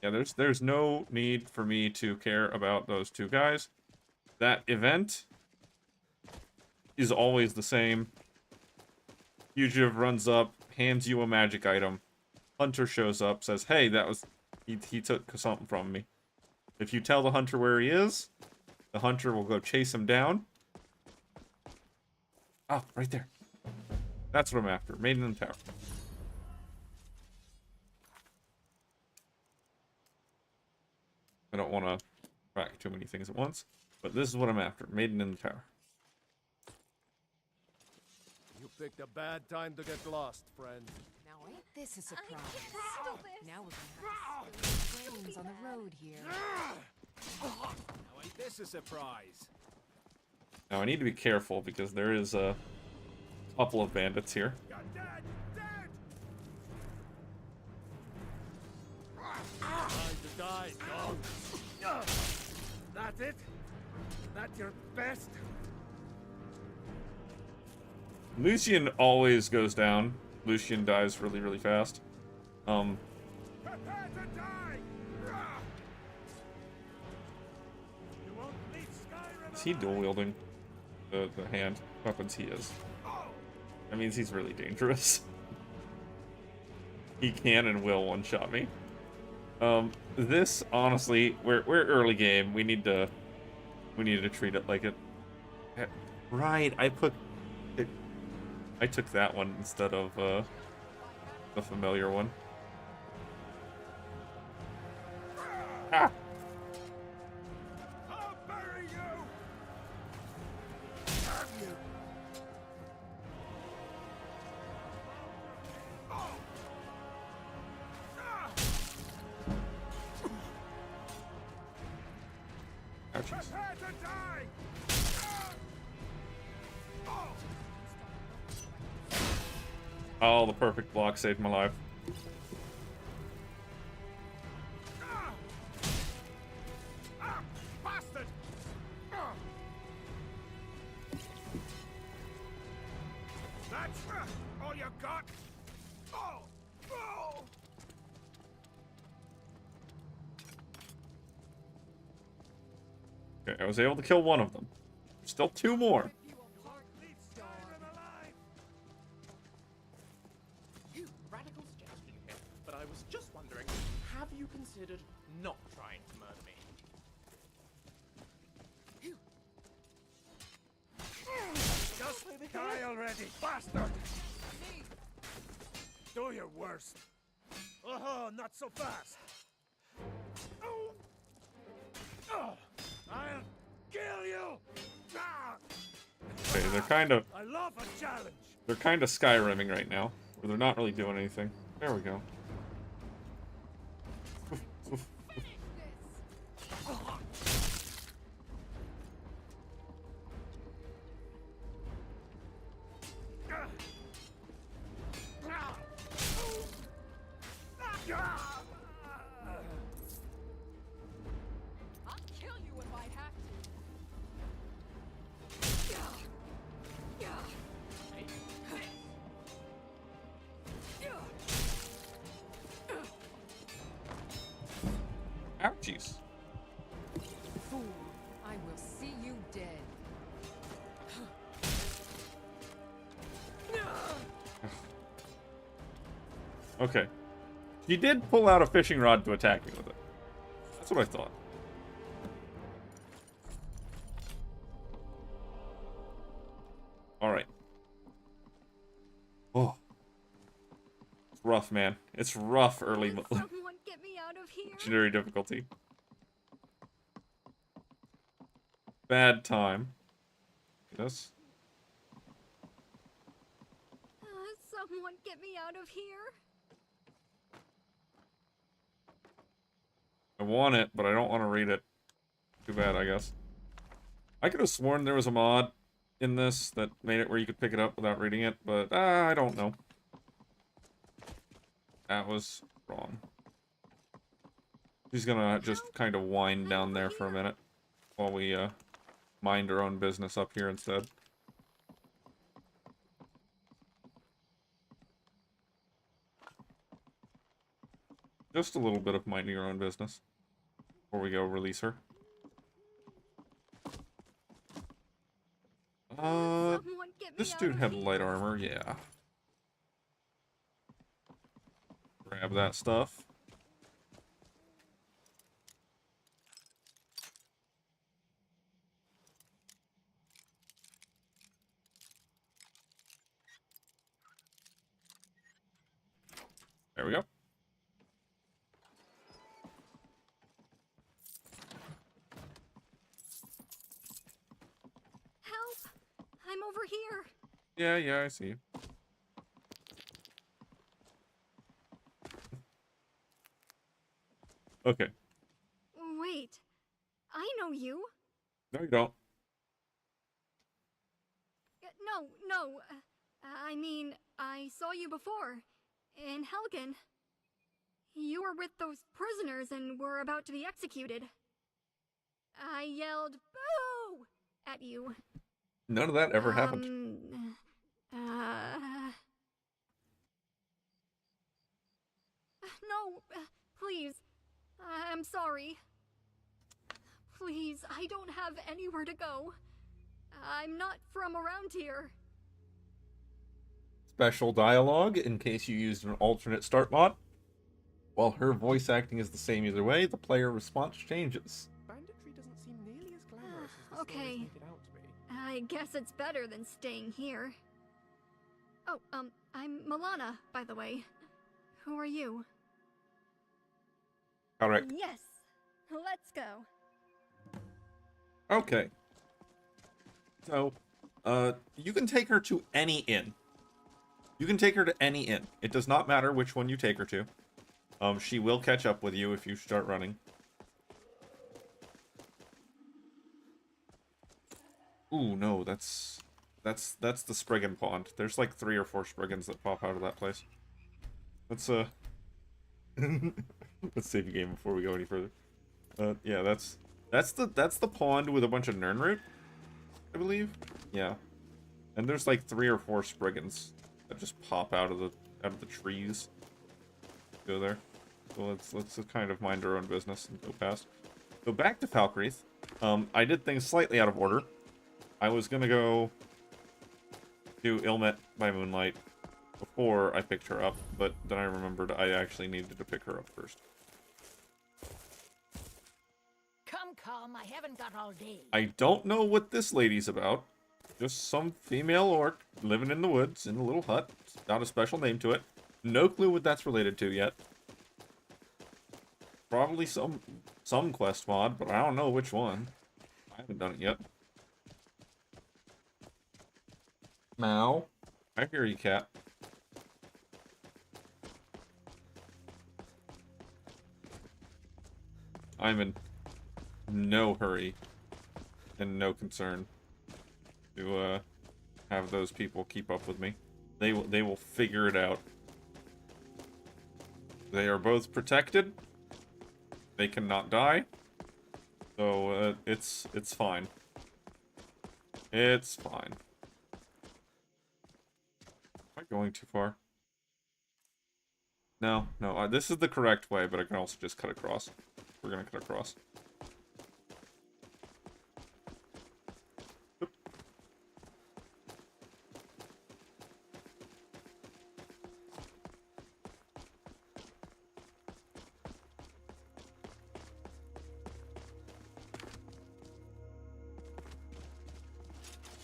Yeah, there's no need for me to care about those 2 guys. That event is always the same. Fugitive runs up, hands you a magic item, Hunter shows up, says, hey, that was... He took something from me. If you tell the hunter where he is, the hunter will go chase him down. Oh, right there. That's what I'm after. Maiden in the Tower. I don't want to track too many things at once, but this is what I'm after. Maiden in the Tower. You picked a bad time to get lost, friend. Now ain't this a surprise? Now we're gonna have to spill brains on the road here. Now ain't this a surprise? Now I need to be careful because there is a couple of bandits here. Time to die, dog. That's it? That your best? Lucian always goes down. Lucian dies really, really fast. Prepare to die! You won't leave Skyrim. Is he dual wielding the hand weapons? He is. That means he's really dangerous. He can and will one-shot me. This honestly, we're early game. We need to treat it like it. Right, I took that one instead of the familiar one. Ah! I'll bury you! Ouchies. Prepare to die! Oh, the perfect block saved my life. Bastard! That's all you got? Okay, I was able to kill one of them. Still two more. Radical suggestion here, but I was just wondering, have you considered not trying to murder me? Just die already, bastard! Do your worst. Oh, not so fast. I'll kill you. Okay, they're kind of I love a challenge. They're kind of Skyrimming right now, where they're not really doing anything. There we go. I'll kill you if I have Ouchies. Fool, I will see you dead. Okay. He did pull out a fishing rod to attack me with it. That's what I thought. Alright. Oh. It's rough, man. It's rough early Someone get me out of here. legendary difficulty. Bad time. Yes. Someone get me out of here. I want it, but I don't want to read it. Too bad, I guess. I could have sworn there was a mod in this that made it where you could pick it up without reading it, but I don't know. That was wrong. She's gonna just kind of wind down there for a minute while we mind our own business up here instead. Just a little bit of minding our own business before we go release her. This dude had light armor, yeah. Grab Grab that stuff. There we go. Help! I'm over here. Yeah, I see you. Okay. Wait. I know you. No, you don't. No. I mean, I saw you before. In Helgen. You were with those prisoners and were about to be executed. I yelled, "Boo!" at you. None of that ever happened. No, please. I'm sorry. Please, I don't have anywhere to go. I'm not from around here. Special dialogue in case you used an alternate start mod. While her voice acting is the same either way, the player response changes. Banditry doesn't seem nearly as glamorous as the Okay. stories make it out to be. I guess it's better than staying here. Oh, I'm Milana, by the way. Who are you? Correct. Yes. Let's go. Okay. So, you can take her to any inn. You can take her to any inn. It does not matter which one you take her to. She will catch up with you if you start running. Ooh, no, that's the Spriggan Pond. There's like 3 or 4 Spriggans that pop out of that place. Let's let's save the game before we go any further. Yeah, that's the pond with a bunch of Nirnroot, I believe. Yeah, and there's like 3 or 4 Spriggans that just pop out of the trees. Go there. So let's just kind of mind our own business and go past. Go back to Falkreath. I did things slightly out of order. I was gonna go do Ilmet by Moonlight before I picked her up, but then I remembered I actually needed to pick her up first. Come, I haven't got all day. I don't know what this lady's about. Just some female orc living in the woods in a little hut. Got a special name to it. No clue what that's related to yet. Probably some quest mod, but I don't know which one. I haven't done it yet. Now, I hear you, cat. I'm in no hurry and no concern to have those people keep up with me. They will figure it out. They are both protected. They cannot die. So it's fine. It's fine. Am I going too far? No, this is the correct way, but I can also just cut across. We're gonna cut across. Oop.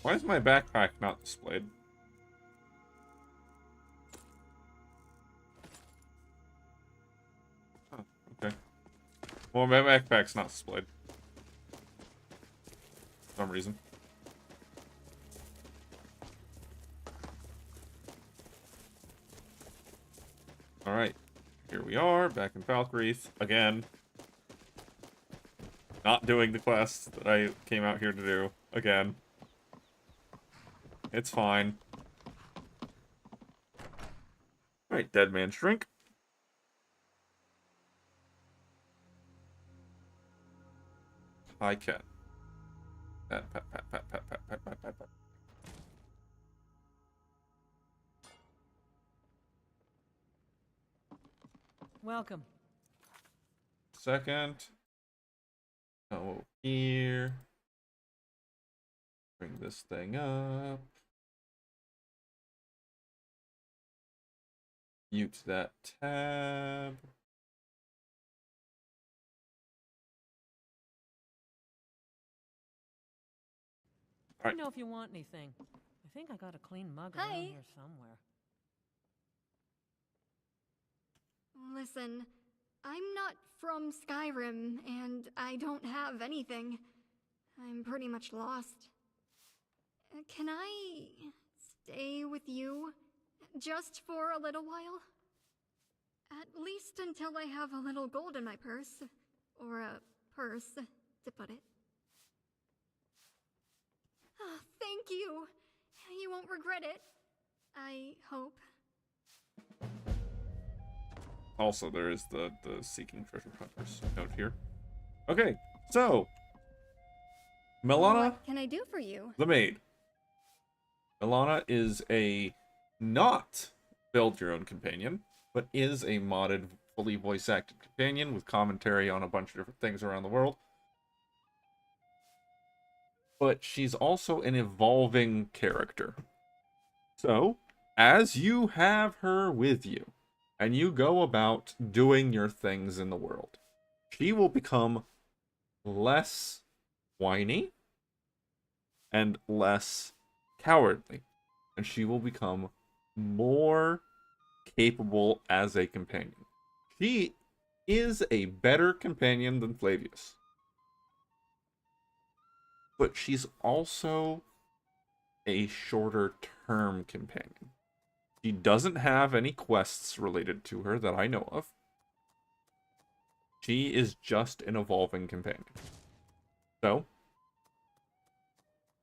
Why is my backpack not displayed? Oh, okay. Well, my backpack's not displayed. For some reason. Alright. Here we are, back in Falkreath. Again. Not doing the quest that I came out here to do. Again. It's fine. Alright, dead man's drink. Hi, cat. Pat, pat, pat, pat, pat, pat, pat, pat, pat, pat. Welcome. Second. Oh, here. Bring this thing up. Mute that tab. Let me know if you want anything. I think I got a clean mug around here somewhere. Listen, I'm not from Skyrim, and I don't have anything. I'm pretty much lost. Can I stay with you? Just for a little while? At least until I have a little gold in my purse. Or a purse, to put it. Oh, thank you! You won't regret it. I hope. Also, there is the Seeking Treasure Hunters note here. Okay, so Milana, What can I do for you? the maid. Milana is a not build your own companion, but is a modded, fully voice acted companion with commentary on a bunch of different things around the world. But she's also an evolving character. So, as you have her with you, and you go about doing your things in the world, she will become less whiny and less cowardly, and she will become more capable as a companion. She is a better companion than Flavius, but she's also a shorter term companion. She doesn't have any quests related to her that I know of. She is just an evolving companion. So,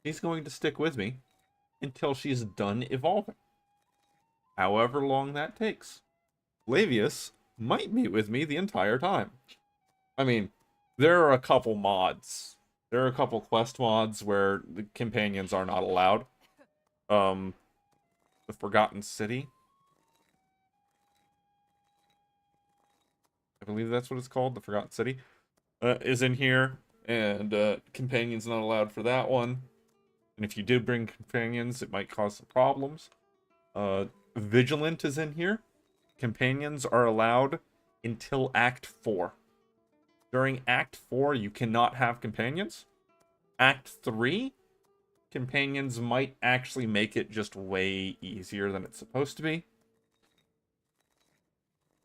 she's going to stick with me until she's done evolving. However long that takes. Flavius might be with me the entire time. I mean, there are a couple mods. There are a couple quest mods where the companions are not allowed. The Forgotten City, I believe that's what it's called, the Forgotten City, is in here, and companions not allowed for that one. And if you did bring companions, it might cause some problems. Vigilant is in here. Companions are allowed until Act 4. During Act 4, you cannot have companions. Act 3, companions might actually make it just way easier than it's supposed to be.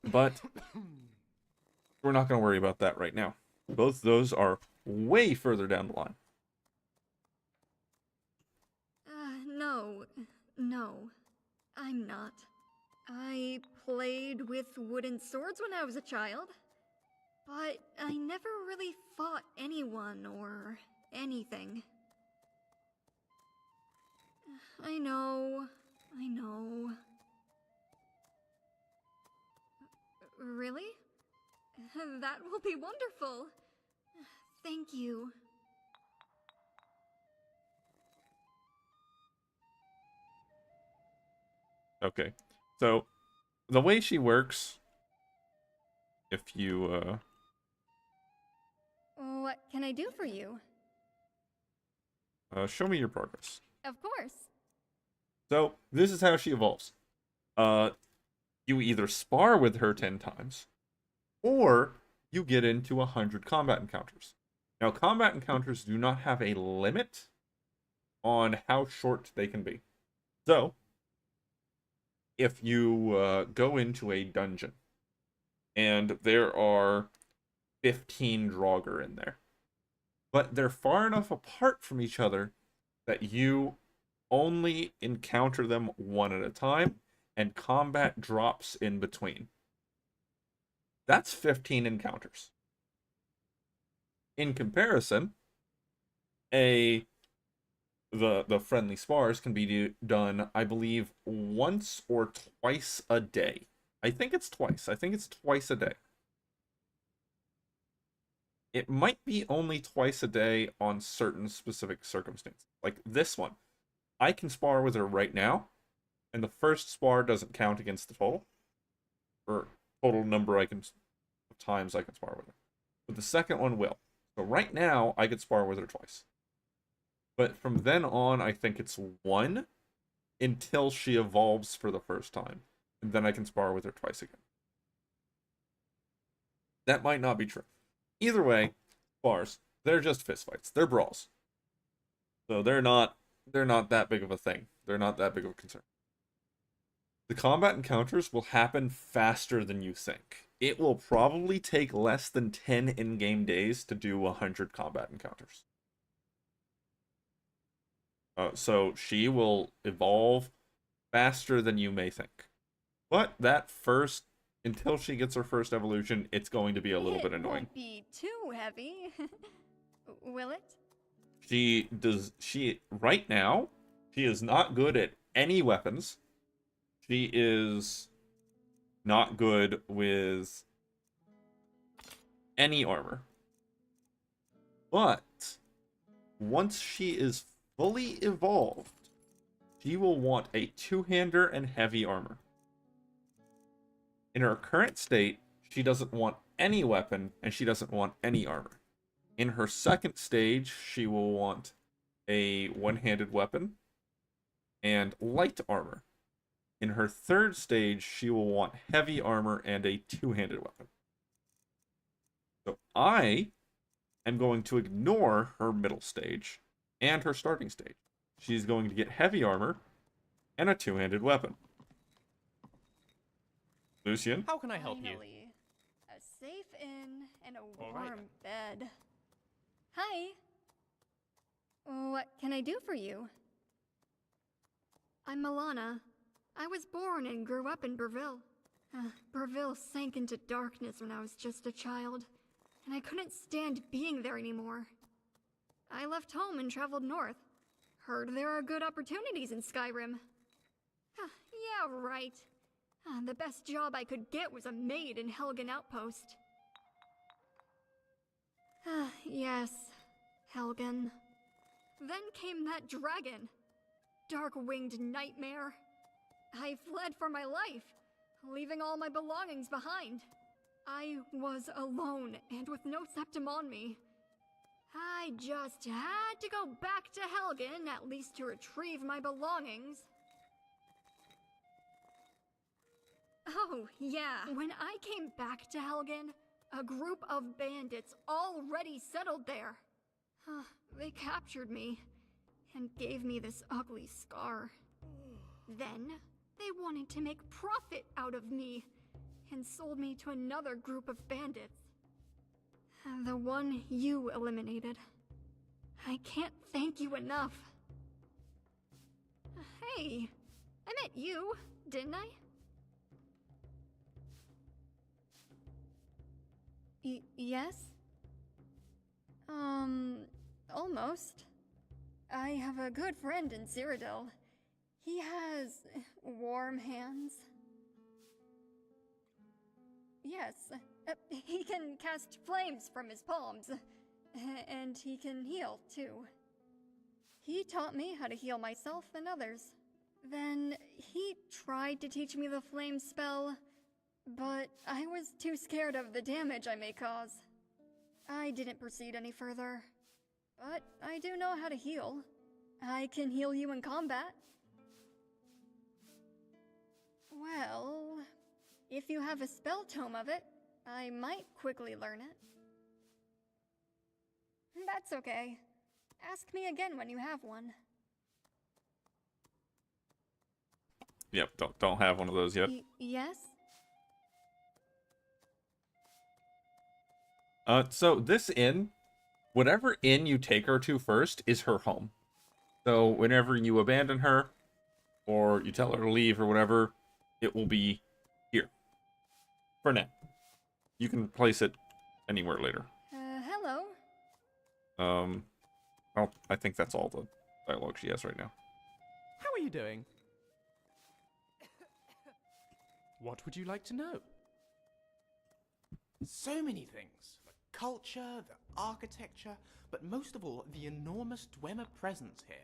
But we're not going to worry about that right now. Both those are way further down the line. No, I'm not. I played with wooden swords when I was a child, but I never really fought anyone or anything. I know. Really? That will be wonderful. Thank you. Okay, so the way she works, if you, What can I do for you? show me your progress. Of course. So, this is how she evolves. You either spar with her 10 times, or you get into 100 combat encounters. Now, combat encounters do not have a limit on how short they can be. So, if you go into a dungeon, and there are 15 Draugr in there, but they're far enough apart from each other that you only encounter them one at a time, and combat drops in between. That's 15 encounters. In comparison, the friendly spars can be done, I believe, once or twice a day. I think it's twice. I think it's twice a day. It might be only twice a day on certain specific circumstances. Like this one. I can spar with her right now, and the first spar doesn't count against the total. Or total number of times I can spar with her. But the second one will. So right now, I could spar with her twice. But from then on, I think it's one until she evolves for the first time. and then I can spar with her twice again. That might not be true. Either way, spars, they're just fistfights. They're brawls. So they're not that big of a thing. They're not that big of a concern. The combat encounters will happen faster than you think. It will probably take less than 10 in-game days to do 100 combat encounters. So she will evolve faster than you may think. But that first, until she gets her first evolution, it's going to be a little bit annoying. It won't be too heavy, will it? Right now, she is not good at any weapons. She is not good with any armor. But once she is fully evolved, she will want a two-hander and heavy armor. In her current state, she doesn't want any weapon and she doesn't want any armor. In her second stage, she will want a one-handed weapon and light armor. In her third stage, she will want heavy armor and a two-handed weapon. So I am going to ignore her middle stage and her starting stage. She's going to get heavy armor and a two-handed weapon. Lucian? How can I help you? Finally, a safe inn and a All warm right. bed. Hi. What can I do for you? I'm Milana. I was born and grew up in Breville. Breville sank into darkness when I was just a child, and I couldn't stand being there anymore. I left home and traveled north. Heard there are good opportunities in Skyrim. Yeah, right. The best job I could get was a maid in Helgen Outpost. Yes, Helgen. Then came that dragon. Dark-winged nightmare. I fled for my life, leaving all my belongings behind. I was alone and with no septum on me. I just had to go back to Helgen, at least to retrieve my belongings. Oh, yeah. When I came back to Helgen, a group of bandits already settled there. They captured me and gave me this ugly scar. Then, they wanted to make profit out of me and sold me to another group of bandits. The one you eliminated. I can't thank you enough. Hey, I met you, didn't I? Yes? Almost. I have a good friend in Cyrodiil. He has warm hands. Yes, he can cast flames from his palms, and he can heal, too. He taught me how to heal myself and others. Then he tried to teach me the flame spell, but I was too scared of the damage I may cause. I didn't proceed any further, but I do know how to heal. I can heal you in combat. Well, if you have a spell tome of it, I might quickly learn it. That's okay. Ask me again when you have one. Yep, don't have one of those yet. Yes? So this inn, whatever inn you take her to first is her home. So whenever you abandon her, or you tell her to leave or whatever, it will be here. For now. You can place it anywhere later. Hello? Well, I think that's all the dialogue she has right now. How are you doing? What would you like to know? So many things. The culture, the architecture, but most of all, the enormous Dwemer presence here.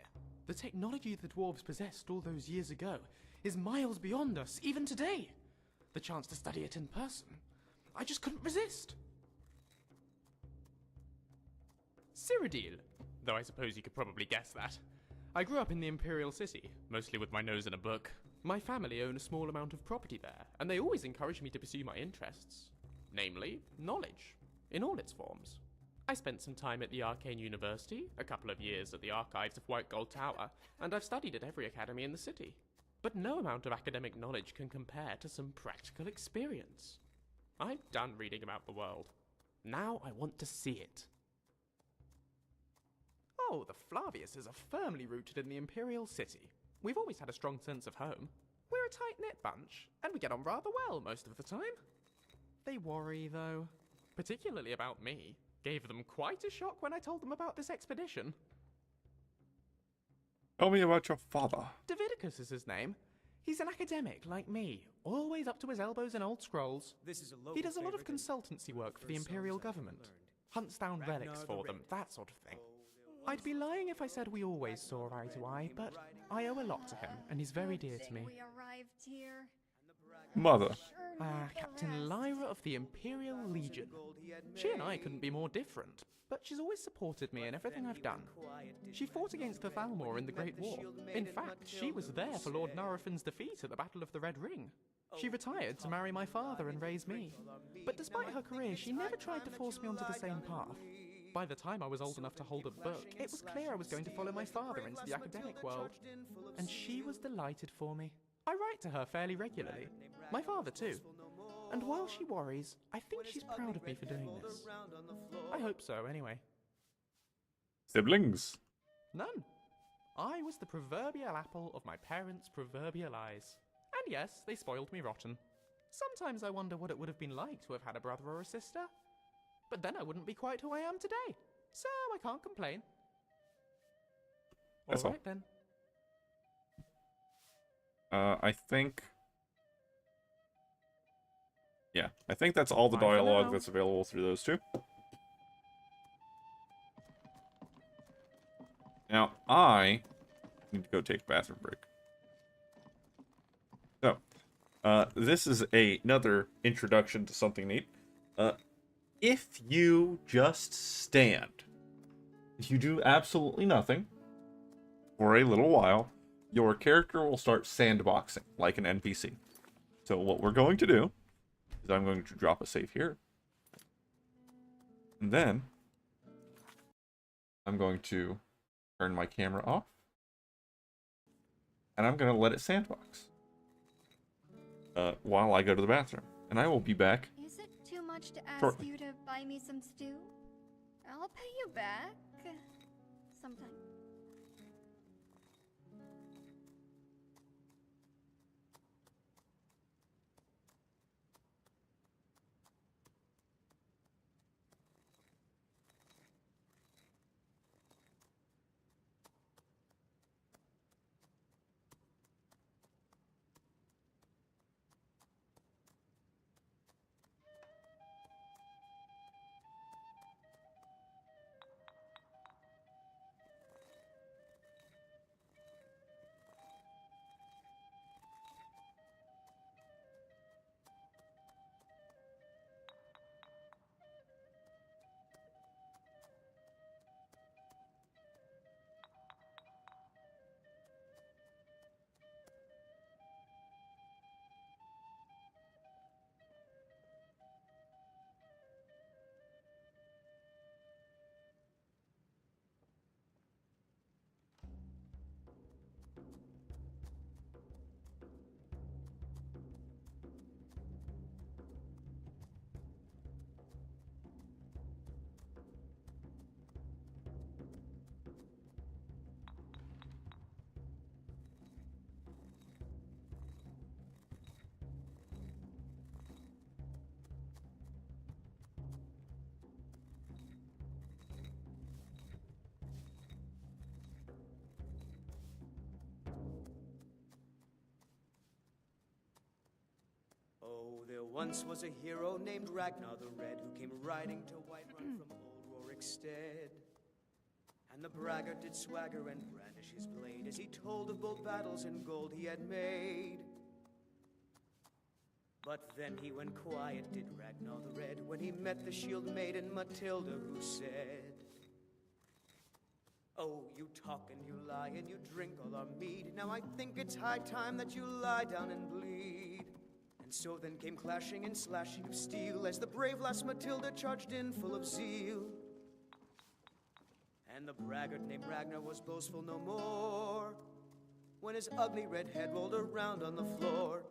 The technology the dwarves possessed all those years ago is miles beyond us, even today. The chance to study it in person, I just couldn't resist. Cyrodiil, though I suppose you could probably guess that. I grew up in the Imperial City, mostly with my nose in a book. My family own a small amount of property there, and they always encourage me to pursue my interests. Namely, knowledge, in all its forms. I spent some time at the Arcane University, a couple of years at the Archives of White Gold Tower, and I've studied at every academy in the city. But no amount of academic knowledge can compare to some practical experience. I'm done reading about the world. Now I want to see it. Oh, the Flaviuses are firmly rooted in the Imperial City. We've always had a strong sense of home. We're a tight-knit bunch, and we get on rather well most of the time. They worry, though. Particularly about me. Gave them quite a shock when I told them about this expedition. Tell me about your father. Davidicus is his name. He's an academic like me, always up to his elbows in old scrolls. He does a lot of consultancy work for the Imperial government. Hunts down relics for them, that sort of thing. I'd be lying if I said we always saw eye to eye, but I owe a lot to him, and he's very dear to me. We arrived here. Mother. Captain Lyra of the Imperial Legion. She and I couldn't be more different, but she's always supported me in everything I've done. She fought against the Thalmor in the Great War. In fact, she was there for Lord Narafin's defeat at the Battle of the Red Ring. She retired to marry my father and raise me. But despite her career, she never tried to force me onto the same path. By the time I was old enough to hold a book, it was clear I was going to follow my father into the academic world. And she was delighted for me. I write to her fairly regularly. My father too. And while she worries, I think she's proud of me for doing this. I hope so, anyway. Siblings? None. I was the proverbial apple of my parents' proverbial eyes. And yes, they spoiled me rotten. Sometimes I wonder what it would have been like to have had a brother or a sister. But then I wouldn't be quite who I am today. So I can't complain. That's all. Alright then. I think... Yeah, I think that's all the Bye for dialogue now. that's available through those two. Now, I need to go take a bathroom break. So, this is another introduction to something neat. If you just stand, you do absolutely nothing for a little while, your character will start sandboxing like an NPC. So what we're going to do is I'm going to drop a save here. And then I'm going to turn my camera off. And I'm going to let it sandbox while I go to the bathroom. And I will be back. Is it too much to ask shortly. you to buy me some stew? I'll pay you back sometime. Oh, there once was a hero named Ragnar the Red who came riding to Whiterun from old Rorikstead. And the braggart did swagger and brandish his blade as he told of bold battles and gold he had made. But then he went quiet, did Ragnar the Red, when he met the shield maiden Matilda, who said, Oh, you talk and you lie and you drink all our mead. Now I think it's high time that you lie down and bleed. And so then came clashing and slashing of steel as the brave lass Matilda charged in full of zeal. And the braggart named Ragnar was boastful no more when his ugly red head rolled around on the floor.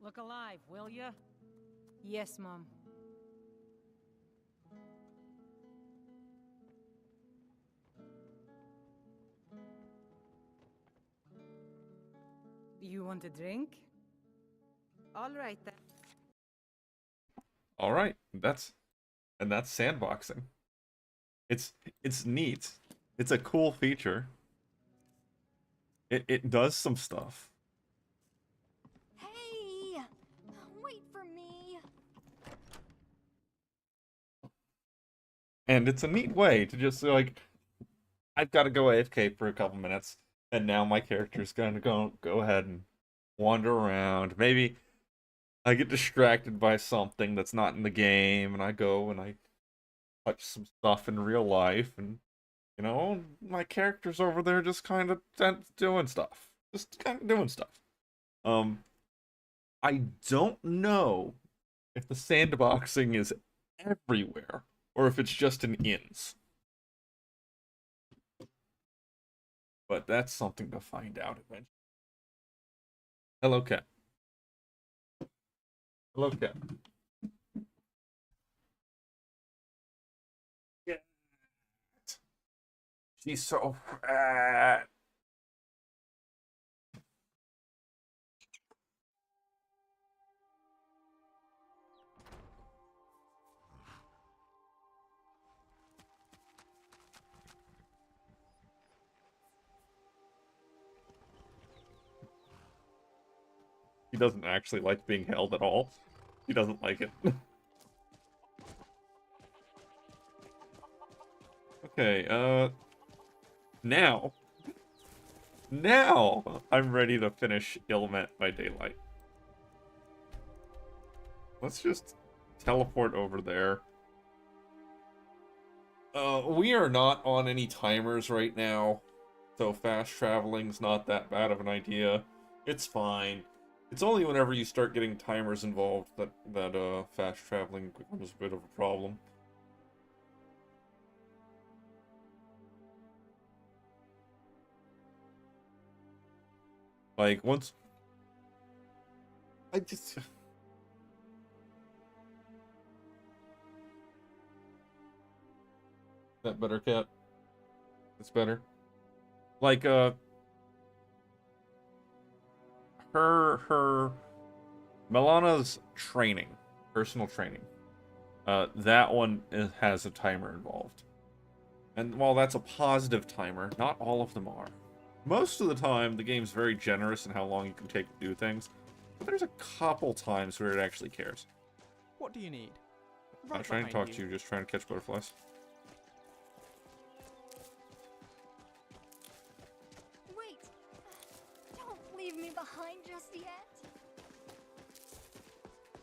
Look alive, will ya? Yes, Mom. You want a drink? All right, then. All right, that's sandboxing. It's neat. It's a cool feature. It does some stuff. Hey! Wait for me. And it's a neat way to just like, I've got to go AFK for a couple minutes, and now my character's gonna go ahead and wander around. Maybe I get distracted by something that's not in the game, and I go and I touch some stuff in real life, and you know, my character's over there just kind of doing stuff. Just kind of doing stuff. I don't know if the sandboxing is everywhere, or if it's just in inns. But that's something to find out eventually. Hello, cat. Hello, cat. Yeah. She's so fat. He doesn't actually like being held at all. He doesn't like it. Okay, now I'm ready to finish Ilmet by Daylight. Let's just teleport over there. We are not on any timers right now, so fast traveling's not that bad of an idea. It's fine. It's only whenever you start getting timers involved that fast traveling becomes a bit of a problem. Like, once... I just... That better, cat? It's better? Like, her Milana's training, personal training, that one has a timer involved. And while that's a positive timer, not all of them are. Most of the time, the game's very generous in how long you can take to do things, but there's a couple times where it actually cares. What do you need? Not trying to talk to you, just trying to catch butterflies. Wait! Don't leave me behind just yet.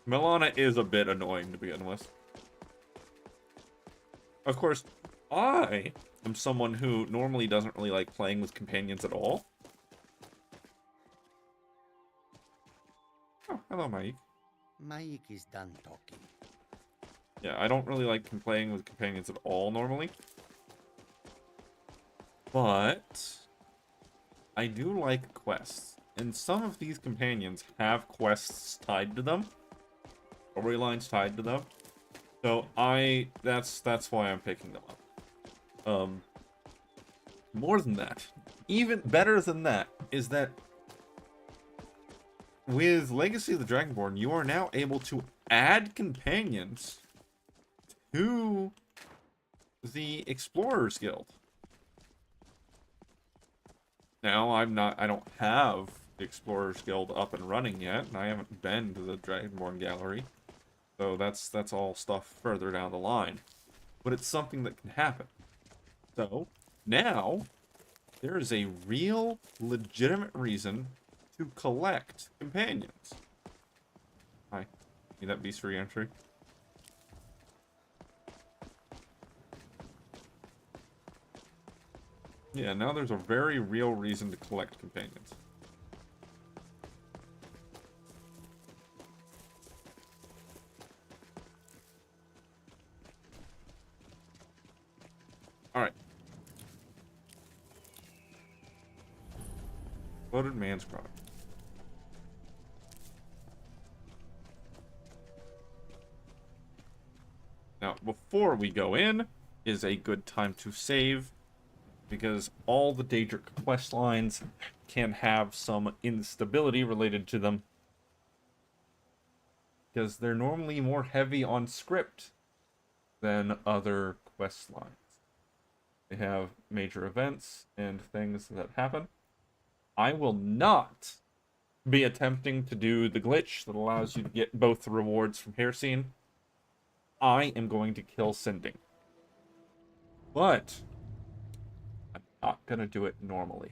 Milana is a bit annoying to begin with. Of course, I am someone who normally doesn't really like playing with companions at all. Oh, hello, Maik. Maik is done talking. Yeah, I don't really like playing with companions at all normally. But I do like quests. And some of these companions have quests tied to them. Storylines tied to them. So that's why I'm picking them up. More than that, even better than that, is that with Legacy of the Dragonborn, you are now able to add companions to the Explorers Guild. Now, I don't have the Explorers Guild up and running yet, and I haven't been to the Dragonborn Gallery. So that's all stuff further down the line. But it's something that can happen. So, now, there is a real, legitimate reason to collect companions. Hi. Need that beast re-entry? Yeah, now there's a very real reason to collect companions. Alright. Loaded man's product. Now, before we go in, is a good time to save, because all the Daedric quest lines can have some instability related to them, because they're normally more heavy on script than other quest lines. They have major events and things that happen. I will not be attempting to do the glitch that allows you to get both the rewards from Haircene. I am going to kill Sinding. But I'm not going to do it normally.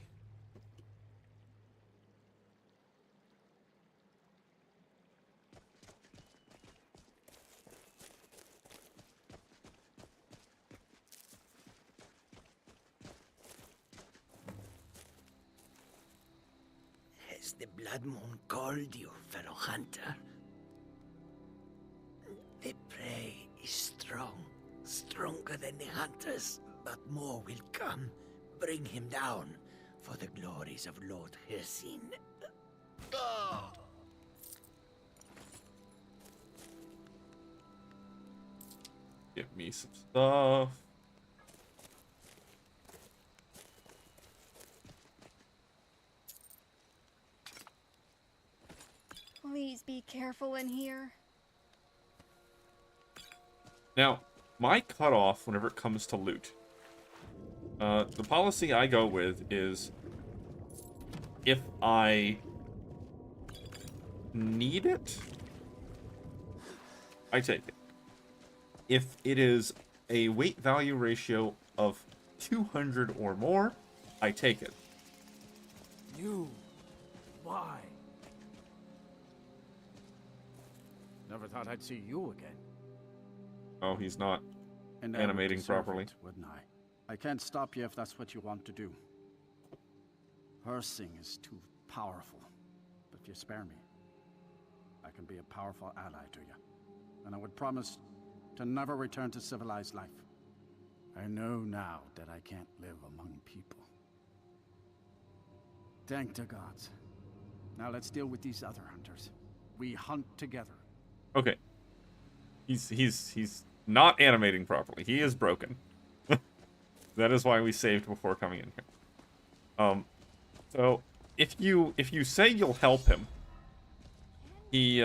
Has the Blood Moon called you, fellow hunter? The prey is strong, stronger than the hunters, but more will come. Bring him down for the glories of Lord Hircine. Give me some stuff. Please be careful in here. Now, my cutoff whenever it comes to loot. The policy I go with is if I need it, I take it. If it is a weight value ratio of 200 or more, I take it. You? Why? Never thought I'd see you again. Oh, he's not And I would animating deserve properly. it, wouldn't I? I can't stop you if that's what you want to do. Hersing is too powerful. But if you spare me, I can be a powerful ally to you. And I would promise to never return to civilized life. I know now that I can't live among people. Thank the gods. Now let's deal with these other hunters. We hunt together. Okay. He's not animating properly. He is broken. That is why we saved before coming in here. So if you say you'll help him, he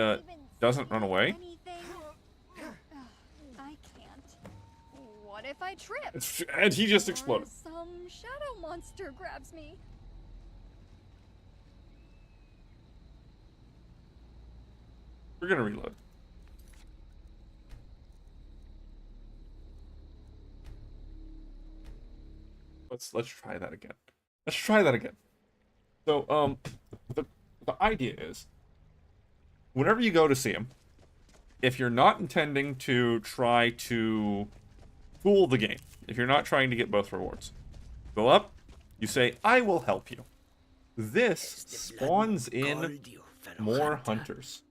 doesn't run away. I can't. What if I trip? And he just Or exploded. some shadow monster grabs me. We're gonna reload. Let's try that again. Let's try that again. So the idea is, whenever you go to see him, if you're not intending to try to fool the game, if you're not trying to get both rewards, go up, you say, I will help you. This spawns in more hunters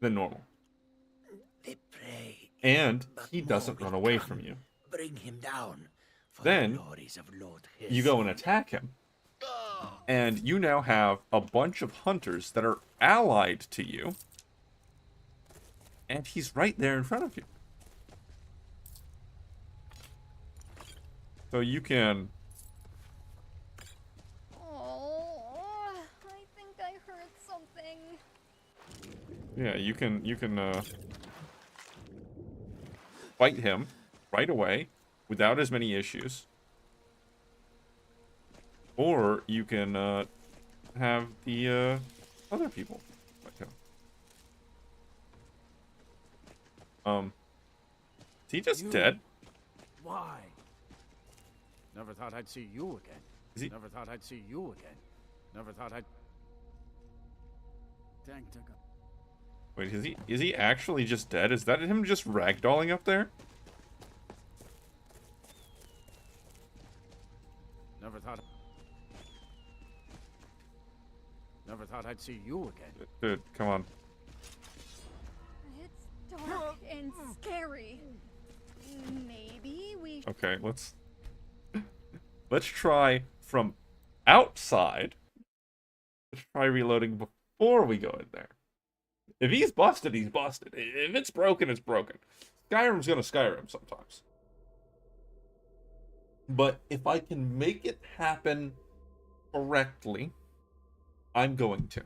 than normal. And he doesn't run away from you. Bring him down. Then you go and attack him. And you now have a bunch of hunters that are allied to you. And he's right there in front of you. So you can... Oh, I think I heard something. Yeah, you can fight him right away without as many issues. Or you can have the other people fight him. Is he just dead? Why? Never thought I'd see you again. Is he? Never thought I'd see you again. Never thought I'd... Thank to God. Wait, is he actually just dead? Is that him just ragdolling up there? Never thought I'd see you again. Dude, come on. It's dark and scary. Maybe we... Okay, let's try from outside. Let's try reloading before we go in there. If he's busted, he's busted. If it's broken, it's broken. Skyrim's gonna Skyrim sometimes. But if I can make it happen correctly, I'm going to.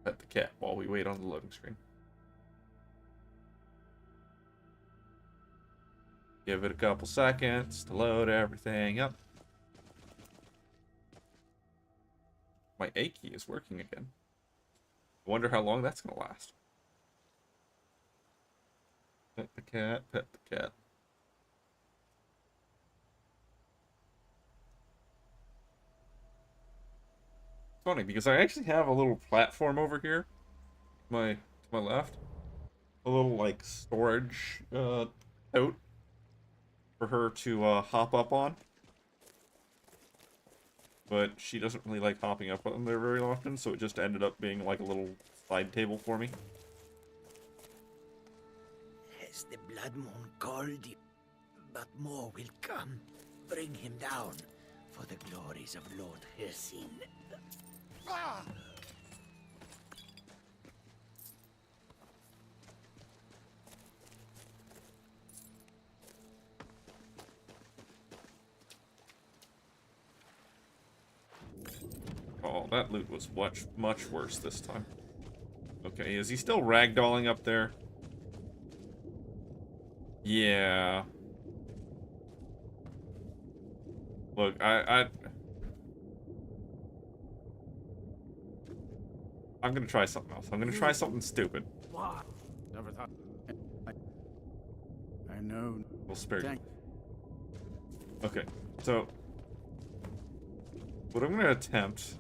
Pet the cat while we wait on the loading screen. Give it a couple seconds to load everything up. My A key is working again. I wonder how long that's gonna last. Pet the cat, pet the cat. Funny because I actually have a little platform over here, to my left, a little like storage tote for her to hop up on, but she doesn't really like hopping up on there very often, so it just ended up being like a little side table for me. Has the blood moon called you? But more will come. Bring him down for the glories of Lord Hircine. Ah! Oh, that loot was much worse this time. Okay, is he still ragdolling up there? Yeah. Look, I'm gonna try something else. I'm gonna try something stupid. Wow. Never thought... I know... We'll spare you. Okay, so... what I'm gonna attempt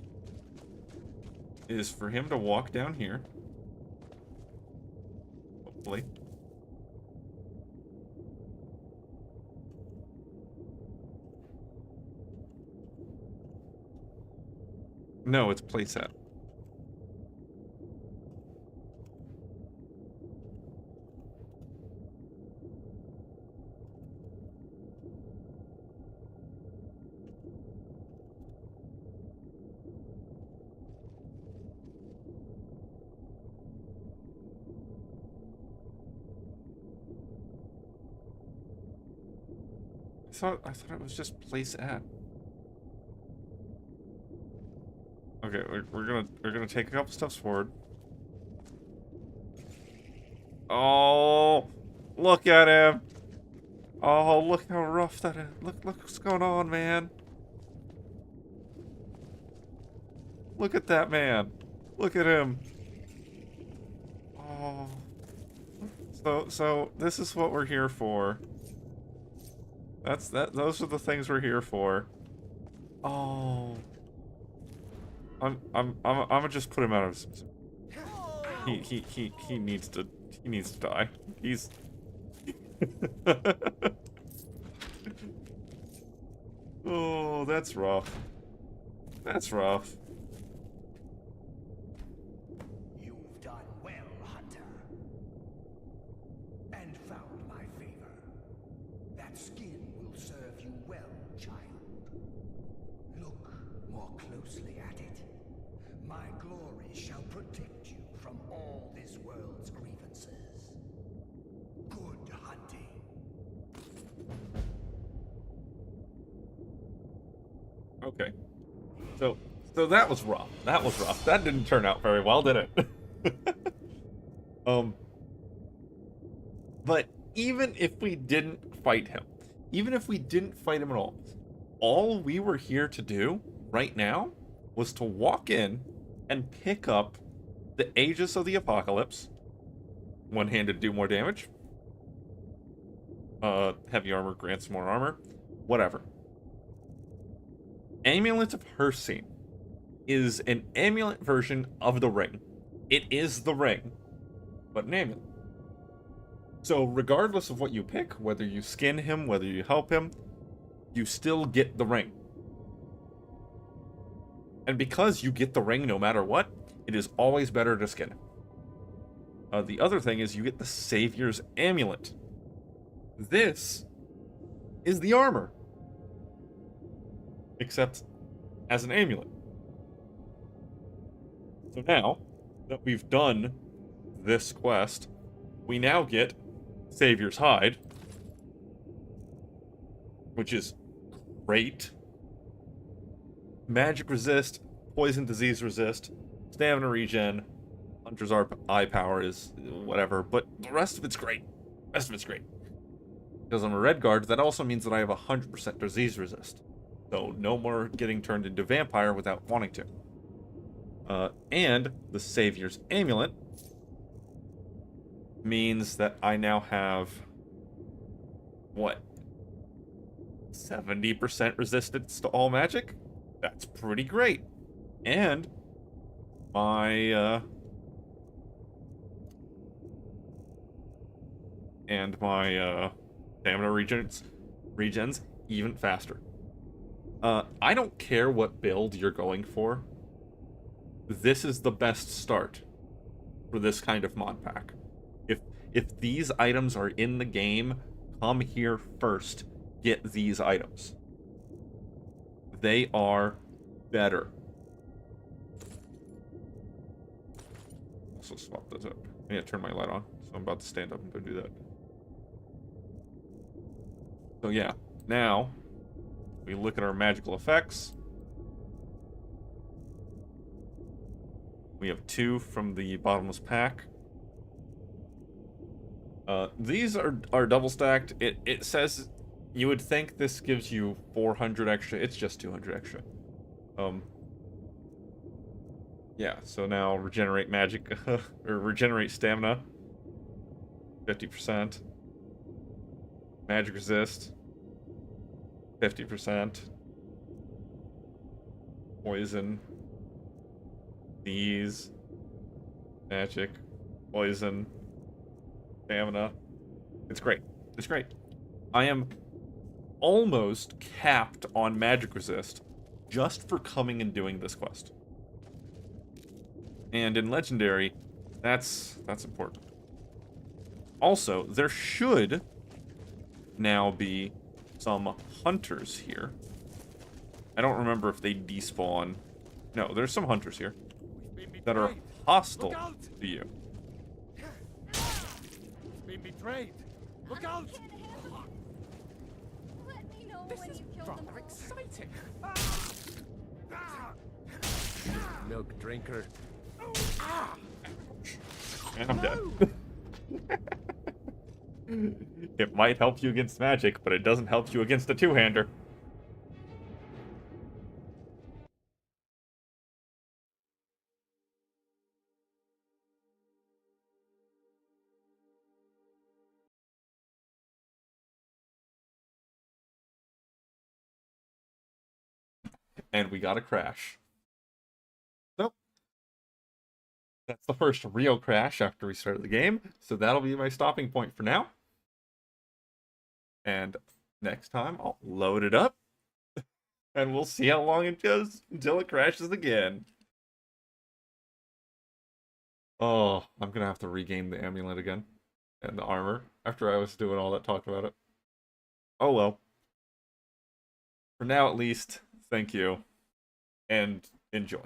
is for him to walk down here. Hopefully. No, it's playset. I thought it was just place at. Okay, we're gonna take a couple steps forward. Oh, look at him! Oh, look how rough that is. Look what's going on, man. Look at that man. Look at him. Oh. So this is what we're here for. Those are the things we're here for. Oh. I'm gonna just put him out of he needs to die. He's Oh, that's rough. That's rough. You've done well, Hunter. And found my favor. That skin will serve you well, child. Look more closely at it. My glory shall protect you from all this world's grievances. Good hunting. Okay. So that was rough. That was rough. That didn't turn out very well, did it? But even if we didn't fight him, even if we didn't fight him at all we were here to do right now was to walk in and pick up the Aegis of the Apocalypse. One-handed do more damage. Heavy armor grants more armor. Whatever. Amulet of Hircine is an amulet version of the ring. It is the ring, but an amulet. So regardless of what you pick, whether you skin him, whether you help him, you still get the ring. And because you get the ring no matter what, it is always better to skin him. The other thing is you get the Savior's Amulet. This is the armor. Except as an amulet. So now that we've done this quest, we now get Savior's Hide, which is great. Magic resist, poison disease resist, stamina regen, Hunter's eye power is whatever, but the rest of it's great. The rest of it's great. Because I'm a red guard, that also means that I have 100% disease resist. So no more getting turned into vampire without wanting to. And the Savior's Amulet means that I now have, what, 70% resistance to all magic? That's pretty great. And my stamina regens even faster. I don't care what build you're going for. This is the best start for this kind of mod pack. If these items are in the game, come here first. Get these items. They are better. Also swap those up. I need to turn my light on, so I'm about to stand up and go do that. So yeah, now we look at our magical effects. We have 2 from the bottomless pack. These are double stacked. It says you would think this gives you 400 extra. It's just 200 extra. Yeah, so now regenerate magic, or regenerate stamina, 50%. Magic resist, 50%. Poison. These. Magic. Poison. Stamina. It's great. It's great. I am almost capped on magic resist just for coming and doing this quest. And in Legendary, that's important. Also, there should now be some hunters here. I don't remember if they despawn. No, there's some hunters here that are hostile to you. Been betrayed. Look out! Let me This is rather exciting. Milk drinker. And I'm dead. It might help you against magic, but it doesn't help you against a two-hander. And we got a crash. So, that's the first real crash after we started the game. So that'll be my stopping point for now. And next time, I'll load it up. And we'll see how long it goes until it crashes again. Oh, I'm going to have to regain the amulet again. And the armor. After I was doing all that talk about it. Oh well. For now, at least, thank you. And enjoy.